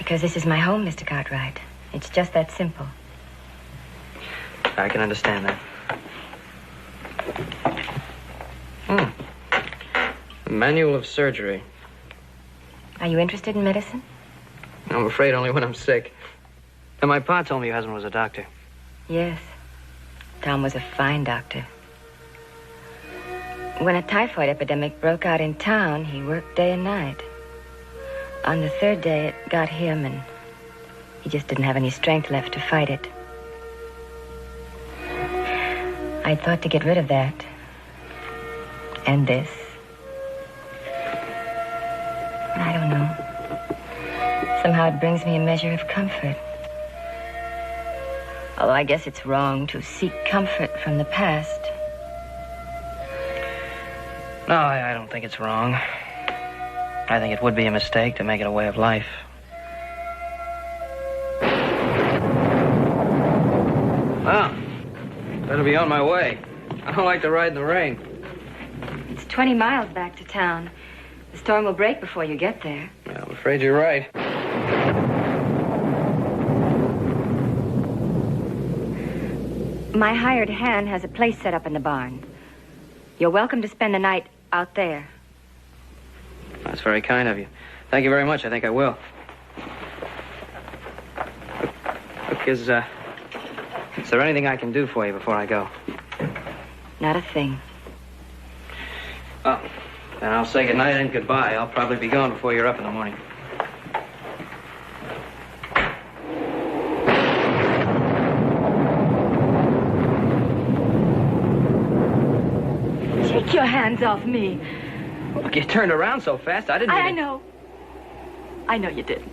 this is my home, Mr. Cartwright. It's just that simple. I can understand that. A manual of surgery. Are you interested in medicine? I'm afraid only when I'm sick. And my pa told me your husband was a doctor. Yes. Tom was a fine doctor. When a typhoid epidemic broke out in town, he worked day and night. On the 3rd day, it got him, and he just didn't have any strength left to fight it. I thought to get rid of that. And this. I don't know. Somehow it brings me a measure of comfort. Although I guess it's wrong to seek comfort from the past. No, I don't think it's wrong. I think it would be a mistake to make it a way of life. Well, better be on my way. I don't like to ride in the rain. It's 20 miles back to town. The storm will break before you get there. Yeah, I'm afraid you're right. My hired hand has a place set up in the barn. You're welcome to spend the night Out there. That's very kind of you. Thank you very much. I think I will. Look, is there anything I can do for you before I go? Not a thing. Well, then I'll say goodnight and goodbye. I'll probably be gone before you're up in the morning. Take your hands off me. Look, you turned around so fast, I didn't I even... know. I know you didn't.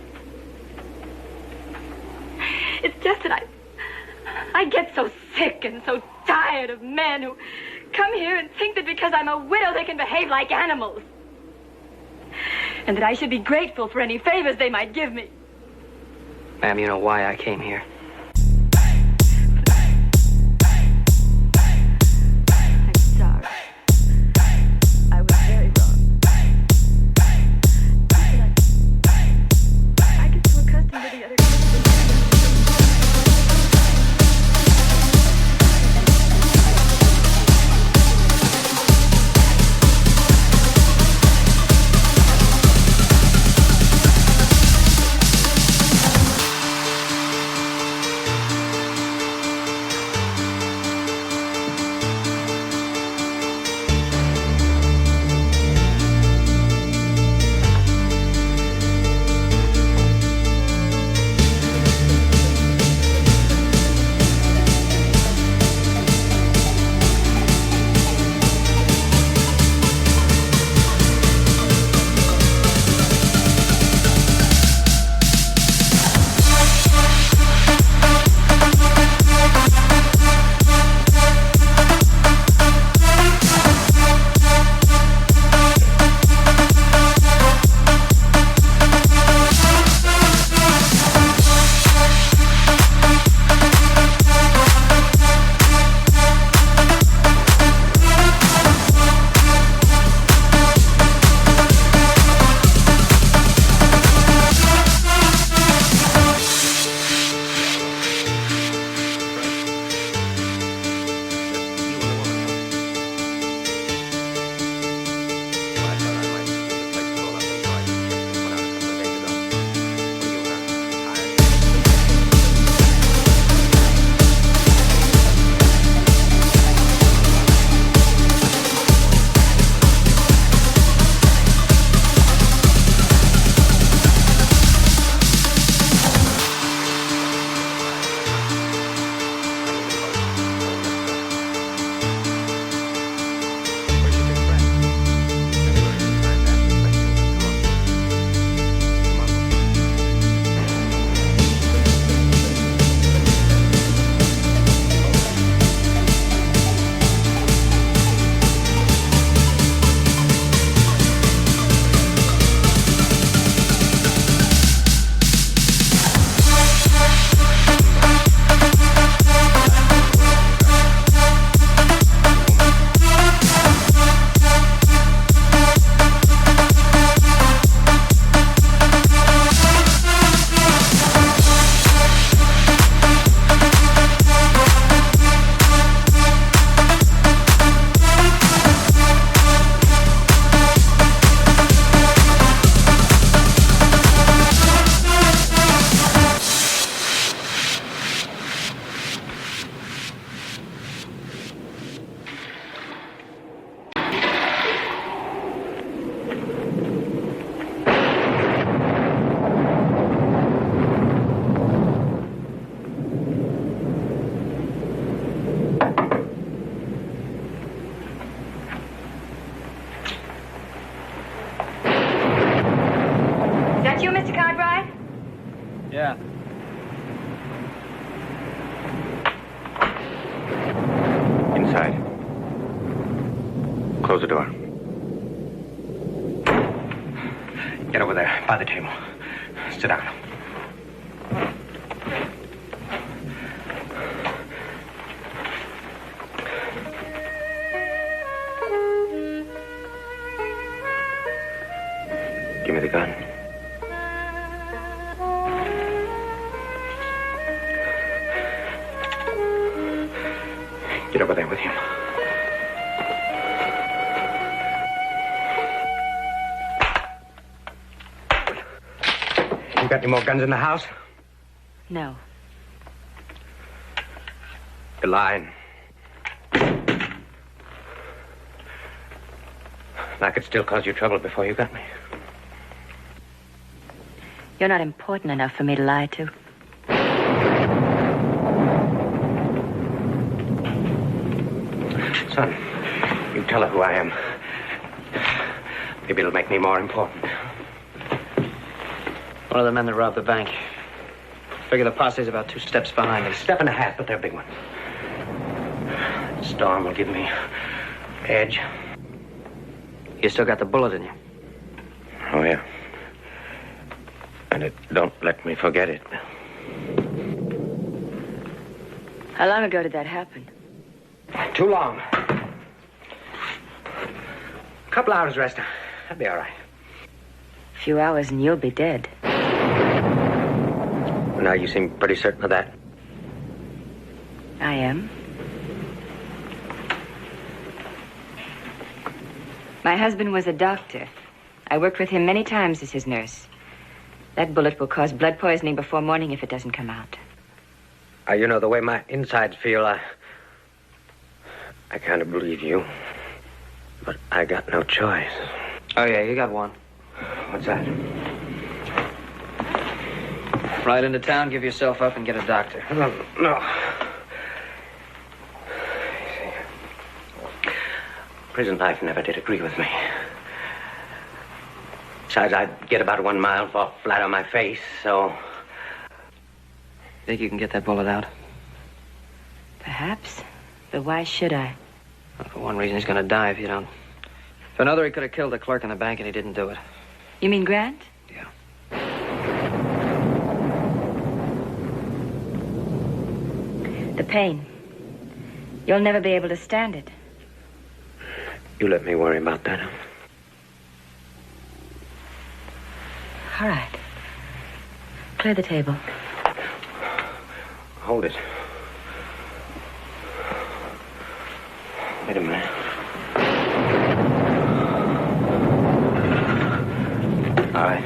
It's just that I get so sick and so tired of men who come here and think that because I'm a widow they can behave like animals. And that I should be grateful for any favors they might give me. Ma'am, you know why I came here. I'm sorry. I was very wrong. I get so accustomed to the other... Yeah. Inside. Close the door. Get over there, by the table. Sit down. Give me the gun. Get over there with him. You got any more guns in the house? No. You're lying. I could still cause you trouble before you got me. You're not important enough for me to lie to. Son, you tell her who I am. Maybe it'll make me more important. One of the men that robbed the bank. Figure the posse's about 2 steps behind us. Step and a half, but they're big ones. Storm will give me edge. You still got the bullet in you. Oh, yeah. And it don't let me forget it. How long ago did that happen? Too long. A couple hours rest. That'll be all right. A few hours and you'll be dead. Now you seem pretty certain of that. I am. My husband was a doctor. I worked with him many times as his nurse. That bullet will cause blood poisoning before morning if it doesn't come out. You know, the way my insides feel, I kind of believe you. But I got no choice. Oh, yeah, you got one. What's that? Ride into town, give yourself up, and get a doctor. No. Prison life never did agree with me. Besides, I'd get about 1 mile, fall flat on my face, so... Think you can get that bullet out? Perhaps. But why should I? Well, for one reason, he's going to die if you don't. For another, he could have killed the clerk in the bank, and he didn't do it. You mean Grant? Yeah. The pain. You'll never be able to stand it. You let me worry about that. All right. Clear the table. Hold it. Wait a minute. All right.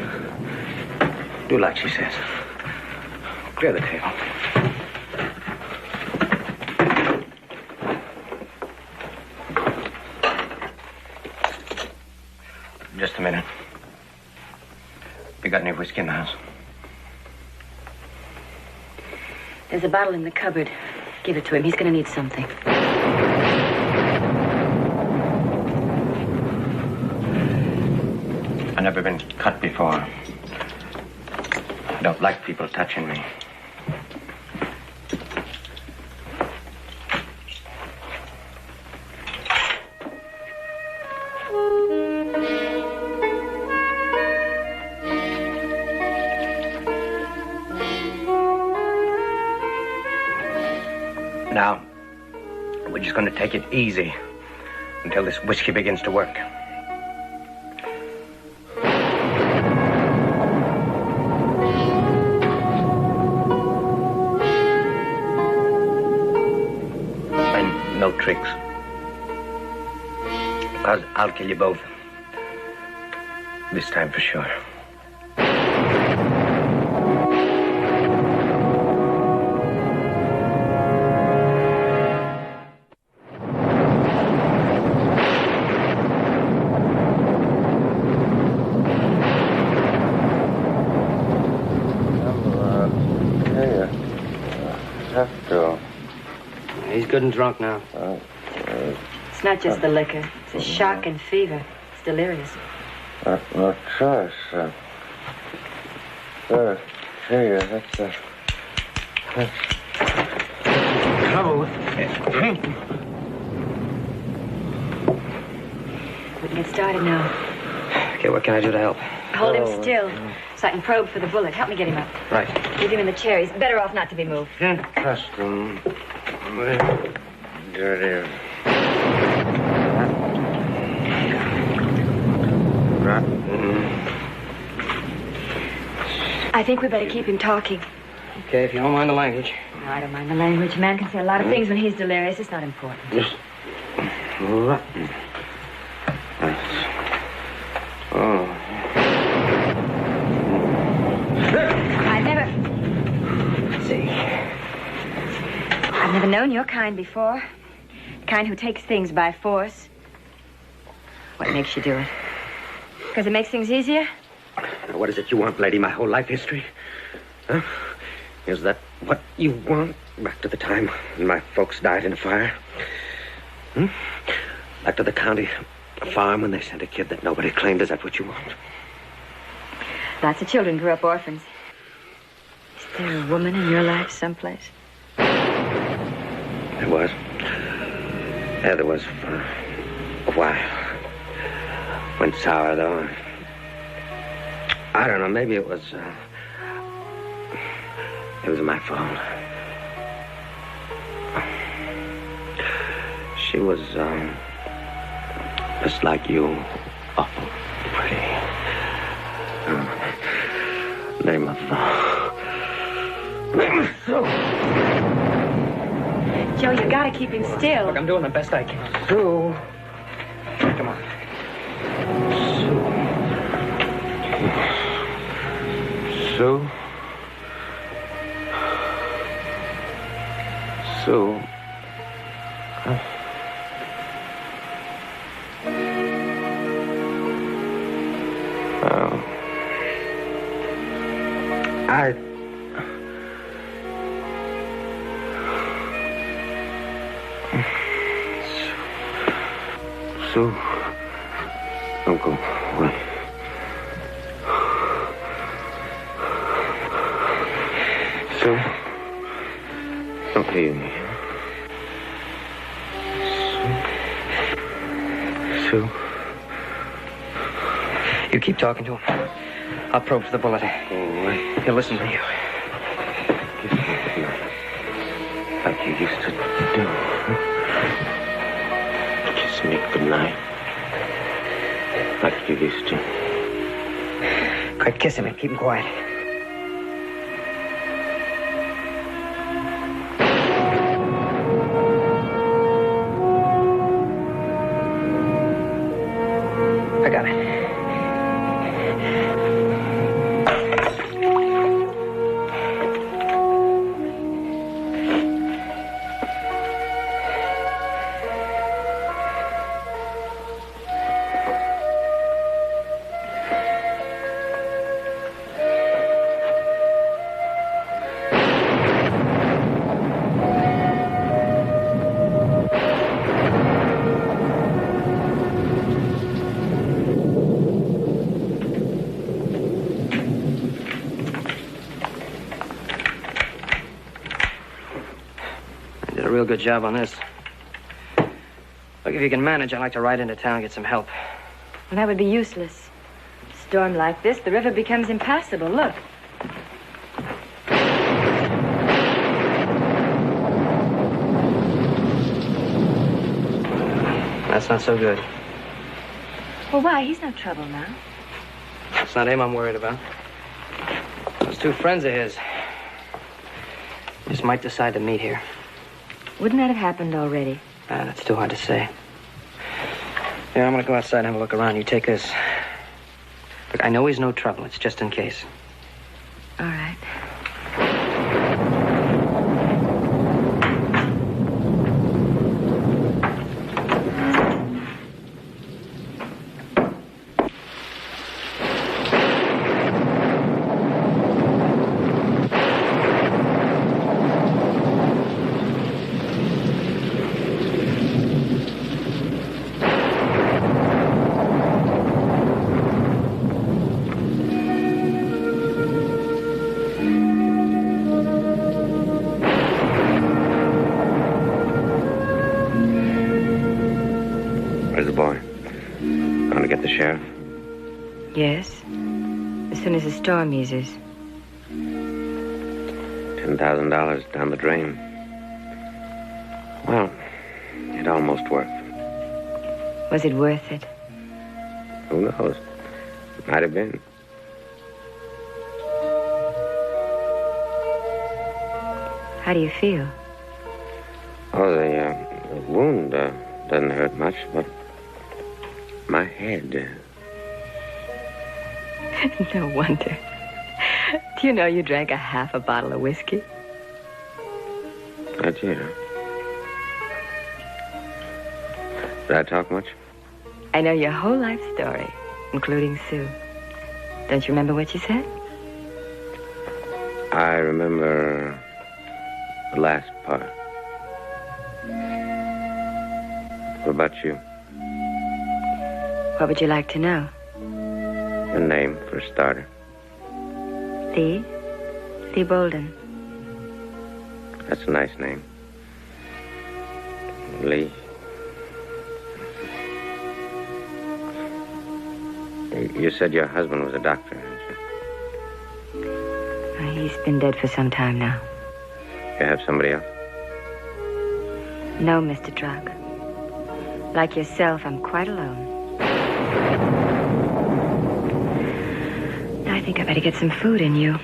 Do like she says. Clear the table. Just a minute. You got any whiskey in the house? There's a bottle in the cupboard. Give it to him. He's going to need something. I've never been cut before. I don't like people touching me. Now, we're just going to take it easy until this whiskey begins to work. And no tricks. Because I'll kill you both. This time for sure. He's good and drunk now. It's not just the liquor. It's a shock and fever. It's delirious. No choice. That's trouble with drinking. We can get started now. Okay, what can I do to help? Hold him still so I can probe for the bullet. Help me get him up. Right. Leave him in the chair. He's better off not to be moved. Trust him. Dirty. I think we better keep him talking. Okay, if you don't mind the language. No, I don't mind the language. A man can say a lot of things when he's delirious. It's not important. Just rotten. Oh. Never known your kind before. The kind who takes things by force. What makes you do it? Because it makes things easier? Now, what is it you want, lady? My whole life history? Huh? Is that what you want? Back to the time when my folks died in a fire? Hmm? Back to the county farm when they sent a kid that nobody claimed? Is that what you want? Lots of children grew up orphans. Is there a woman in your life someplace? There was. Yeah, there was for a while. Went sour, though. I don't know, maybe it was my fault. She was, just like you. Awful pretty. Name of Sue. Joe, you gotta keep him still. Look, I'm doing the best I can. Sue. Come on. Sue. Sue. Sue. Don't go away. Sue. Don't leave me. Sue. You keep talking to him. I'll probe for the bullet. He'll listen to you. Kiss me goodnight. Like you used to do. Kiss me goodnight. Like you used to. Quick, kiss him and keep him quiet. I got it. Real good job on this. Look, if you can manage, I'd like to ride into town and get some help. Well, that would be useless. A storm like this, the river becomes impassable. Look. That's not so good. Well, why? He's no trouble now. It's not him I'm worried about. Those two friends of his just might decide to meet here. Wouldn't that have happened already? That's too hard to say. Here, I'm gonna go outside and have a look around. You take this. Look, I know he's no trouble. It's just in case. All right. Where's the boy? Going to get the sheriff? Yes. As soon as the storm eases. $10,000 down the drain. Well, it almost worked. Was it worth it? Who knows? Might have been. How do you feel? Oh, the wound doesn't hurt much, but my head. No wonder. Do you know you drank a half a bottle of whiskey? I did. Did I talk much? I know your whole life story, including Sue. Don't you remember what you said? I remember the last part. What about you? What would you like to know? Your name, for a starter. Lee? Lee Bolden. That's a nice name. Lee. You said your husband was a doctor, didn't you? He's been dead for some time now. You have somebody else? No, Mr. Drug. Like yourself, I'm quite alone. I think I better get some food in you.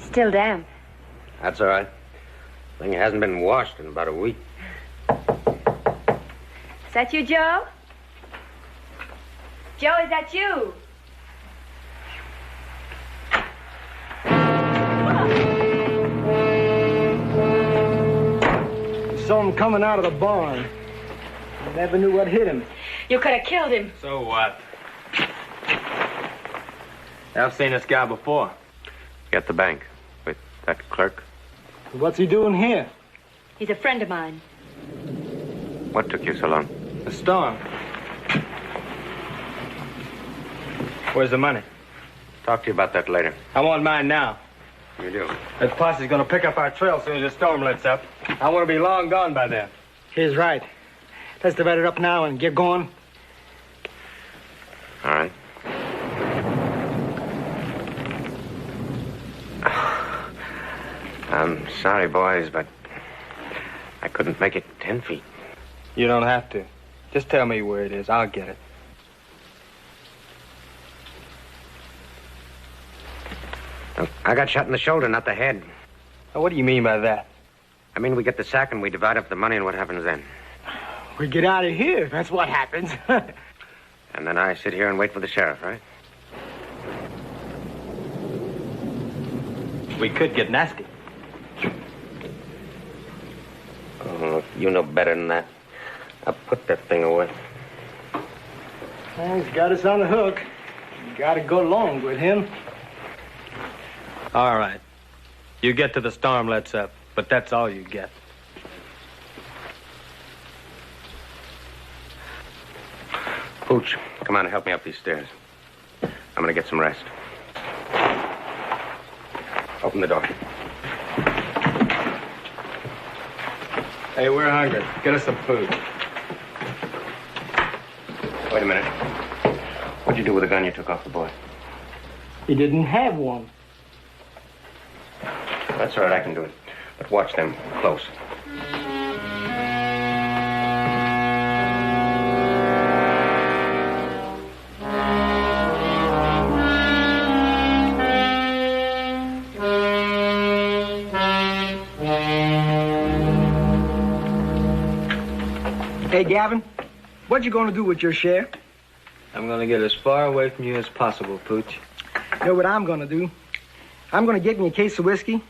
Still damp. That's all right. Thing hasn't been washed in about a week. Is that you, Joe? Joe, is that you? Saw him coming out of the barn. Never knew what hit him. You could have killed him. So what? I've seen this guy before. At the bank with that clerk. What's he doing here? He's a friend of mine. What took you so long? The storm. Where's the money? Talk to you about that later. I want mine now. You do? That posse's gonna pick up our trail as soon as the storm lets up. I want to be long gone by then. He's right. Let's divide it up now and get going. All right. I'm sorry, boys, but I couldn't make it 10 feet. You don't have to. Just tell me where it is. I'll get it. I got shot in the shoulder, not the head. Now, what do you mean by that? I mean, we get the sack and we divide up the money, and what happens then? We get out of here. That's what happens. And then I sit here and wait for the sheriff, right? We could get nasty. Oh, you know better than that. I'll put that thing away. Well, he's got us on the hook. You gotta go along with him. All right. You get to the storm lets up, but that's all you get. Pooch, come on and help me up these stairs. I'm gonna get some rest. Open the door. Hey, we're hungry. Get us some food. Wait a minute. What'd you do with the gun you took off the boy? He didn't have one. That's all right, I can do it. But watch them close. Hey, Gavin, what you gonna do with your share? I'm gonna get as far away from you as possible, Pooch. You know what I'm gonna do? I'm gonna get me a case of whiskey,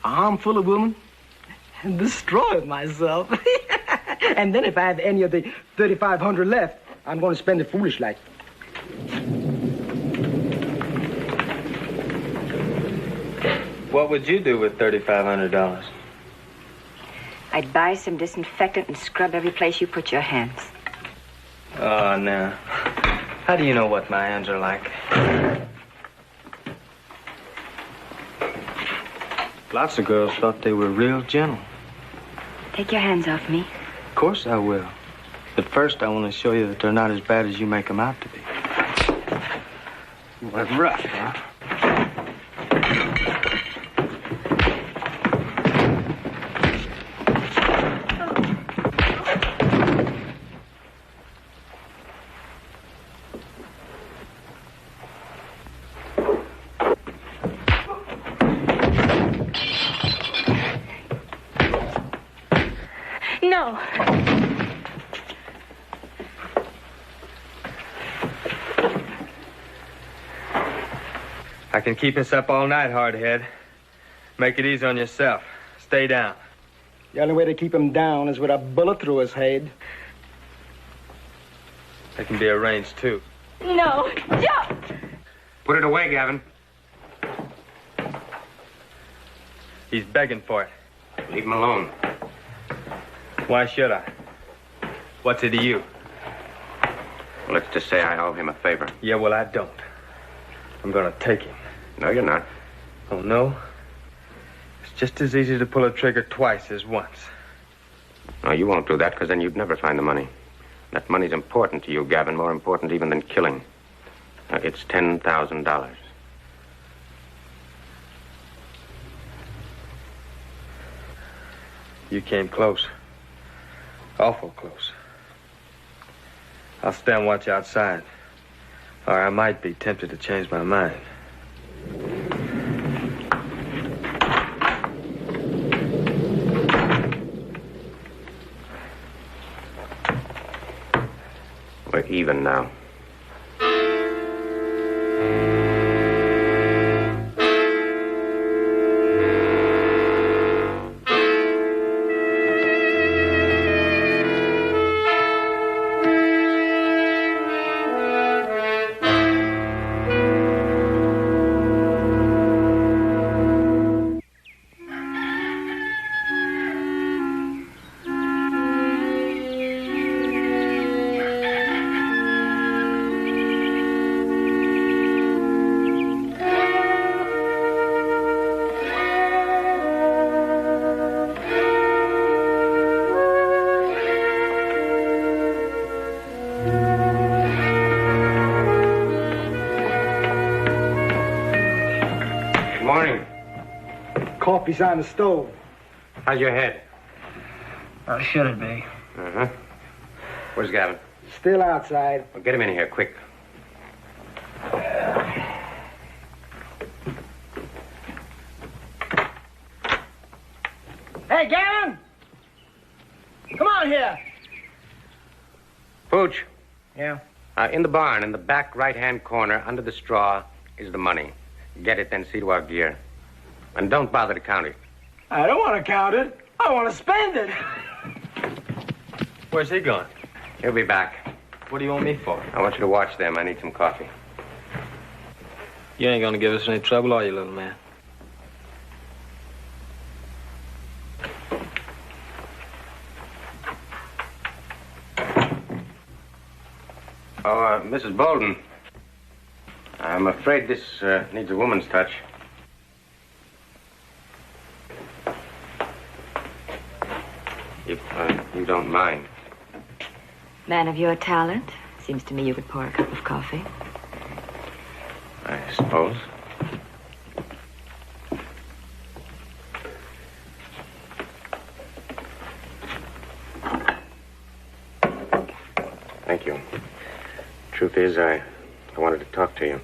a arm full of women, and destroy myself. And then if I have any of the 3,500 left, I'm going to spend it foolish like. What would you do with $3,500? I'd buy some disinfectant and scrub every place you put your hands. Oh, now. How do you know what my hands are like? Lots of girls thought they were real gentle. Take your hands off me. Of course I will. But first, I want to show you that they're not as bad as you make them out to be. What rough, huh? No. I can keep us up all night, hardhead. Make it easy on yourself. Stay down. The only way to keep him down is with a bullet through his head. That can be arranged, too. No. Joe! Put it away, Gavin. He's begging for it. Leave him alone. Why should I? What's it to you? Well, let's just say I owe him a favor. Yeah, well, I don't. I'm gonna take him. No, you're not. Oh, no? It's just as easy to pull a trigger twice as once. No, you won't do that, because then you'd never find the money. That money's important to you, Gavin, more important even than killing. Now, it's $10,000. You came close. Awful close. I'll stand watch outside. Or I might be tempted to change my mind. We're even now. Coffee's on the stove. How's your head? How should it be? Uh-huh. Where's Gavin? Still outside. Well, get him in here, quick. Hey, Gavin! Come on here. Pooch. Yeah? In the barn, in the back right-hand corner, under the straw, is the money. Get it, then see to our gear. And don't bother to count it. I don't want to count it. I want to spend it. Where's he going? He'll be back. What do you want me for? I want you to watch them. I need some coffee. You ain't gonna give us any trouble, are you, little man? Oh, Mrs. Bolden. I'm afraid this needs a woman's touch. If you don't mind. Man of your talent. Seems to me you could pour a cup of coffee. I suppose. Thank you. Truth is, I wanted to talk to you.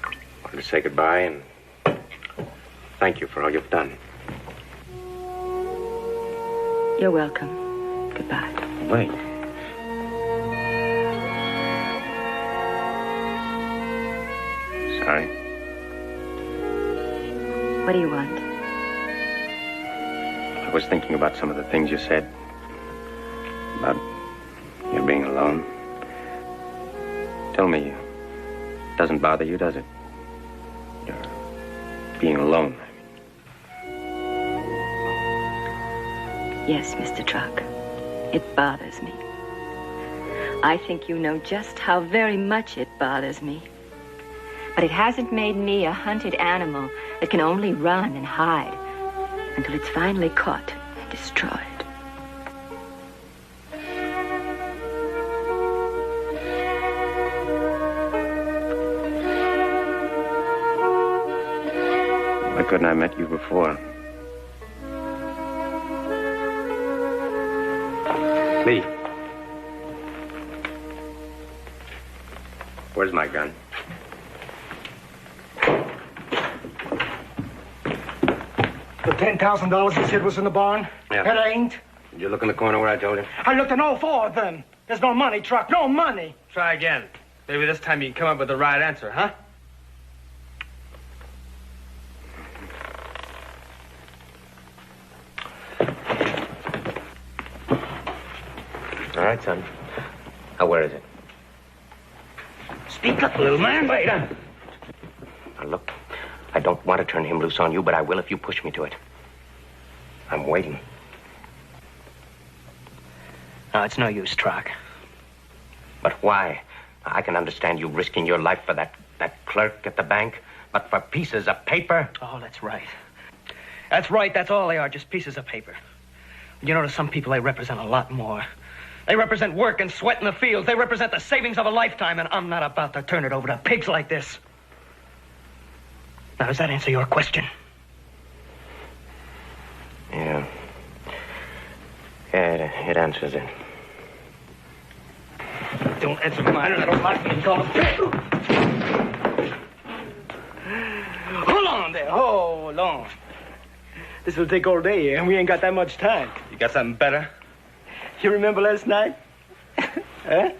I wanted to say goodbye and thank you for all you've done. You're welcome. Goodbye. Wait. Sorry. What do you want? I was thinking about some of the things you said. About you being alone. Tell me, it doesn't bother you, does it? You're being alone. Yes, Mr. Truck. It bothers me. I think you know just how very much it bothers me. But it hasn't made me a hunted animal that can only run and hide until it's finally caught and destroyed. Why couldn't I met you before? Lee. Where's my gun? The $10,000 you said was in the barn? Yeah. It ain't. Did you look in the corner where I told you? I looked in all four of them. There's no money, Truck. No money. Try again. Maybe this time you can come up with the right answer, huh? All right, son. Now, where is it? Speak up, little man. Wait. Now, look, I don't want to turn him loose on you, but I will if you push me to it. I'm waiting. No, it's no use, Truck. But why? I can understand you risking your life for that clerk at the bank, but for pieces of paper? Oh, that's right. That's right. That's all they are, just pieces of paper. You know, to some people, they represent a lot more. They represent work and sweat in the fields. They represent the savings of a lifetime, and I'm not about to turn it over to pigs like this. Now, does that answer your question? Yeah. Yeah, it answers it. Don't answer mine, or I don't like being called a pig. Hold on there. Hold on. This will take all day, and we ain't got that much time. You got something better? You remember last night? Huh?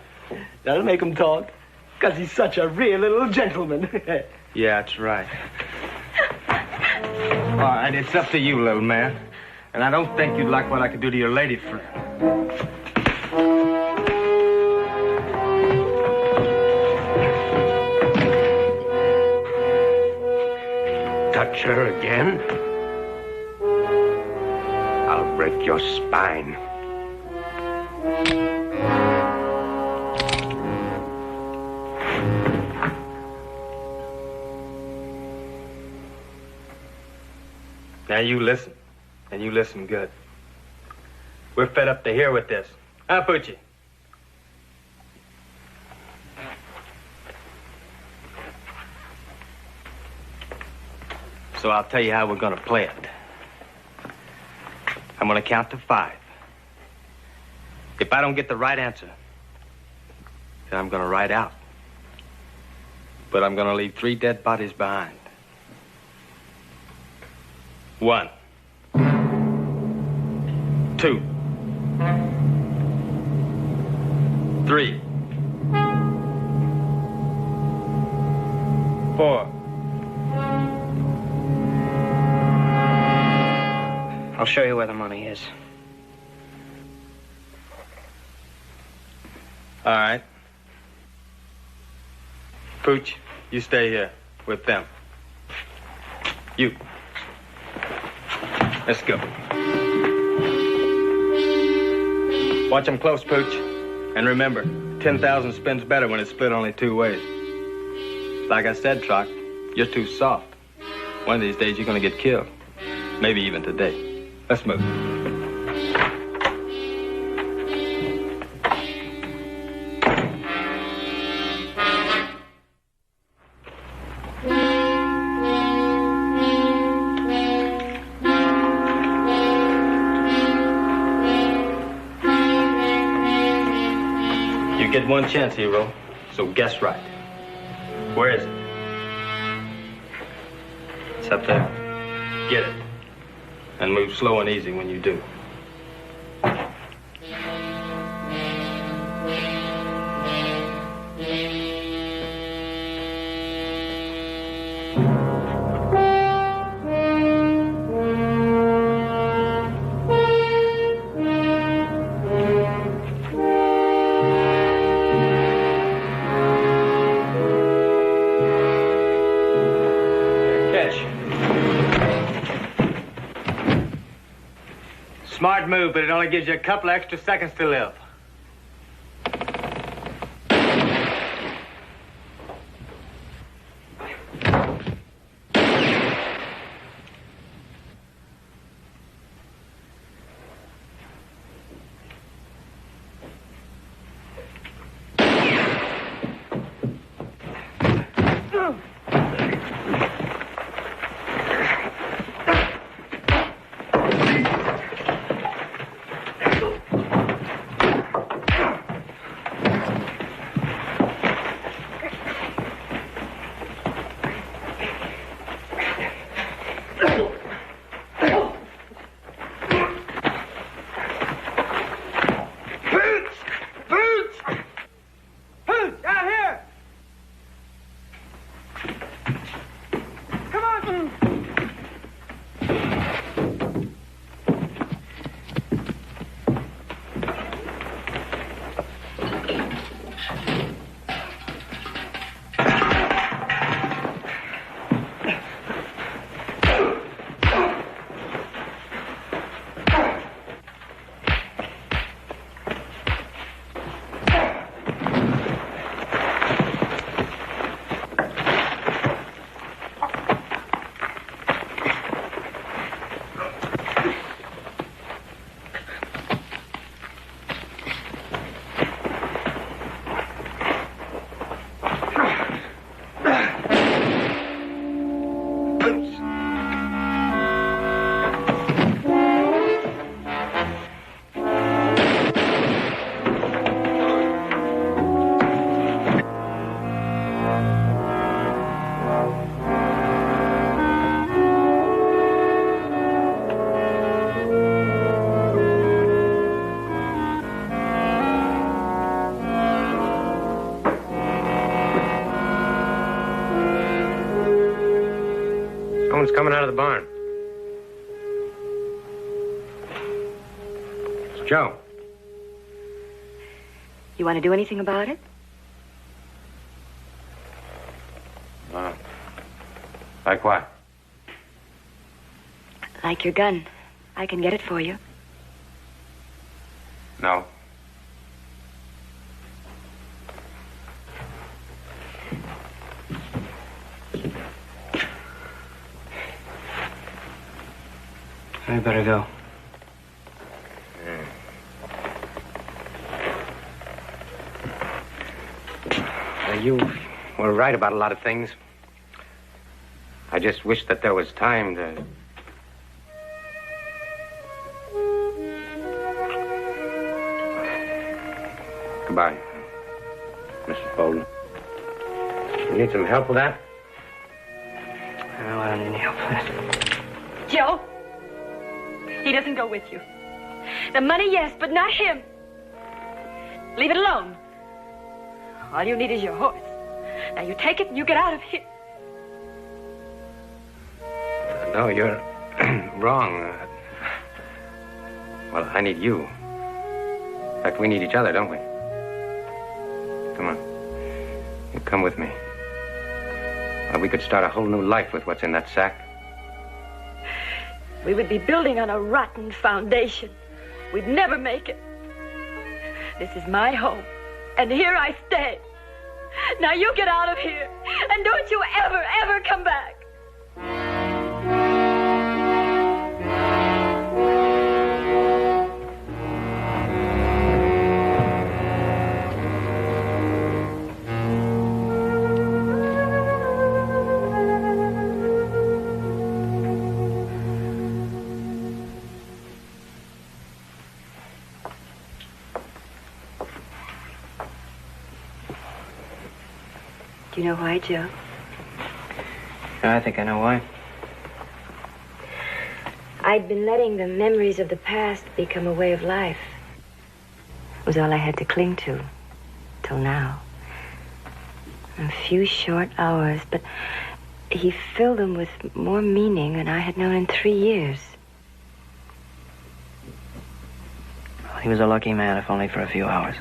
That'll make him talk. Because he's such a real little gentleman. Yeah, that's right. All right, it's up to you, little man. And I don't think you'd like what I could do to your lady friend. Touch her again? I'll break your spine. Now you listen, and you listen good. We're fed up to here with this. Huh, Poochie? So I'll tell you how we're gonna play it. I'm gonna count to 5. If I don't get the right answer, then I'm gonna ride out. But I'm gonna leave 3 dead bodies behind. 1, 2, 3, 4. I'll show you where the money is. All right. Pooch, you stay here with them. You. Let's go. Watch them close, Pooch. And remember, 10,000 spins better when it's split only 2 ways. Like I said, Troc, you're too soft. One of these days, you're going to get killed. Maybe even today. Let's move. You get one chance, hero, so guess right. Where is it? It's up there. Get it. And move slow and easy when you do. move, but it only gives you a couple extra seconds to live. Someone's coming out of the barn. It's Joe. You want to do anything about it? Like what? Like your gun. I can get it for you. No. I better go. You were right about a lot of things. I just wish that there was time to... Goodbye, Mrs. Bolden. You need some help with that? No, I don't need any help with that. Joe, he doesn't go with you. The money, yes, but not him. Leave it alone. All you need is your horse. Now you take it and you get out of here. No, you're wrong. Well, I need you. In fact, we need each other, don't we? Come on. You come with me. Well, we could start a whole new life with what's in that sack. We would be building on a rotten foundation. We'd never make it. This is my home, and here I stay. Now you get out of here, and don't you ever, ever come back. Do you know why, Joe? I think I know why. I'd been letting the memories of the past become a way of life. It was all I had to cling to, till now. A few short hours, but he filled them with more meaning than I had known in 3 years. Well, he was a lucky man, if only for a few hours.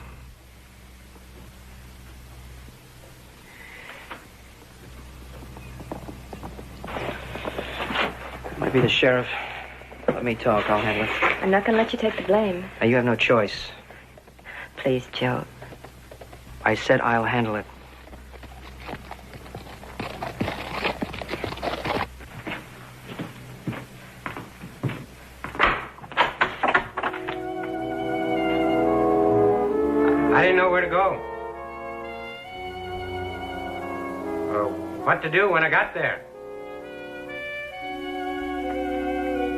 Might be the sheriff, or the Let me talk. I'll handle it. I'm not going to let you take the blame. Now, you have no choice. Please, Joe. I said I'll handle it. I didn't know where to go. Or what to do when I got there.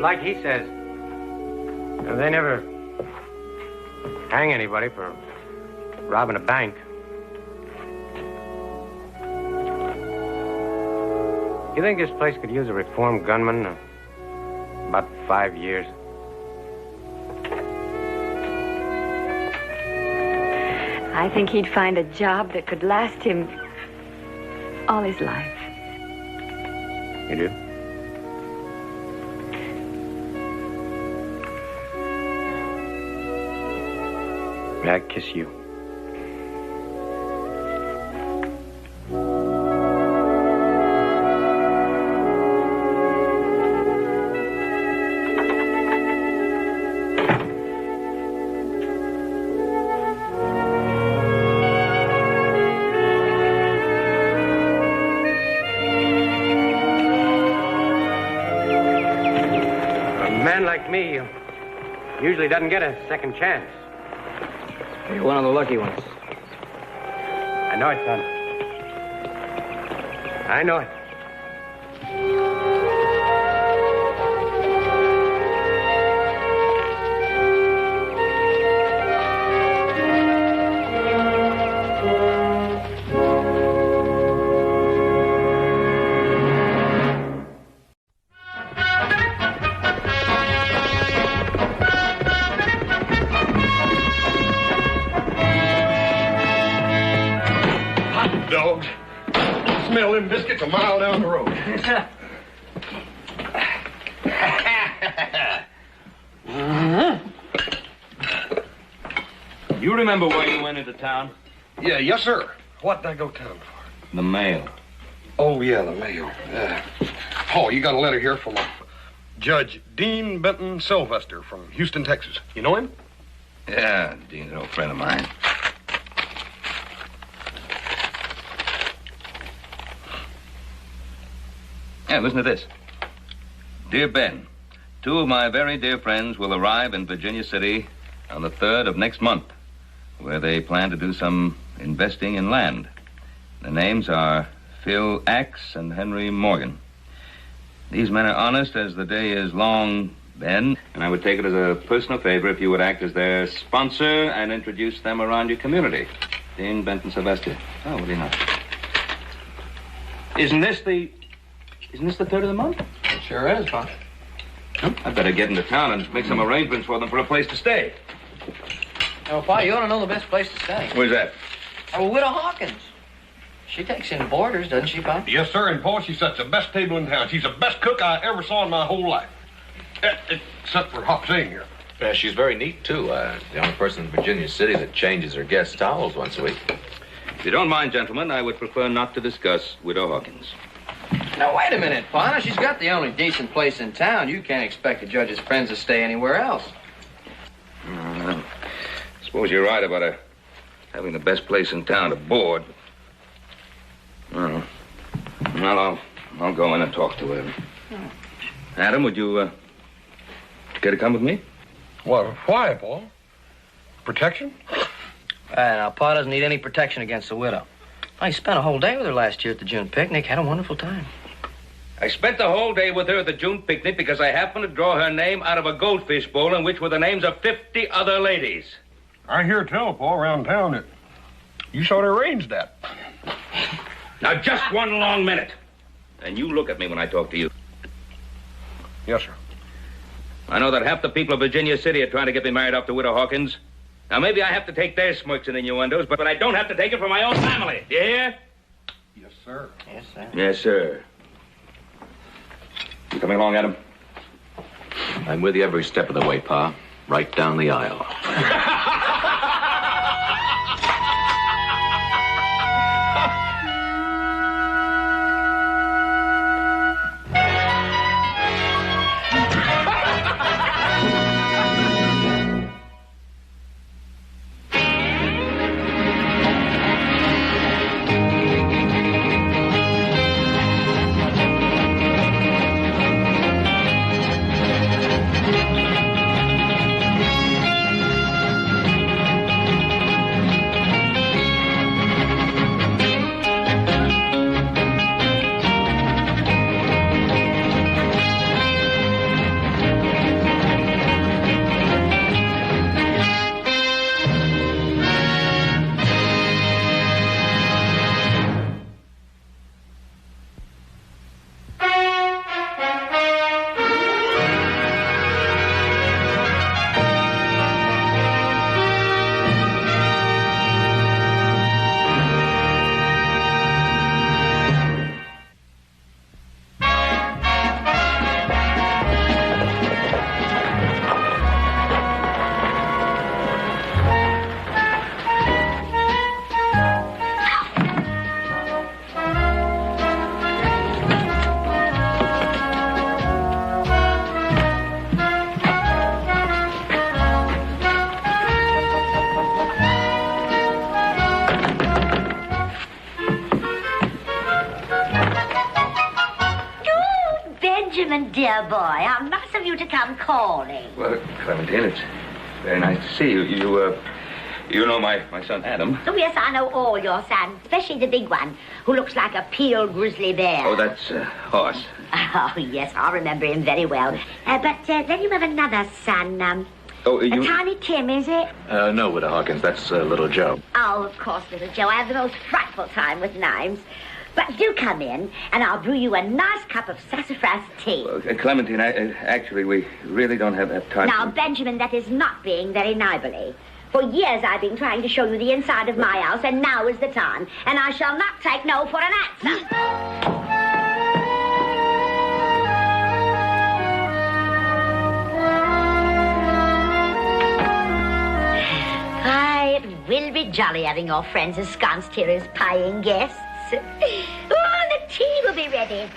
Like he says, they never hang anybody for robbing a bank. You think this place could use a reformed gunman? About 5 years. I think he'd find a job that could last him all his life. You do? May I kiss you? Me usually doesn't get a second chance. You're one of the lucky ones. I know it, son. I know it. Dogs. Smell them biscuits a mile down the road. You remember why you went into town? Yeah, yes, sir. What did I go town for? The mail. Oh, yeah, the mail. Paul, you got a letter here from Judge Dean Benton Sylvester from Houston, Texas. You know him? Yeah, Dean's an old friend of mine. Yeah, listen to this. Dear Ben, 2 of my very dear friends will arrive in Virginia City on the 3rd of next month, where they plan to do some investing in land. The names are Phil Axe and Henry Morgan. These men are honest as the day is long, Ben, and I would take it as a personal favor if you would act as their sponsor and introduce them around your community. Dean Benton Sylvester. Oh, what do you know? Isn't this the 3rd of the month? It sure is, Pop. I better get into town and make some arrangements for them for a place to stay. Oh, Pa, you ought to know the best place to stay. Where's that? Oh, Widow Hawkins. She takes in boarders, doesn't she, Pa? Yes, sir, and Paul, she sets the best table in town. She's the best cook I ever saw in my whole life. Except for Hop Sing here. Yeah, she's very neat, too. The only person in Virginia City that changes her guest towels once a week. If you don't mind, gentlemen, I would prefer not to discuss Widow Hawkins. Now, wait a minute, Pa. Now, she's got the only decent place in town. You can't expect the judge's friends to stay anywhere else. I suppose you're right about her having the best place in town to board. Well, I'll go in and talk to her. Adam, would you care to come with me? What? Why, Paul? Protection? Now, Pa doesn't need any protection against the widow. I spent a whole day with her last year at the June picnic. Had a wonderful time. I spent the whole day with her at the June picnic because I happened to draw her name out of a goldfish bowl in which were the names of 50 other ladies. I hear tell, Paul, around town that you sort of arranged that. Now, just one long minute. And you look at me when I talk to you. Yes, sir. I know that half the people of Virginia City are trying to get me married off to Widow Hawkins. Now, maybe I have to take their smirks and innuendos, but I don't have to take it from my own family. Do you hear? Yes, sir. Yes, sir. Yes, sir. You coming along, Adam? I'm with you every step of the way, Pa. Right down the aisle. dear boy. How nice of you to come calling. Well, Clementine, it's very nice to see you. You know my son Adam. Oh, yes, I know all your sons, especially the big one, who looks like a peeled grizzly bear. Oh, that's Hoss. Oh, yes, I remember him very well. But then you have another son, Tiny Tim, is it? No, Widow Hawkins, that's little Joe. Oh, of course, little Joe. I have the most frightful time with names. But do come in, and I'll brew you a nice cup of sassafras tea. Clementine, actually, we really don't have that time. Now, Benjamin, that is not being very neighborly. For years I've been trying to show you the inside of my house, and now is the time. And I shall not take no for an answer. It will be jolly having your friends ensconced here as paying guests. Oh, the tea will be ready.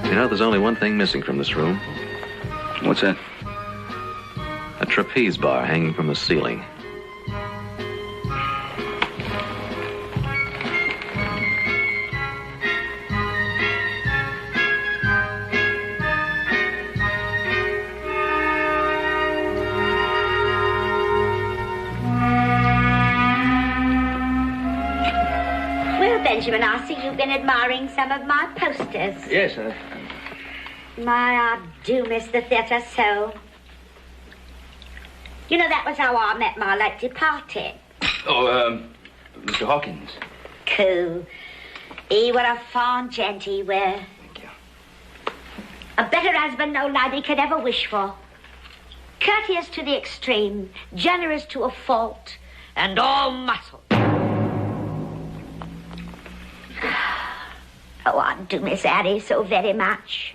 You know, there's only one thing missing from this room. What's that? A trapeze bar hanging from the ceiling. Benjamin, I see you've been admiring some of my posters. Yes, My, I do miss the theatre so. You know, that was how I met my late departed. Oh, Mr. Hawkins. Cool. He were a fine gent, he were. Thank you. A better husband no lady could ever wish for. Courteous to the extreme, generous to a fault, and all muscle. Oh, I do miss Addie so very much.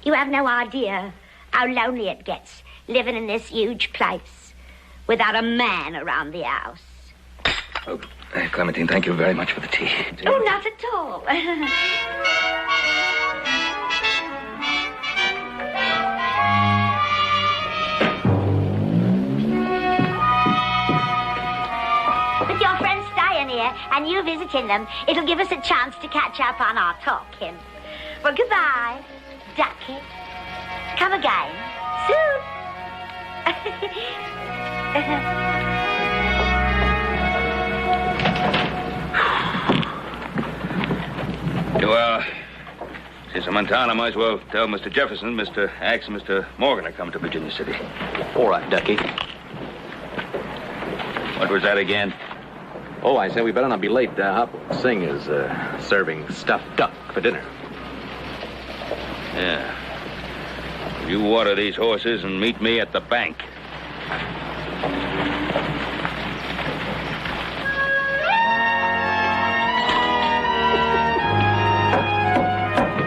You have no idea how lonely it gets living in this huge place without a man around the house. Oh, Clementine, thank you very much for the tea. Oh, not at all. With your friends staying here and you visiting them, it'll give us a chance to catch up on our talking. Well, goodbye, Ducky. Come again soon. Since I'm in town, I might as well tell Mr. Jefferson, Mr. Axe, and Mr. Morgan are coming to Virginia City. All right, Ducky. What was that again? Oh, I said we better not be late. Hop Singh is serving stuffed duck for dinner. Yeah. You water these horses and meet me at the bank.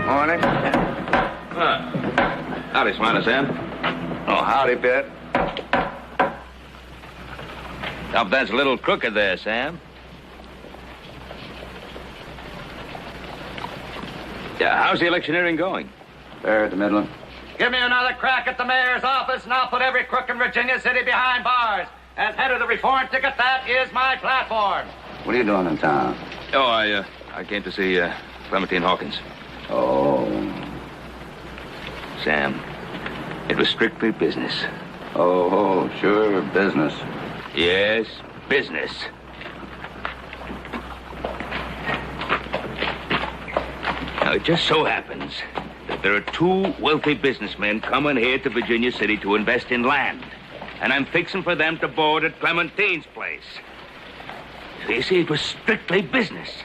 Morning. Howdy, Smarter Sam. Oh, howdy, Pet. Up, that's a little crooked there, Sam. Yeah, how's the electioneering going? There at the Midland. Give me another crack at the mayor's office, and I'll put every crook in Virginia City behind bars. As head of the reform ticket, that is my platform. What are you doing in town? Oh, I came to see Clementine Hawkins. Oh. Sam, it was strictly business. Oh, sure, business. Yes, business. Now, it just so happens that there are two wealthy businessmen coming here to Virginia City to invest in land. And I'm fixing for them to board at Clementine's place. So you see, it was strictly business.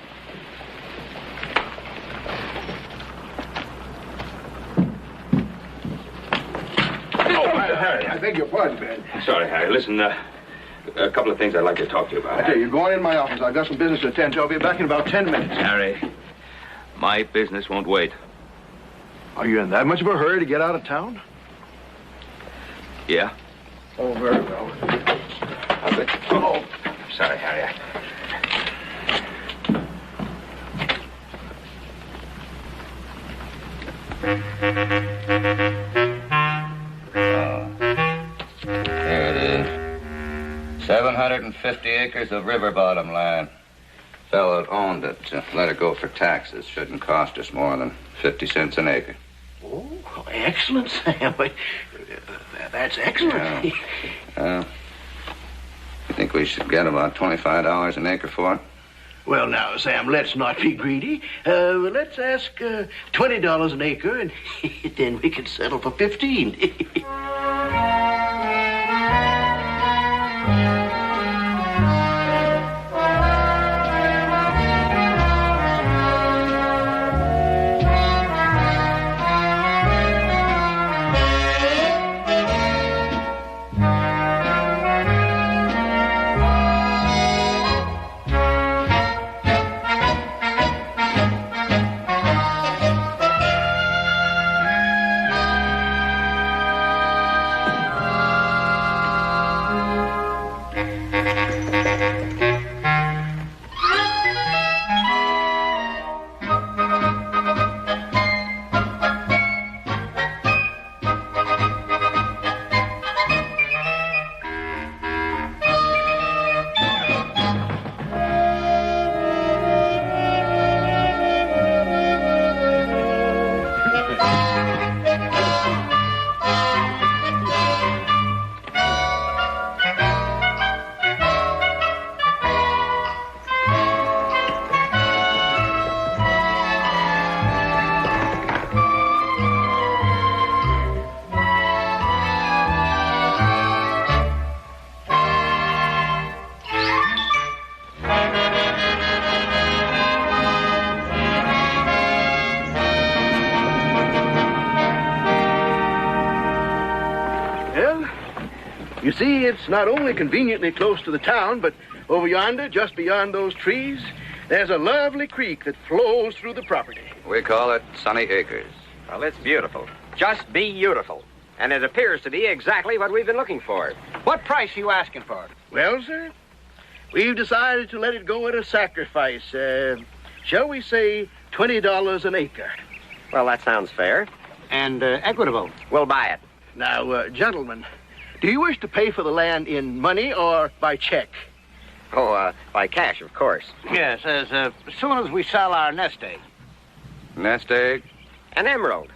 Harry, I beg your pardon, Ben. Sorry, Harry. Listen, a couple of things I'd like to talk to you about. I tell you, go on in my office. I've got some business to attend to. I'll be back in about 10 minutes. Harry, my business won't wait. Are you in that much of a hurry to get out of town? Yeah? Oh, very well. Oh, sorry, Harry. 150 acres of river bottom land. Fellow that owned it let it go for taxes. Shouldn't cost us more than 50 cents an acre. Oh, excellent, Sam. That's excellent. You think we should get about $25 an acre for it? Well, now, Sam, let's not be greedy. Let's ask $20 an acre, and then we can settle for 15. You see, it's not only conveniently close to the town, but over yonder, just beyond those trees, there's a lovely creek that flows through the property. We call it Sunny Acres. Well, it's beautiful. Just beautiful. And it appears to be exactly what we've been looking for. What price are you asking for it? Well, sir, we've decided to let it go at a sacrifice. Shall we say $20 an acre? Well, that sounds fair. And equitable. We'll buy it. Now, gentlemen, do you wish to pay for the land in money or by check? Oh, by cash, of course. Yes, as soon as we sell our nest egg. Nest egg? An emerald.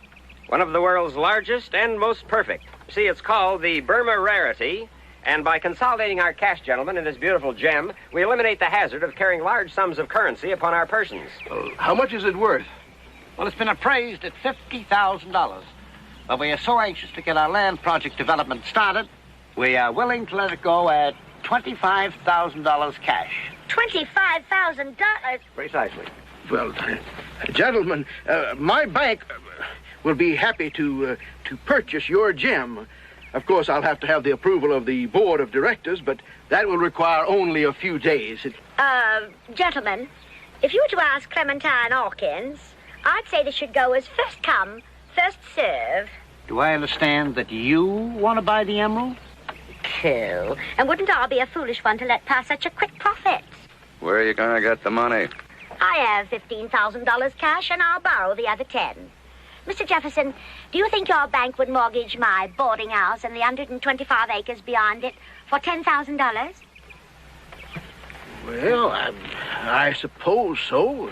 One of the world's largest and most perfect. See, it's called the Burma Rarity, and by consolidating our cash, gentlemen, in this beautiful gem, we eliminate the hazard of carrying large sums of currency upon our persons. How much is it worth? Well, it's been appraised at $50,000. But we are so anxious to get our land project development started, we are willing to let it go at $25,000 cash. $25,000? Precisely. Well, gentlemen, my bank will be happy to purchase your gem. Of course, I'll have to have the approval of the board of directors, but that will require only a few days. Gentlemen, if you were to ask Clementine Hawkins, I'd say they should go as first come, first serve. Do I understand that you want to buy the emerald? Cool. And wouldn't I be a foolish one to let pass such a quick profit? Where are you going to get the money? I have $15,000 cash, and I'll borrow the other 10. Mr. Jefferson, do you think your bank would mortgage my boarding house and the 125 acres beyond it for $10,000? Well, I suppose so.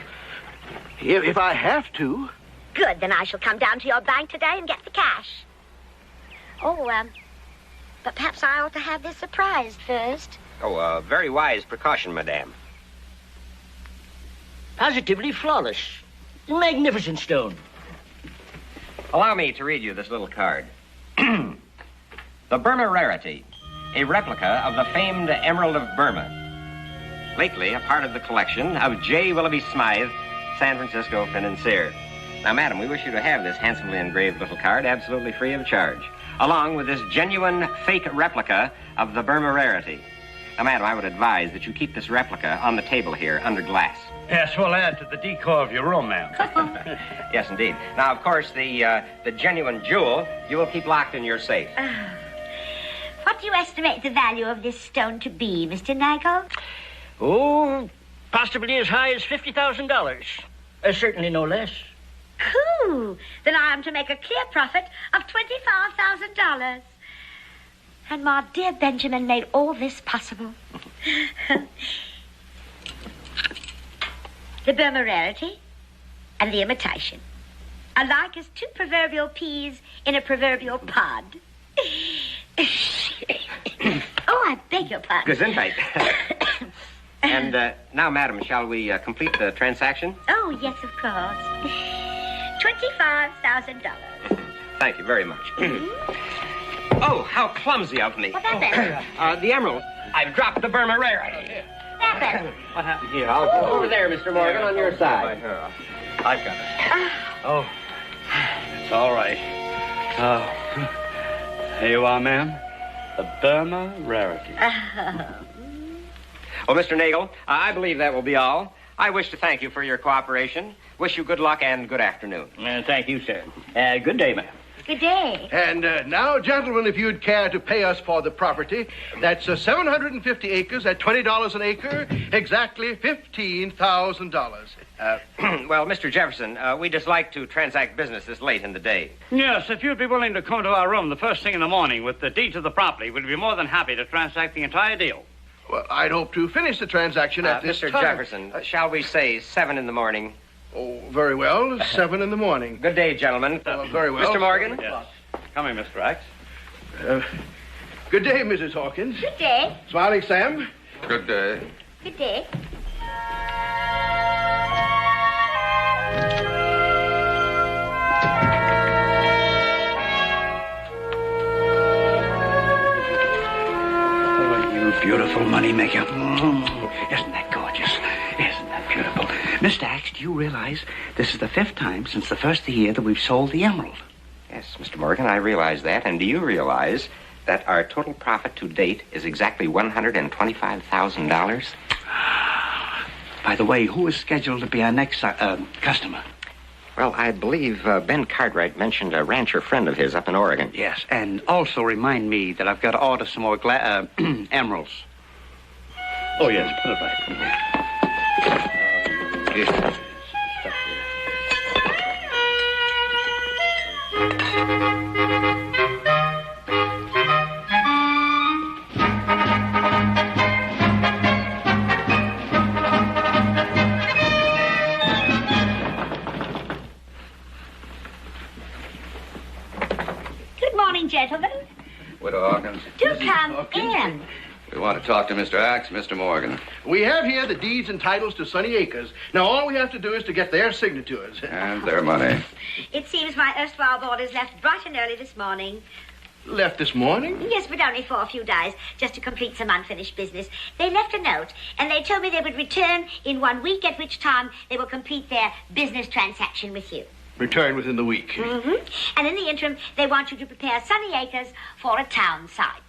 If I have to. Good, then I shall come down to your bank today and get the cash. Oh, but perhaps I ought to have this surprised first. Oh, very wise precaution, madame. Positively flawless. Magnificent stone. Allow me to read you this little card. The Burma Rarity, a replica of the famed Emerald of Burma. Lately, a part of the collection of J. Willoughby Smythe, San Francisco financier. Now, madam, we wish you to have this handsomely engraved little card absolutely free of charge, along with this genuine fake replica of the Burma Rarity. Now, madam, I would advise that you keep this replica on the table here under glass. Yes, we'll add to the decor of your room, ma'am. Yes, indeed. Now, of course, the genuine jewel you will keep locked in your safe. What do you estimate the value of this stone to be, Mr. Nagel? Oh, possibly as high as $50,000. Certainly no less. Cool. Then I am to make a clear profit of $25,000. And my dear Benjamin made all this possible. The Burma rarity and the imitation, alike as two proverbial peas in a proverbial pod. Oh, I beg your pardon. Gesundheit. And now, madam, shall we complete the transaction? Oh, yes, of course. $25,000. Thank you very much. Oh, how clumsy of me. What happened? The emerald. I've dropped the Burma rarity. What happened? What happened here? I'll go over there, Mr. Morgan, on your side. I've got it. Oh, it's all right. Here you are, ma'am. The Burma rarity. Well, Mr. Nagel, I believe that will be all. I wish to thank you for your cooperation. Wish you good luck and good afternoon. Thank you, sir. Good day, ma'am. Good day. And now, gentlemen, if you'd care to pay us for the property, that's 750 acres at $20 an acre, exactly $15,000. Well, Mr. Jefferson, we'd just like to transact business this late in the day. Yes, if you'd be willing to come to our room the first thing in the morning with the deed to the property, we'd be more than happy to transact the entire deal. Well, I'd hope to finish the transaction at this Mr. time. Jefferson, shall we say 7 in the morning? Oh, very well. 7 in the morning. Good day, gentlemen. Very well. Mr. Morgan? Yes. Come here, Mr. Axe. Good day, Mrs. Hawkins. Good day. Smiling Sam. Good day. Good day. Oh, you beautiful moneymaker. Isn't that gorgeous? Isn't that beautiful? Mr. Axe, do you realize this is the 5th time since the first of the year that we've sold the emerald? Yes, Mr. Morgan, I realize that. And do you realize that our total profit to date is exactly $125,000? By the way, who is scheduled to be our next customer? Well, I believe Ben Cartwright mentioned a rancher friend of his up in Oregon. Yes, and also remind me that I've got to order some more emeralds. Oh, yes, put it back. Good morning, gentlemen. Widow Hawkins. Do come in. We want to talk to Mr. Axe, Mr. Morgan. We have here the deeds and titles to Sunny Acres. Now, all we have to do is to get their signatures. And their money. It seems my erstwhile boarders left bright and early this morning. Left this morning? Yes, but only for a few days, just to complete some unfinished business. They left a note, and they told me they would return in 1 week, at which time they will complete their business transaction with you. Return within the week. Mm-hmm. And in the interim, they want you to prepare Sunny Acres for a town site.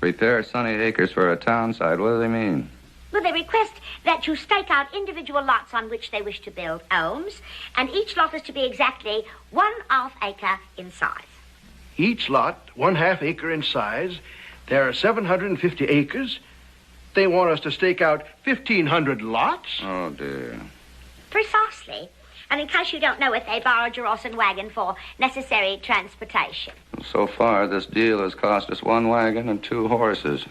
Prepare Sunny Acres for a town site. What do they mean? Well, they request that you stake out individual lots on which they wish to build homes, and each lot is to be exactly 1/2 acre in size. Each lot, 1/2 acre in size. There are 750 acres. They want us to stake out 1,500 lots? Oh, dear. Precisely. And in case you don't know it, they borrowed your horse and wagon for necessary transportation. So far, this deal has cost us 1 wagon and 2 horses.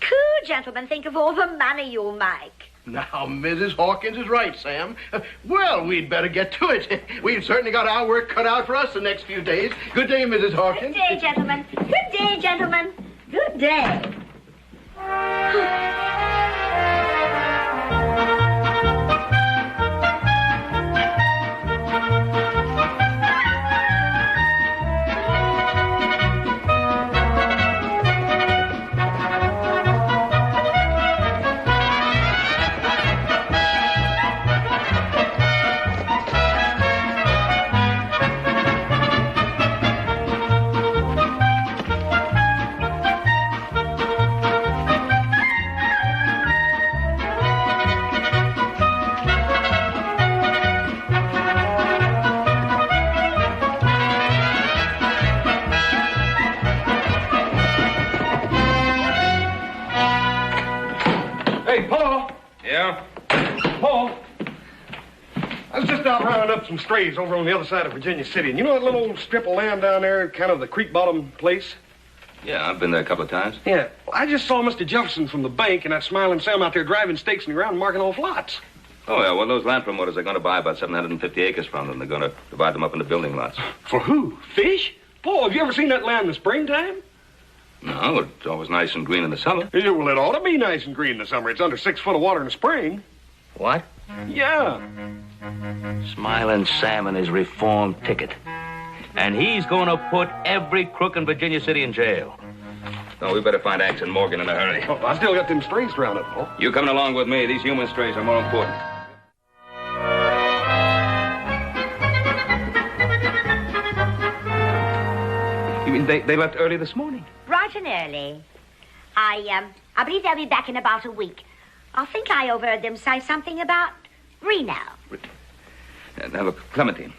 Cool, gentlemen, think of all the money you'll make. Now, Mrs. Hawkins is right, Sam. Well, we'd better get to it. We've certainly got our work cut out for us the next few days. Good day, Mrs. Hawkins. Good day, gentlemen. Good day, gentlemen. Good day. Hey, Paul. Yeah? Paul. I was just out rounding up some strays over on the other side of Virginia City. And you know that little old strip of land down there, kind of the creek bottom place? Yeah, I've been there a couple of times. Yeah, well, I just saw Mr. Jefferson from the bank and that Smiling Sam out there driving stakes in the ground and marking off lots. Oh, yeah, well, those land promoters are going to buy about 750 acres from them. They're going to divide them up into building lots. For who? Fish? Paul, have you ever seen that land in the springtime? No, it's always nice and green in the summer. Yeah, well, it ought to be nice and green in the summer. It's under 6 foot of water in the spring. What? Yeah. Smiling Sam and his reform ticket. And he's going to put every crook in Virginia City in jail. No, we better find Axe and Morgan in a hurry. Oh, I still got them strays to round up, Paul. You coming along with me. These human strays are more important. You mean they left early this morning? Bright and early. I believe they'll be back in about a week. I think I overheard them say something about Reno. Now, look, Clementine,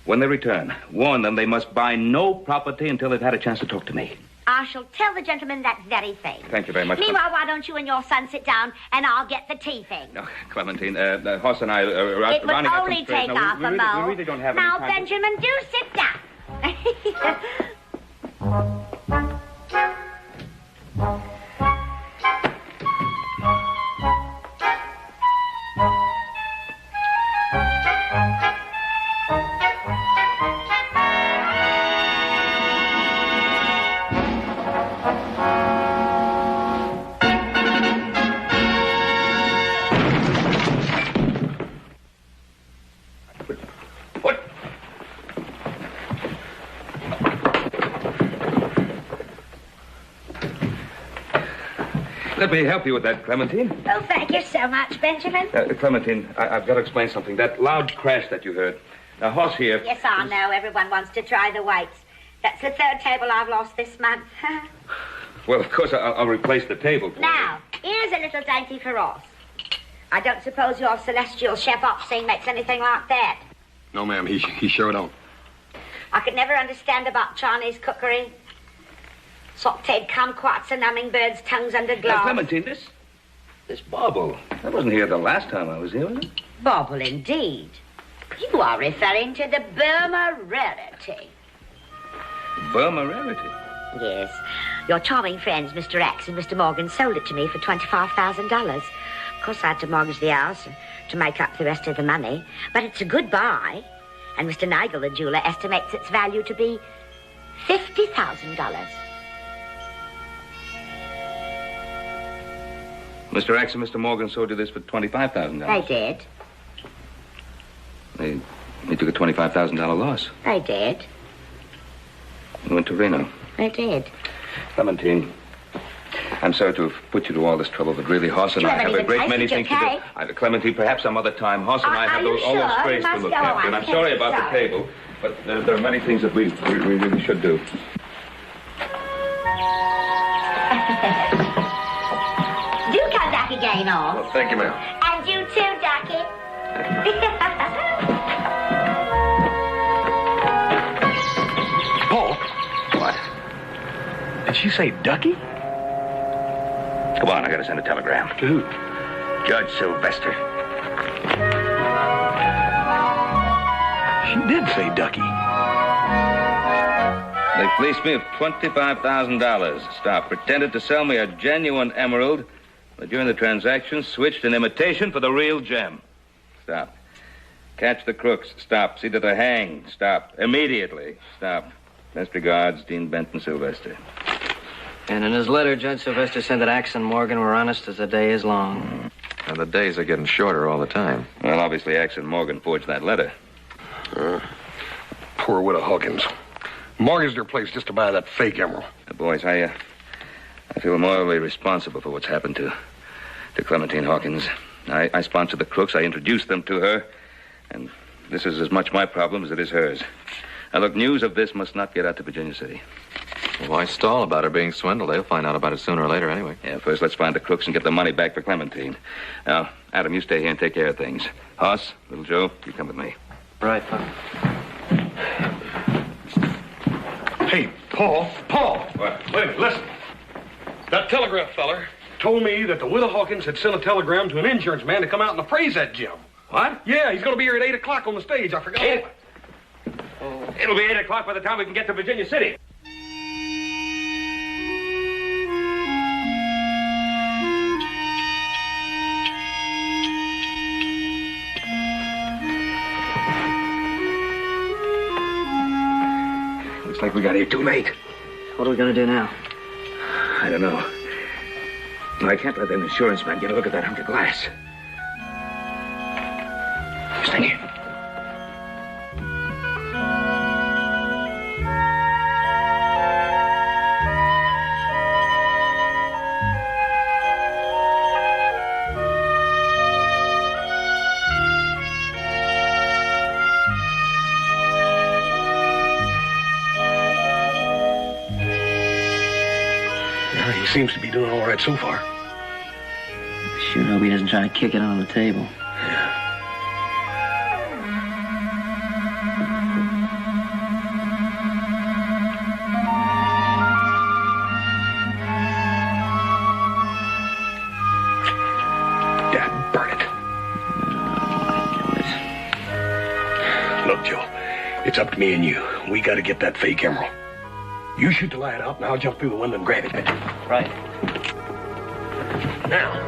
when they return, warn them they must buy no property until they've had a chance to talk to me. I shall tell the gentleman that very thing. Thank you very much. Meanwhile, why don't you and your son sit down and I'll get the tea thing? No, Clementine, Hoss and I... it would only take half a mo. We really don't have now, any time. Benjamin, do sit down. Let me help you with that, Clementine. Oh, thank you so much, Benjamin. Clementine, I've got to explain something. That loud crash that you heard. Now, Hoss here... Yes, I know. Everyone wants to try the weights. That's the third table I've lost this month. Well, of course, I'll replace the table for Now, here's a little dainty for Ross. I don't suppose your celestial chef Opsing makes anything like that. No, ma'am, he sure don't. I could never understand about Chinese cookery. Sauteed kumquats and hummingbirds' tongues under glass. Now, Clementine, this bauble, that wasn't here the last time I was here, was it? Bauble, indeed. You are referring to the Burma rarity. Burma rarity? Yes. Your charming friends, Mr. Axe and Mr. Morgan, sold it to me for $25,000. Of course, I had to mortgage the house to make up the rest of the money. But it's a good buy. And Mr. Nigel, the jeweler, estimates its value to be $50,000. Mr. Axe and Mr. Morgan sold you this for $25,000. They did. They took a $25,000 loss. They did. You went to Reno. They did. Clementine, I'm sorry to have put you to all this trouble, but really, Hoss and I have a great many things to do. Clementine, perhaps some other time. Hoss and I have all those strays to look after. And I'm sorry about the table, but there are many things that we really should do. Do come back again, Oz. Well, thank you, ma'am. And you too, Ducky. Paul. What? Did she say Ducky? Come on, I gotta send a telegram. To who? Judge Sylvester. She did say Ducky. They fleeced me of $25,000. Stop. Pretended to sell me a genuine emerald, but during the transaction switched an imitation for the real gem. Stop. Catch the crooks. Stop. See that they're hanged. Stop. Immediately. Stop. Best regards, Dean Benton Sylvester. And in his letter, Judge Sylvester said that Axe and Morgan were honest as the day is long. And the days are getting shorter all the time. Well, obviously, Axe and Morgan forged that letter. Poor widow Hawkins. Mortgaged her place just to buy that fake emerald. Boys, I feel morally responsible for what's happened to Clementine Hawkins. I sponsored the crooks. I introduced them to her. And this is as much my problem as it is hers. Now, look, news of this must not get out to Virginia City. Well, why stall about her being swindled? They'll find out about it sooner or later anyway. Yeah, first let's find the crooks and get the money back for Clementine. Now, Adam, you stay here and take care of things. Hoss, little Joe, you come with me. Right, Pop. Hey, Paul. What? Wait a minute, listen. That telegraph feller told me that the widow Hawkins had sent a telegram to an insurance man to come out and appraise that gem. What? Yeah, he's going to be here at 8 o'clock on the stage. I forgot. It'll be 8 o'clock by the time we can get to Virginia City. like we got here too late. What are we going to do now? I don't know. I can't let that insurance man get a look at that under glass. Stay here. He seems to be doing all right so far. Sure hope he doesn't try to kick it on the table. Dad, burn it. Look, Joe, it's up to me and you. We got to get that fake emerald. You shoot the light out, and I'll jump through the window and grab it. Right. Now.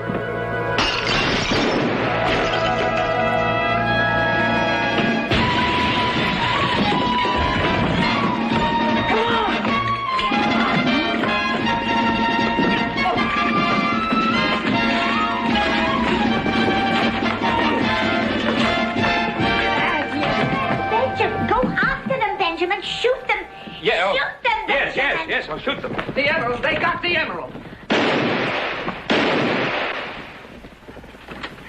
Benjamin, shoot them. Yeah, Shoot them, Yes, I'll shoot them. The emerald, they got the emerald.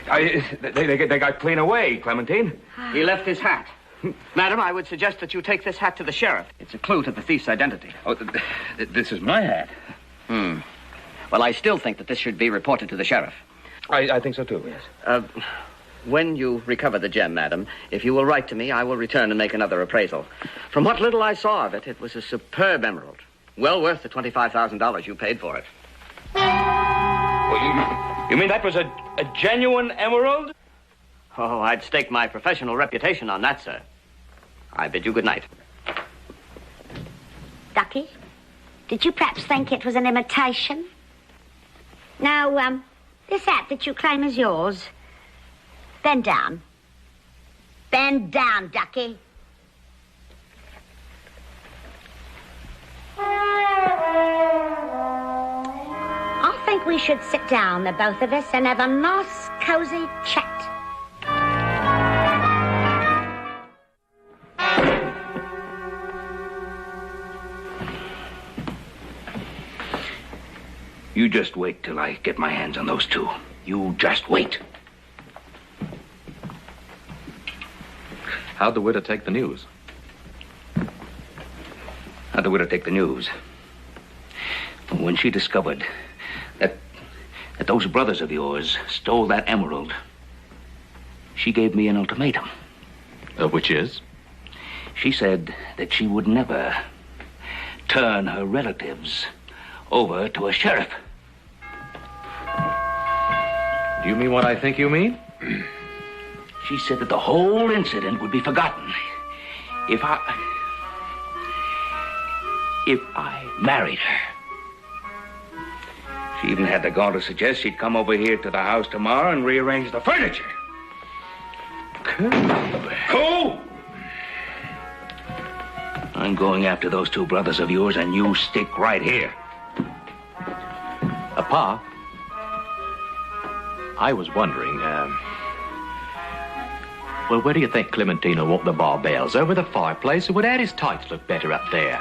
They got clean away, Clementine. He left his hat. Madam, I would suggest that you take this hat to the sheriff. It's a clue to the thief's identity. Oh, this is my hat. Well, I still think that this should be reported to the sheriff. I think so, too, yes. When you recover the gem, madam, if you will write to me, I will return and make another appraisal. From what little I saw of it, it was a superb emerald. Well worth the $25,000 you paid for it. Well, you mean that was a genuine emerald? Oh, I'd stake my professional reputation on that, sir. I bid you good night. Ducky, did you perhaps think it was an imitation? Now, this hat that you claim is yours, bend down. Bend down, Ducky. I think we should sit down, the both of us, and have a nice, cozy chat. You just wait till I get my hands on those two. You just wait. How'd the widow take the news? How'd the widow take the news? When she discovered that those brothers of yours stole that emerald, she gave me an ultimatum. Which is? She said that she would never turn her relatives over to a sheriff. Do you mean what I think you mean? She said that the whole incident would be forgotten if I married her. She even had the gall to suggest she'd come over here to the house tomorrow and rearrange the furniture. Who? I'm going after those two brothers of yours, and you stick right here. Pa, I was wondering, well, where do you think Clementine will want the barbells? Over the fireplace, or would Addie's tights look better up there?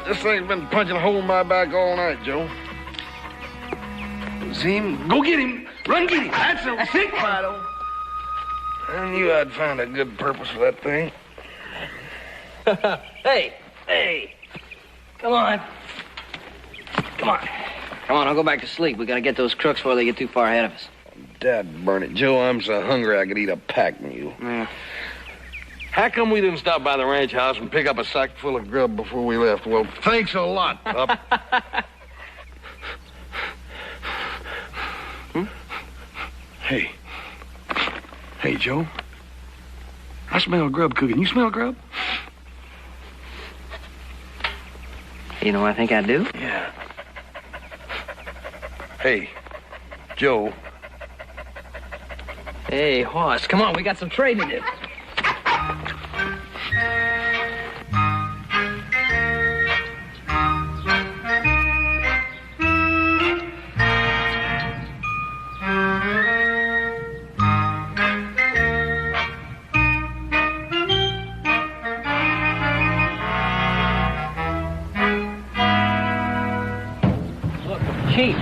This thing's been punching a hole in my back all night, Joe. See him? Go get him. Run get him. That's a sick Fido. I knew I'd find a good purpose for that thing. Hey. Come on. Come on, don't go back to sleep. We gotta get those crooks before they get too far ahead of us. Dad burn it, Joe, I'm so hungry I could eat a pack mule. Yeah. How come we didn't stop by the ranch house and pick up a sack full of grub before we left? Well, thanks a lot, pup. Hey. Hey, Joe. I smell grub cooking. You smell grub? You know, I think I do. Yeah. Hey, Joe. Hey, Hoss, come on, we got some trade to do. Chief,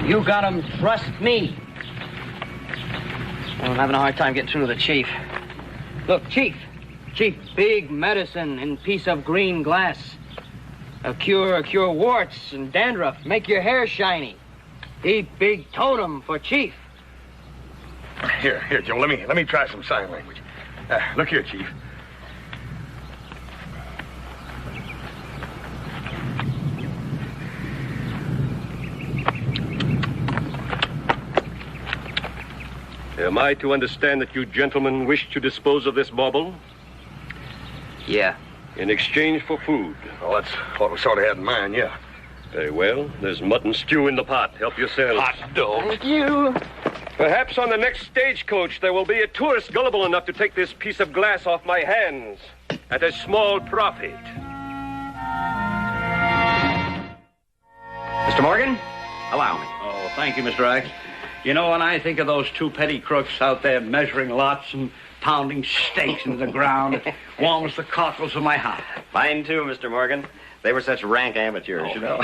you got him. Trust me. I'm having a hard time getting through to the chief. Look, Chief, big medicine in piece of green glass. A cure warts and dandruff, make your hair shiny. Eat big totem for Chief. Here, Joe, let me try some sign language. Look here, Chief. Am I to understand that you gentlemen wish to dispose of this bauble? Yeah. In exchange for food? Well, that's what we sort of had in mind, yeah. Very well. There's mutton stew in the pot. Help yourselves. Hot dog. Thank you. Perhaps on the next stagecoach there will be a tourist gullible enough to take this piece of glass off my hands at a small profit. Mr. Morgan, allow me. Oh, thank you, Mr. Axe. You know, when I think of those two petty crooks out there measuring lots and pounding stakes into the ground, it warms the cockles of my heart. Mine too, Mr. Morgan. They were such rank amateurs, you know.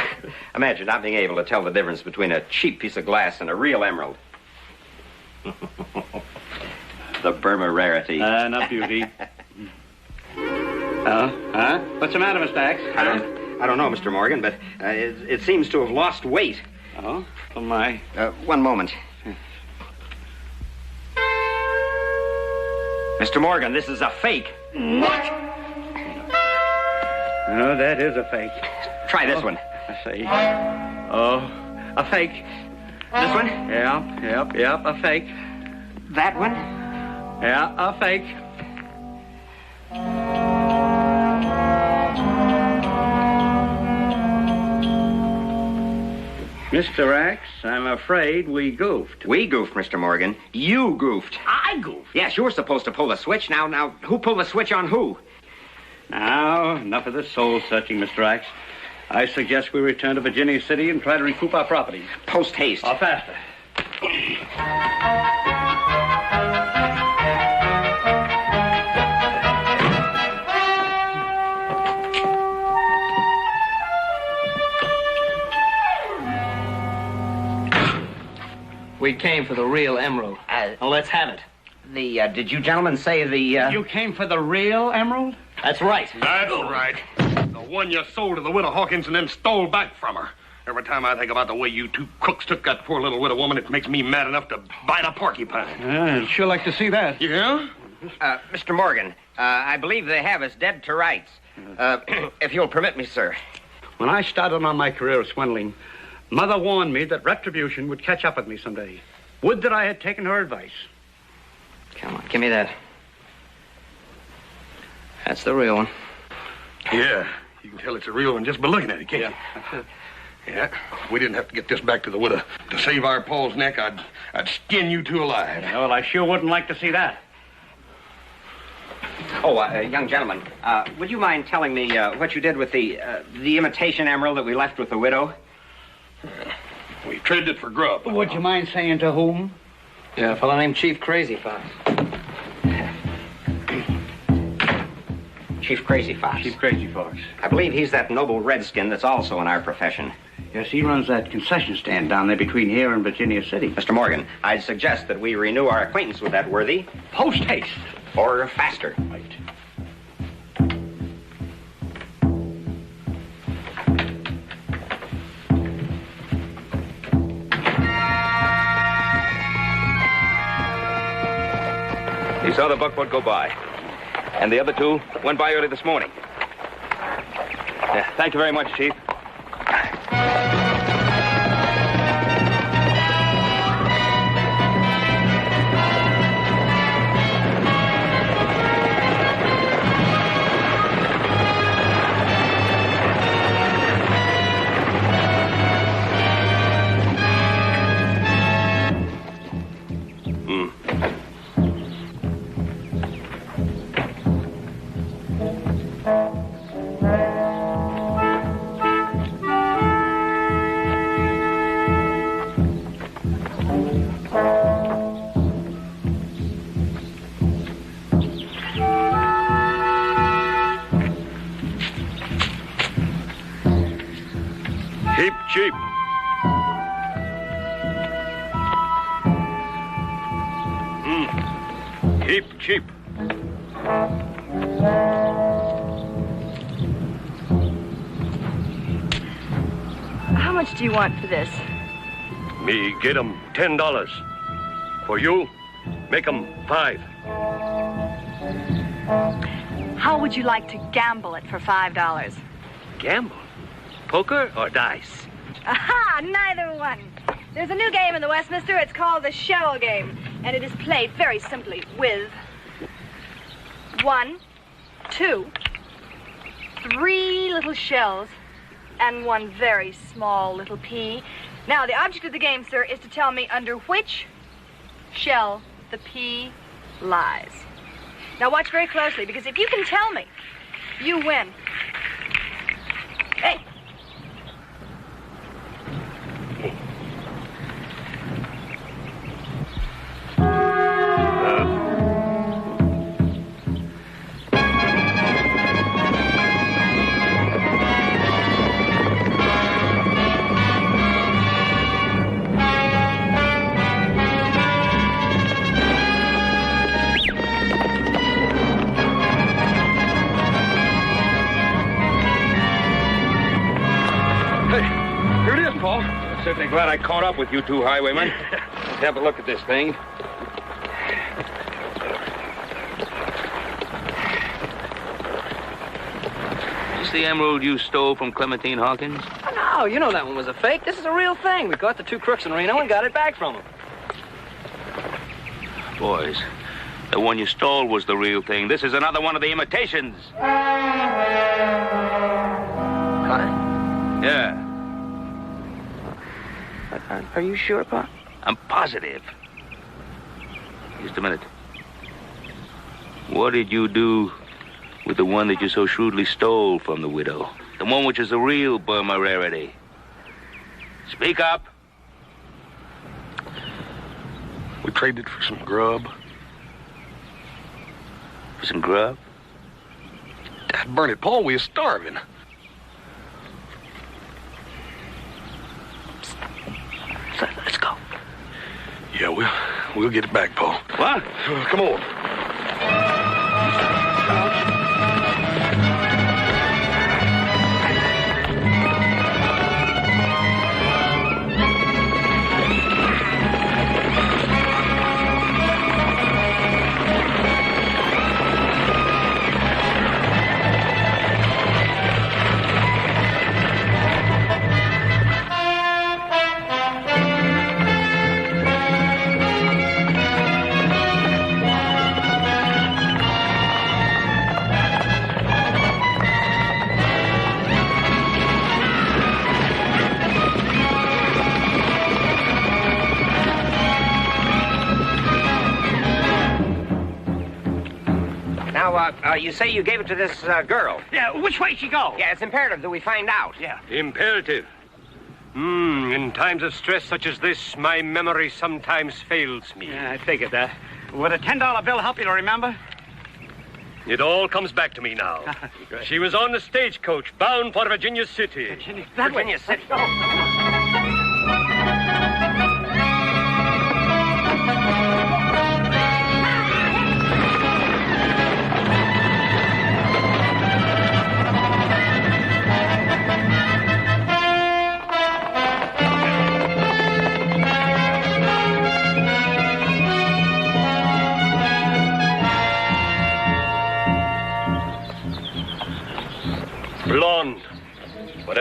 Imagine not being able to tell the difference between a cheap piece of glass and a real emerald. The Burma rarity. And a beauty. What's the matter, Mr. Axe? I don't know, Mr. Morgan, but it seems to have lost weight. Oh my. One moment. Mr. Morgan, this is a fake. What? Oh, that is a fake. Try this one. I see. Oh, a fake. This one? Yep, a fake. That one? Yeah, a fake. Mr. Axe, I'm afraid we goofed. We goofed, Mr. Morgan. You goofed. I goofed? Yes, you were supposed to pull the switch. Now, who pulled the switch on who? Now, enough of this soul-searching, Mr. Axe. I suggest we return to Virginia City and try to recoup our property. Post haste. Or faster. We came for the real emerald. Now, let's have it. Did you gentlemen say the, You came for the real emerald? That's right. That's right. The one you sold to the widow Hawkins and then stole back from her. Every time I think about the way you two crooks took that poor little widow woman, it makes me mad enough to bite a porcupine. I'd sure like to see that. Yeah? Mr. Morgan, I believe they have us dead to rights. If you'll permit me, sir. When I started on my career of swindling, Mother warned me that retribution would catch up with me someday. Would that I had taken her advice. Come on, give me that. That's the real one. Yeah, you can tell it's a real one just by looking at it, can't you? Yeah, if we didn't have to get this back to the widow to save our Paul's neck, I'd skin you two alive. Well, I sure wouldn't like to see that. Oh, young gentleman, would you mind telling me what you did with the imitation emerald that we left with the widow? We traded it for grub. Would you mind saying to whom? Yeah, a fellow named Chief Crazy Fox. Chief Crazy Fox. Chief Crazy Fox. I believe he's that noble redskin that's also in our profession. Yes, he runs that concession stand down there between here and Virginia City. Mr. Morgan, I'd suggest that we renew our acquaintance with that worthy. Post haste. Or faster. Right. We saw the buckboard go by. And the other two went by early this morning. Yeah, thank you very much, Chief. Heap cheap. Heap cheap. How much do you want for this? Me get 'em $10. For you, make 'em 5. How would you like to gamble it for $5? Gamble? Poker or dice? Aha! Neither one. There's a new game in the Westminster. It's called the Shell Game. And it is played very simply with 1, 2, 3 little shells and 1 very small little pea. Now, the object of the game, sir, is to tell me under which shell the pea lies. Now, watch very closely, because if you can tell me, you win. Hey! Certainly glad I caught up with you two highwaymen. Let's have a look at this thing. Is this the emerald you stole from Clementine Hawkins? Oh, no, you know that one was a fake. This is a real thing. We caught the 2 crooks in Reno and got it back from them. Boys, the one you stole was the real thing. This is another one of the imitations. Huh? Yeah. Are you sure, Pa? I'm positive. Just a minute. What did you do with the one that you so shrewdly stole from the widow? The one which is a real Burma rarity. Speak up. We traded for some grub. For some grub? Dad burn it, Paul, we are starving. Let's go. Yeah, we'll get it back, Paul. What? Come on. You say you gave it to this girl. Yeah, which way she go? Yeah, it's imperative that we find out. Yeah. Imperative. In times of stress such as this, my memory sometimes fails me. Yeah, I figured that. Would a $10 bill help you to remember? It all comes back to me now. She was on the stagecoach bound for Virginia City. Virginia City.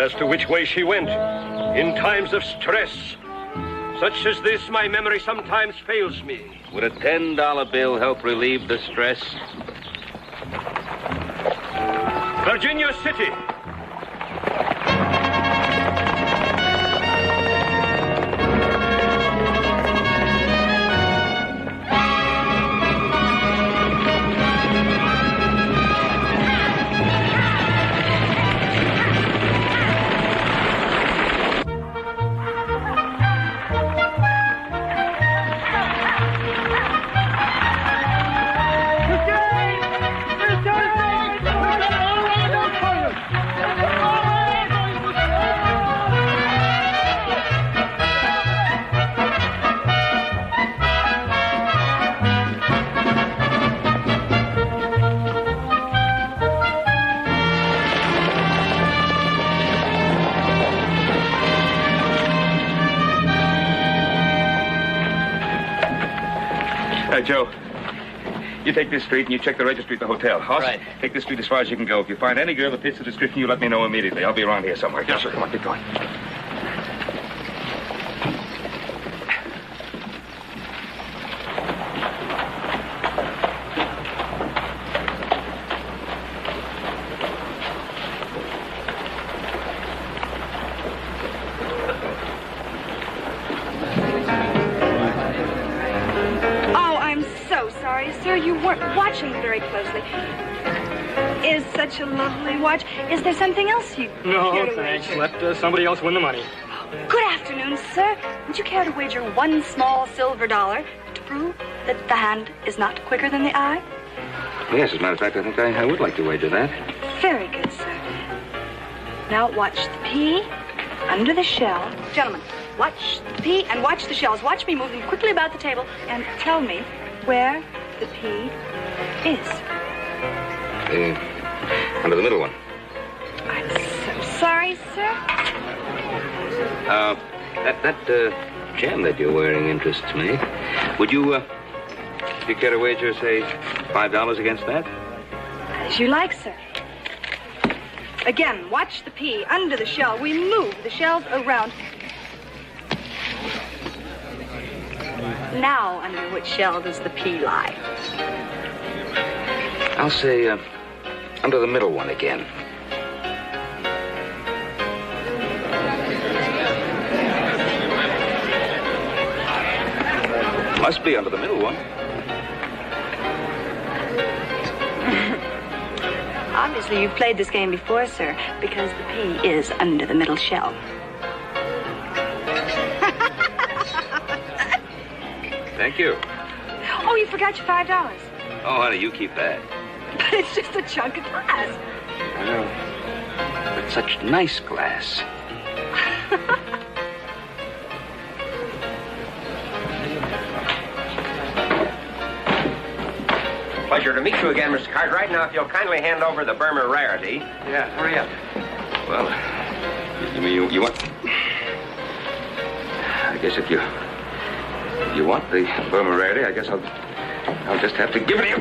as to which way she went. In times of stress, such as this, my memory sometimes fails me. Would a $10 bill help relieve the stress? Virginia City. Joe, you take this street and you check the registry at the hotel. Hoss, Right. take this street as far as you can go. If you find any girl that fits the description, you let me know immediately. I'll be around here somewhere. Yes, sir. Come on, keep going. Sir, you weren't watching very closely. Is such a lovely watch. Is there something else you No, care to thanks. wager? Let somebody else win the money. Good afternoon, sir. Would you care to wager one small silver dollar to prove that the hand is not quicker than the eye? Yes, as a matter of fact, I think I would like to wager that. Very good, sir. Now watch the pea under the shell. Gentlemen, watch the pea and watch the shells. Watch me move them quickly about the table and tell me where the pea is. Under the middle one. I'm so sorry, sir. That gem that you're wearing interests me. Would you care to wager, say, $5 against that? As you like, sir. Again, watch the pea under the shell. We move the shells around. Now, under which shell does the pea lie? I'll say under the middle one again. Must be under the middle one. Obviously, you've played this game before, sir, because the pea is under the middle shell. Thank you. Oh, you forgot your $5. Oh, honey, you keep that. But it's just a chunk of glass. I know. But such nice glass. Pleasure to meet you again, Mr. Cartwright. Now, if you'll kindly hand over the Burma rarity. Yeah, hurry up. Well, you want... I guess if you want the Burma rarity, I guess I'll just have to give it to you.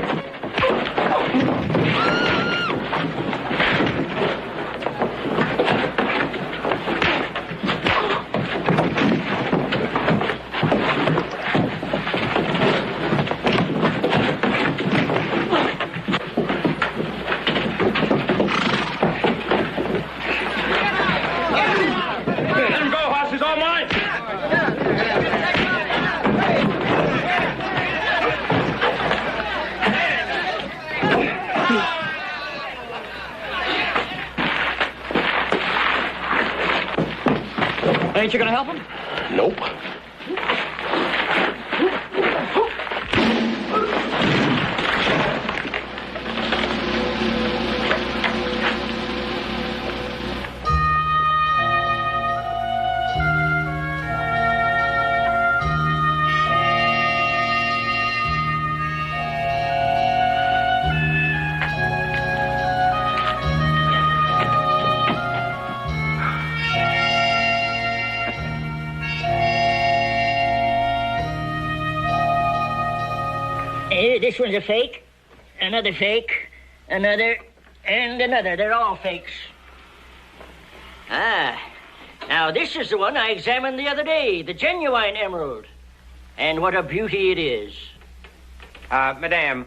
Let him go, Hoss. He's all mine. Ain't you gonna help him? Nope. This one's a fake, another fake, another, and another. They're all fakes. Ah. Now, this is the one I examined the other day, the genuine emerald. And what a beauty it is. Madame,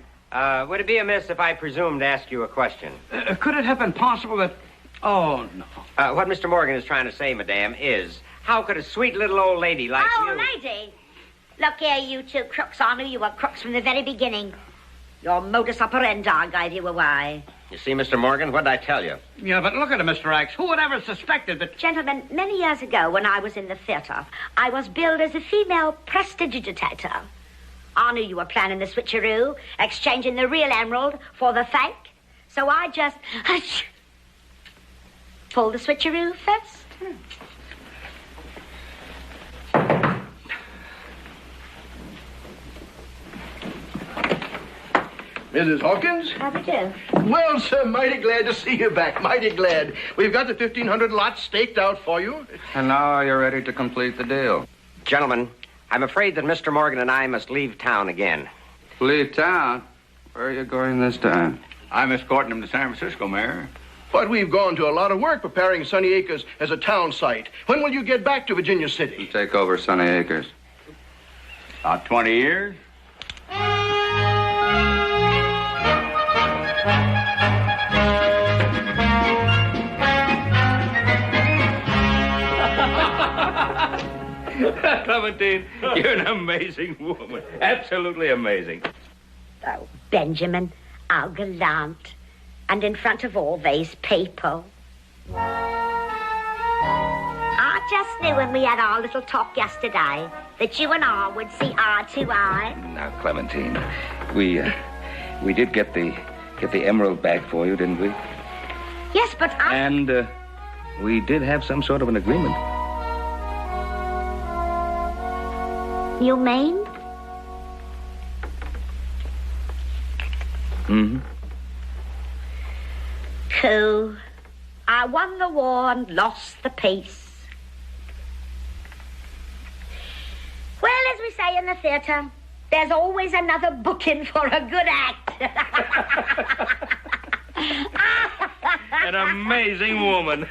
would it be amiss if I presumed to ask you a question? Could it have been possible that... Oh, no. What Mr. Morgan is trying to say, Madame, is how could a sweet little old lady like you... Oh, lady! Look here, you two crooks. I knew you were crooks from the very beginning. Your modus operandi gave you away. You see, Mr. Morgan, what did I tell you? Yeah, but look at it, Mr. Axe. Who would ever suspected that... Gentlemen, many years ago when I was in the theater, I was billed as a female prestidigitator. I knew you were planning the switcheroo, exchanging the real emerald for the fake. So I just... pulled the switcheroo first. Mrs. Hawkins? How do you do? Well, sir, mighty glad to see you back. Mighty glad. We've got the 1,500 lots staked out for you. And now you're ready to complete the deal. Gentlemen, I'm afraid that Mr. Morgan and I must leave town again. Leave town? Where are you going this time? I'm escorting him to San Francisco, Mayor. But we've gone to a lot of work preparing Sunny Acres as a town site. When will you get back to Virginia City? Take over Sunny Acres. About 20 years. Clementine, you're an amazing woman. Absolutely amazing. Oh, Benjamin, how gallant. And in front of all these people. I just knew when we had our little talk yesterday that you and I would see eye to eye. Now, Clementine, we did get the emerald back for you, didn't we? Yes, but I... And we did have some sort of an agreement. You mean? Mm-hmm. Who? I won the war and lost the peace. Well, as we say in the theatre, there's always another booking for a good act. An amazing woman.